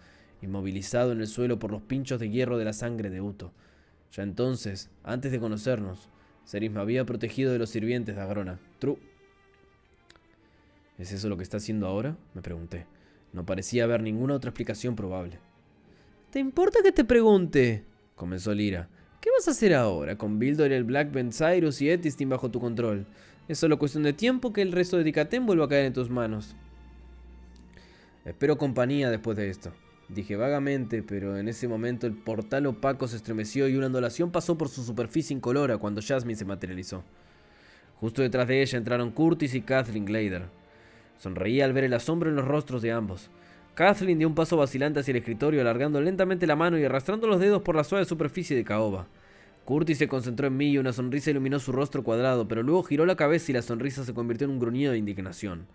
S1: inmovilizado en el suelo por los pinchos de hierro de la sangre de Uto. Ya entonces, antes de conocernos, Ceris me había protegido de los sirvientes de Agrona. ¿Es eso lo que está haciendo ahora?, me pregunté. No parecía haber ninguna otra explicación probable. ¿Te importa que te pregunte?, comenzó Lyra. ¿Qué vas a hacer ahora, con Bildorial, Blackbend, Cyrus y Etistin bajo tu control? Es solo cuestión de tiempo que el resto de Dikaten vuelva a caer en tus manos. Espero compañía después de esto, dije vagamente, pero en ese momento el portal opaco se estremeció y una ondulación pasó por su superficie incolora cuando Jasmine se materializó. Justo detrás de ella entraron Curtis y Kathleen Glider. Sonreía al ver el asombro en los rostros de ambos. Kathleen dio un paso vacilante hacia el escritorio, alargando lentamente la mano y arrastrando los dedos por la suave superficie de caoba. Curtis se concentró en mí y una sonrisa iluminó su rostro cuadrado, pero luego giró la cabeza y la sonrisa se convirtió en un gruñido de indignación.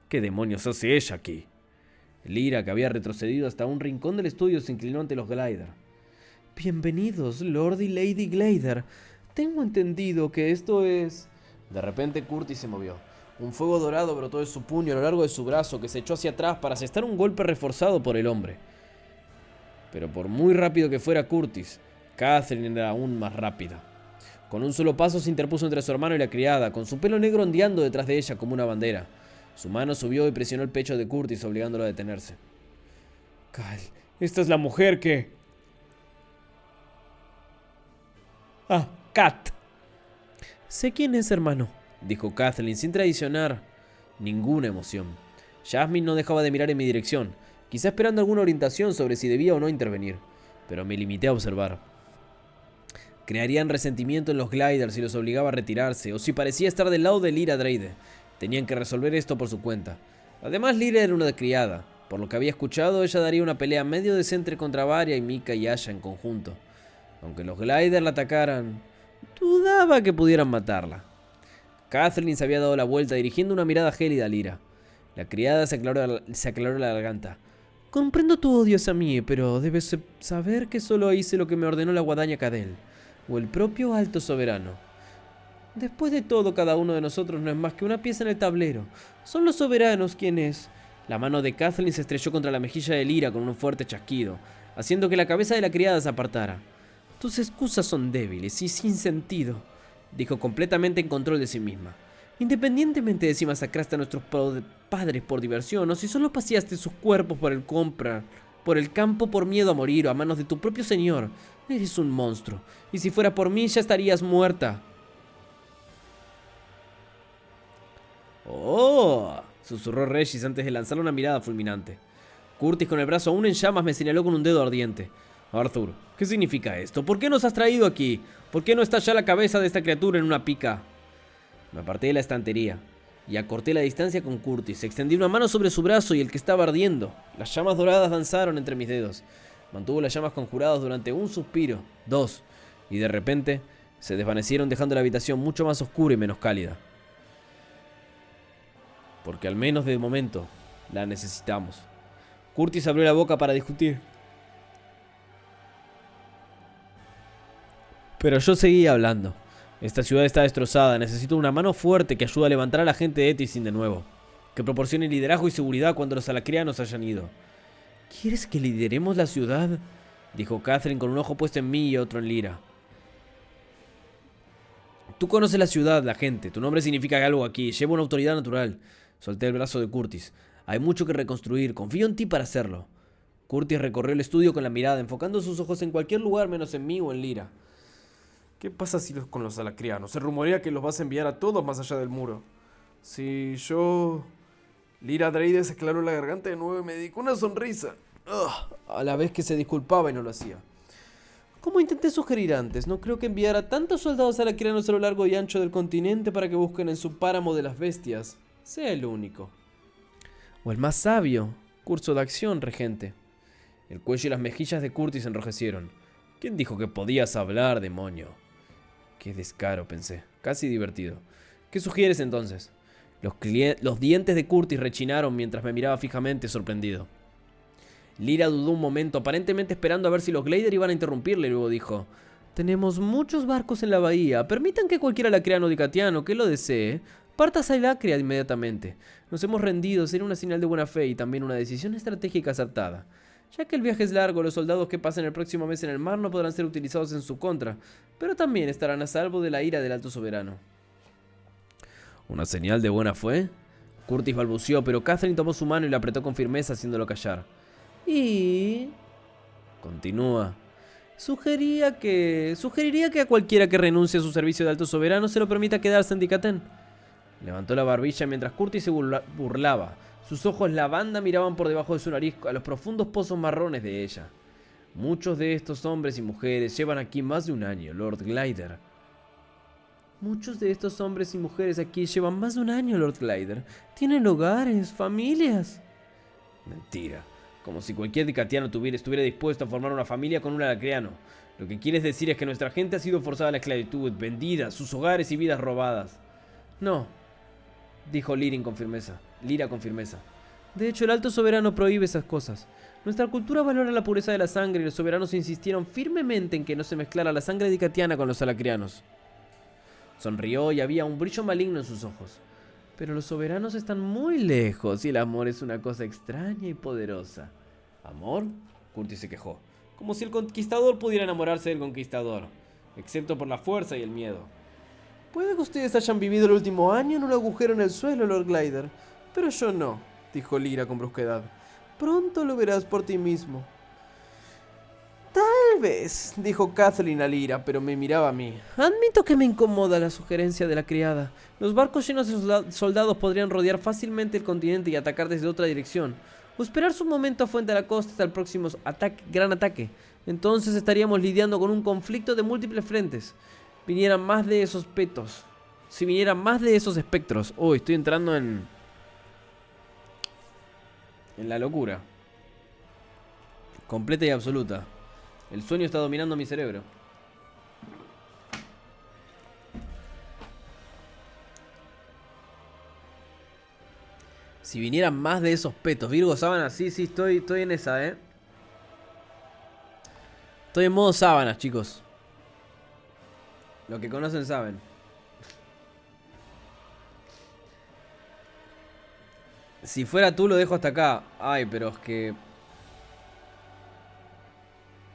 S1: ¿Qué demonios hace ella aquí? Lyra, que había retrocedido hasta un rincón del estudio, se inclinó ante los Glider. Bienvenidos, Lord y Lady Glider. Tengo entendido que esto es... De repente Curtis se movió. Un fuego dorado brotó de su puño a lo largo de su brazo, que se echó hacia atrás para asestar un golpe reforzado por el hombre. Pero por muy rápido que fuera Curtis, Kathleen era aún más rápida. Con un solo paso se interpuso entre su hermano y la criada, con su pelo negro ondeando detrás de ella como una bandera. Su mano subió y presionó el pecho de Curtis, obligándolo a detenerse. Cal, esta es la mujer que... Kat. Sé quién es, hermano, dijo Kathleen sin traicionar ninguna emoción. Jasmine no dejaba de mirar en mi dirección, quizá esperando alguna orientación sobre si debía o no intervenir, pero me limité a observar. Crearían resentimiento en los gliders si los obligaba a retirarse, o si parecía estar del lado de Lyra Dreyde. Tenían que resolver esto por su cuenta. Además, Lyra era una criada. Por lo que había escuchado, ella daría una pelea medio decente contra Varia y Mika y Asha en conjunto. Aunque los gliders la atacaran, dudaba que pudieran matarla. Kathleen se había dado la vuelta dirigiendo una mirada gélida a Lyra. La criada se aclaró la garganta. Comprendo tu odio hacia mí, pero debes saber que solo hice lo que me ordenó la guadaña Cadel, o el propio Alto Soberano. Después de todo, cada uno de nosotros no es más que una pieza en el tablero. Son los soberanos quienes... La mano de Kathleen se estrelló contra la mejilla de Lyra con un fuerte chasquido, haciendo que la cabeza de la criada se apartara. Tus excusas son débiles y sin sentido, dijo completamente en control de sí misma. Independientemente de si masacraste a nuestros padres por diversión o si solo paseaste sus cuerpos por el campo por miedo a morir o a manos de tu propio señor, eres un monstruo, y si fuera por mí ya estarías muerta. ¡Oh!, susurró Regis antes de lanzar una mirada fulminante. Curtis, con el brazo aún en llamas, me señaló con un dedo ardiente. Arthur, ¿qué significa esto? ¿Por qué nos has traído aquí? ¿Por qué no está ya la cabeza de esta criatura en una pica? Me aparté de la estantería y acorté la distancia con Curtis. Extendí una mano sobre su brazo y el que estaba ardiendo. Las llamas doradas danzaron entre mis dedos. Mantuvo las llamas conjuradas durante un suspiro, dos, y de repente se desvanecieron dejando la habitación mucho más oscura y menos cálida. Porque al menos de momento la necesitamos. Curtis abrió la boca para discutir, pero yo seguía hablando. Esta ciudad está destrozada. Necesito una mano fuerte que ayude a levantar a la gente de Etisin de nuevo. Que proporcione liderazgo y seguridad cuando los alacrianos hayan ido. ¿Quieres que lideremos la ciudad?, dijo Kathleen con un ojo puesto en mí y otro en Lyra. Tú conoces la ciudad, la gente. Tu nombre significa algo aquí. Lleva una autoridad natural. Solté el brazo de Curtis. Hay mucho que reconstruir. Confío en ti para hacerlo. Curtis recorrió el estudio con la mirada, enfocando sus ojos en cualquier lugar menos en mí o en Lyra. ¿Qué pasa con los alacrianos? Se rumorea que los vas a enviar a todos más allá del muro. Si yo... Lyra Dreyde se aclaró la garganta de nuevo y me dedicó una sonrisa. A la vez que se disculpaba y no lo hacía. Como intenté sugerir antes, no creo que enviar a tantos soldados alacrianos a lo largo y ancho del continente para que busquen en su páramo de las bestias sea el único. O el más sabio. Curso de acción, regente. El cuello y las mejillas de Curtis se enrojecieron. ¿Quién dijo que podías hablar, demonio? Qué descaro, pensé. Casi divertido. ¿Qué sugieres entonces? Los dientes de Curtis rechinaron mientras me miraba fijamente, sorprendido. Lyra dudó un momento, aparentemente esperando a ver si los gliders iban a interrumpirle, y luego dijo: tenemos muchos barcos en la bahía. Permitan que cualquier alacriano dicatiano que lo desee parta hacia Alacria inmediatamente. Nos hemos rendido, será una señal de buena fe y también una decisión estratégica acertada. Ya que el viaje es largo, los soldados que pasen el próximo mes en el mar no podrán ser utilizados en su contra, pero también estarán a salvo de la ira del Alto Soberano. ¿Una señal de buena fe? Curtis balbuceó, pero Kathleen tomó su mano y la apretó con firmeza, haciéndolo callar. Y... continúa. Sugeriría que a cualquiera que renuncie a su servicio de Alto Soberano se lo permita quedarse en Dicatén. Levantó la barbilla mientras Curtis se burlaba. Sus ojos lavanda miraban por debajo de su nariz a los profundos pozos marrones de ella. Muchos de estos hombres y mujeres llevan aquí más de un año, Lord Glider. Muchos de estos hombres y mujeres aquí llevan más de un año, Lord Glider. Tienen hogares, familias. Mentira. Como si cualquier dicatiano estuviera dispuesto a formar una familia con un alacriano. Lo que quieres decir es que nuestra gente ha sido forzada a la esclavitud, vendida, sus hogares y vidas robadas. No, dijo Lyra con firmeza. De hecho, el Alto Soberano prohíbe esas cosas. Nuestra cultura valora la pureza de la sangre y los soberanos insistieron firmemente en que no se mezclara la sangre dicatiana con los alacrianos. Sonrió y había un brillo maligno en sus ojos. Pero los soberanos están muy lejos y el amor es una cosa extraña y poderosa. ¿Amor? Curtis se quejó. Como si el conquistador pudiera enamorarse del conquistador, excepto por la fuerza y el miedo. Puede que ustedes hayan vivido el último año en un agujero en el suelo, Lord Glider, pero yo no, dijo Lyra con brusquedad. Pronto lo verás por ti mismo. Tal vez, dijo Kathleen a Lyra, pero me miraba a mí. Admito que me incomoda la sugerencia de la criada. Los barcos llenos de soldados podrían rodear fácilmente el continente y atacar desde otra dirección. O esperarse un momento a fuente a la costa hasta el próximo gran ataque. Entonces estaríamos lidiando con un conflicto de múltiples frentes. Vinieran más de esos petos. Si vinieran más de esos espectros. Oh, estoy entrando en la locura. Completa y absoluta. El sueño está dominando mi cerebro. Si vinieran más de esos petos. Virgo, sábanas, sí, estoy en esa, Estoy en modo sábanas, chicos. Los que conocen saben. Si fuera tú lo dejo hasta acá. Ay, pero es que...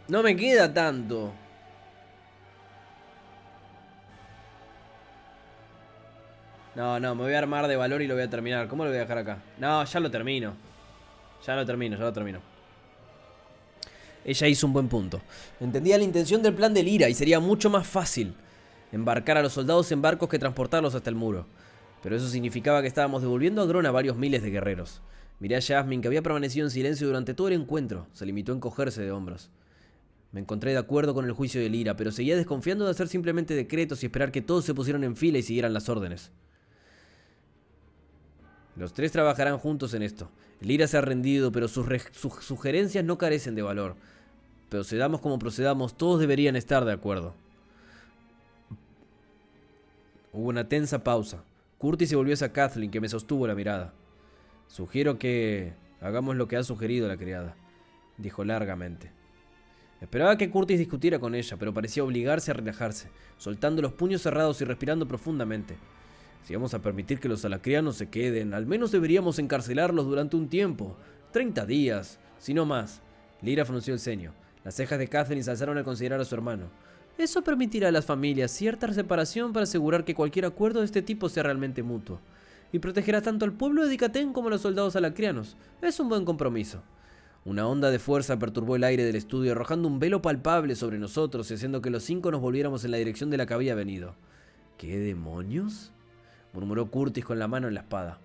S1: no me queda tanto. No, me voy a armar de valor y lo voy a terminar. ¿Cómo lo voy a dejar acá? No, ya lo termino. Ya lo termino. Ella hizo un buen punto. Entendía la intención del plan de Lyra y sería mucho más fácil embarcar a los soldados en barcos que transportarlos hasta el muro. Pero eso significaba que estábamos devolviendo a Grón a varios miles de guerreros. Miré a Jasmine, que había permanecido en silencio durante todo el encuentro. Se limitó a encogerse de hombros. Me encontré de acuerdo con el juicio de Lyra, pero seguía desconfiando de hacer simplemente decretos y esperar que todos se pusieran en fila y siguieran las órdenes. Los tres trabajarán juntos en esto. Lyra se ha rendido, pero sus sugerencias no carecen de valor. Procedamos como procedamos, todos deberían estar de acuerdo. Hubo una tensa pausa. Curtis se volvió hacia Kathleen, que me sostuvo la mirada. Sugiero que hagamos lo que ha sugerido la criada, dijo largamente. Esperaba que Curtis discutiera con ella, pero parecía obligarse a relajarse, soltando los puños cerrados y respirando profundamente. Si vamos a permitir que los alacrianos se queden, al menos deberíamos encarcelarlos durante un tiempo. 30 días, si no más. Lyra frunció el ceño. Las cejas de Kathleen se alzaron al considerar a su hermano. Eso permitirá a las familias cierta separación para asegurar que cualquier acuerdo de este tipo sea realmente mutuo. Y protegerá tanto al pueblo de Dicatén como a los soldados alacrianos. Es un buen compromiso. Una onda de fuerza perturbó el aire del estudio, arrojando un velo palpable sobre nosotros y haciendo que los 5 nos volviéramos en la dirección de la que había venido. ¿Qué demonios?, murmuró Curtis con la mano en la espada.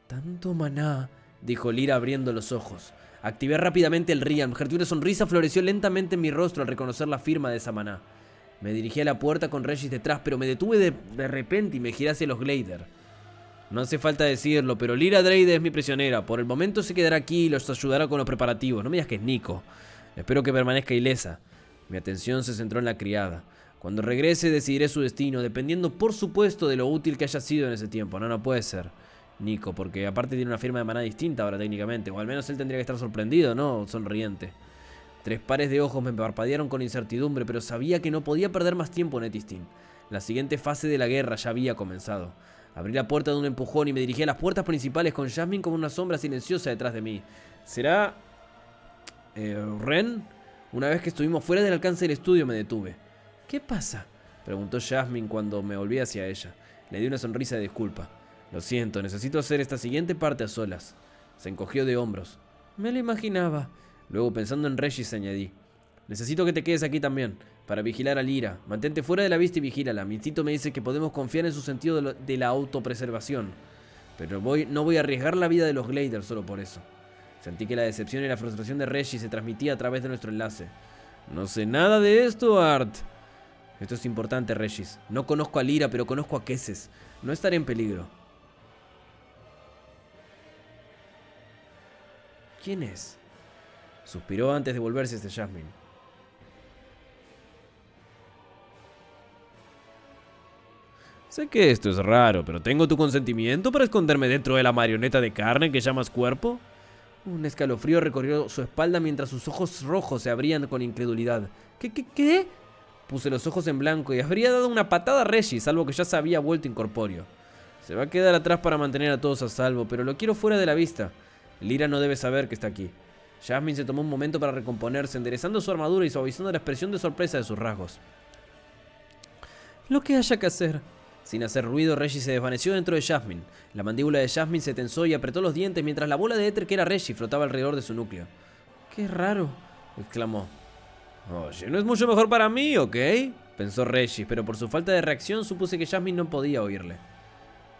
S1: Tanto maná, dijo Lyra abriendo los ojos. Activé rápidamente el Rian. Una sonrisa floreció lentamente en mi rostro al reconocer la firma de esa maná. Me dirigí a la puerta con Regis detrás, pero me detuve de repente y me giré hacia los Glader. No hace falta decirlo, pero Lyra Dreyde es mi prisionera. Por el momento se quedará aquí y los ayudará con los preparativos. No me digas que es Nico. Espero que permanezca ilesa. Mi atención se centró en la criada. Cuando regrese decidiré su destino, dependiendo por supuesto de lo útil que haya sido en ese tiempo. No puede ser Nico, porque aparte tiene una firma de maná distinta ahora técnicamente. O al menos él tendría que estar sorprendido, ¿no? Sonriente. 3 pares de ojos me parpadearon con incertidumbre, pero sabía que no podía perder más tiempo en Etistin. La siguiente fase de la guerra ya había comenzado. Abrí la puerta de un empujón y me dirigí a las puertas principales con Jasmine como una sombra silenciosa detrás de mí. ¿Será Ren? Una vez que estuvimos fuera del alcance del estudio me detuve. ¿Qué pasa?, preguntó Jasmine cuando me volví hacia ella. Le di una sonrisa de disculpa. Lo siento, necesito hacer esta siguiente parte a solas. Se encogió de hombros. Me lo imaginaba. Luego, pensando en Regis, añadí. Necesito que te quedes aquí también, para vigilar a Lyra. Mantente fuera de la vista y vigílala. Mi instinto me dice que podemos confiar en su sentido de la autopreservación. Pero no voy a arriesgar la vida de los Glader solo por eso. Sentí que la decepción y la frustración de Regis se transmitía a través de nuestro enlace. No sé nada de esto, Art. Esto es importante, Regis. No conozco a Lyra, pero conozco a Kesses. No estaré en peligro. ¿Quién es?, suspiró antes de volverse hacia Jasmine. Sé que esto es raro, pero ¿tengo tu consentimiento para esconderme dentro de la marioneta de carne que llamas cuerpo? Un escalofrío recorrió su espalda mientras sus ojos rojos se abrían con incredulidad. ¿Qué? Puse los ojos en blanco y habría dado una patada a Regis, salvo que ya se había vuelto incorpóreo. Se va a quedar atrás para mantener a todos a salvo, pero lo quiero fuera de la vista. Lyra no debe saber que está aquí. Jasmine se tomó un momento para recomponerse, enderezando su armadura y suavizando la expresión de sorpresa de sus rasgos. Lo que haya que hacer. Sin hacer ruido, Regis se desvaneció dentro de Jasmine. La mandíbula de Jasmine se tensó y apretó los dientes mientras la bola de éter que era Regis flotaba alrededor de su núcleo. ¡Qué raro!, exclamó. Oye, ¿no es mucho mejor para mí, ok?, pensó Regis, pero por su falta de reacción supuse que Jasmine no podía oírle.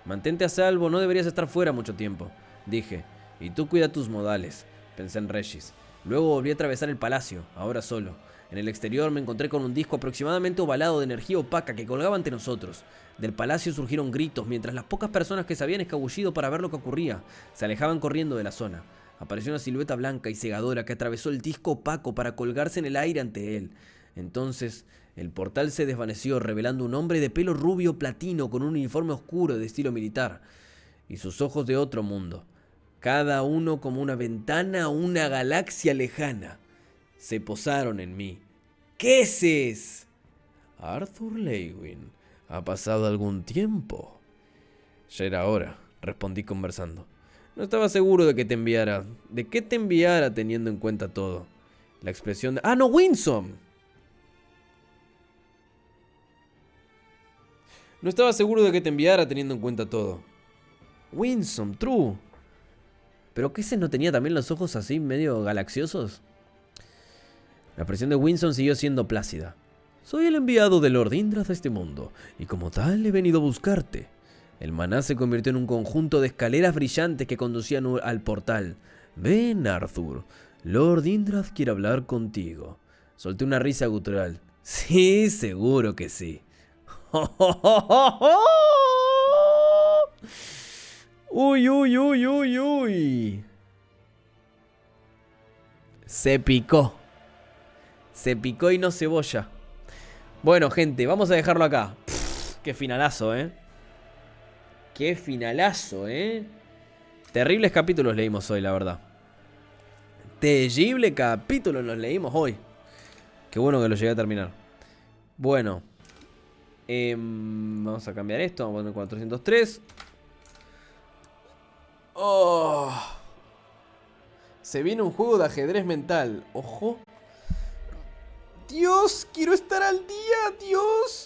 S1: Mantente a salvo, no deberías estar fuera mucho tiempo, dije, Y tú cuida tus modales, pensé en Regis. Luego volví a atravesar el palacio, ahora solo. En el exterior me encontré con un disco aproximadamente ovalado de energía opaca que colgaba ante nosotros. Del palacio surgieron gritos, mientras las pocas personas que se habían escabullido para ver lo que ocurría se alejaban corriendo de la zona. Apareció una silueta blanca y cegadora que atravesó el disco opaco para colgarse en el aire ante él. Entonces, el portal se desvaneció, revelando un hombre de pelo rubio platino con un uniforme oscuro de estilo militar y sus ojos de otro mundo, cada uno como una ventana a una galaxia lejana. Se posaron en mí. ¿Qué es? Arthur Lewin. ¿Ha pasado algún tiempo? Ya era hora, respondí conversando. No estaba seguro de que te enviara. ¿De qué te enviara teniendo en cuenta todo? La expresión de... ¡Ah, no, Winsome! No estaba seguro de que te enviara teniendo en cuenta todo. Winsome, true. ¿Pero qué ese no tenía también los ojos así medio galaxiosos? La expresión de Winsome siguió siendo plácida. Soy el enviado de Lord Indrath a este mundo, y como tal he venido a buscarte. El maná se convirtió en un conjunto de escaleras brillantes que conducían al portal. Ven, Arthur. Lord Indrath quiere hablar contigo. Solté una risa gutural. Sí, seguro que sí. Uy, uy, uy, uy, uy. Se picó. Se picó y no cebolla. Bueno, gente, vamos a dejarlo acá. Qué finalazo, Qué finalazo, Terribles capítulos leímos hoy, la verdad. Terrible capítulo nos leímos hoy. Qué bueno que lo llegué a terminar. Bueno. Vamos a cambiar esto. Vamos a poner 403. Oh. Se viene un juego de ajedrez mental. Ojo. Dios, quiero estar al día, Dios.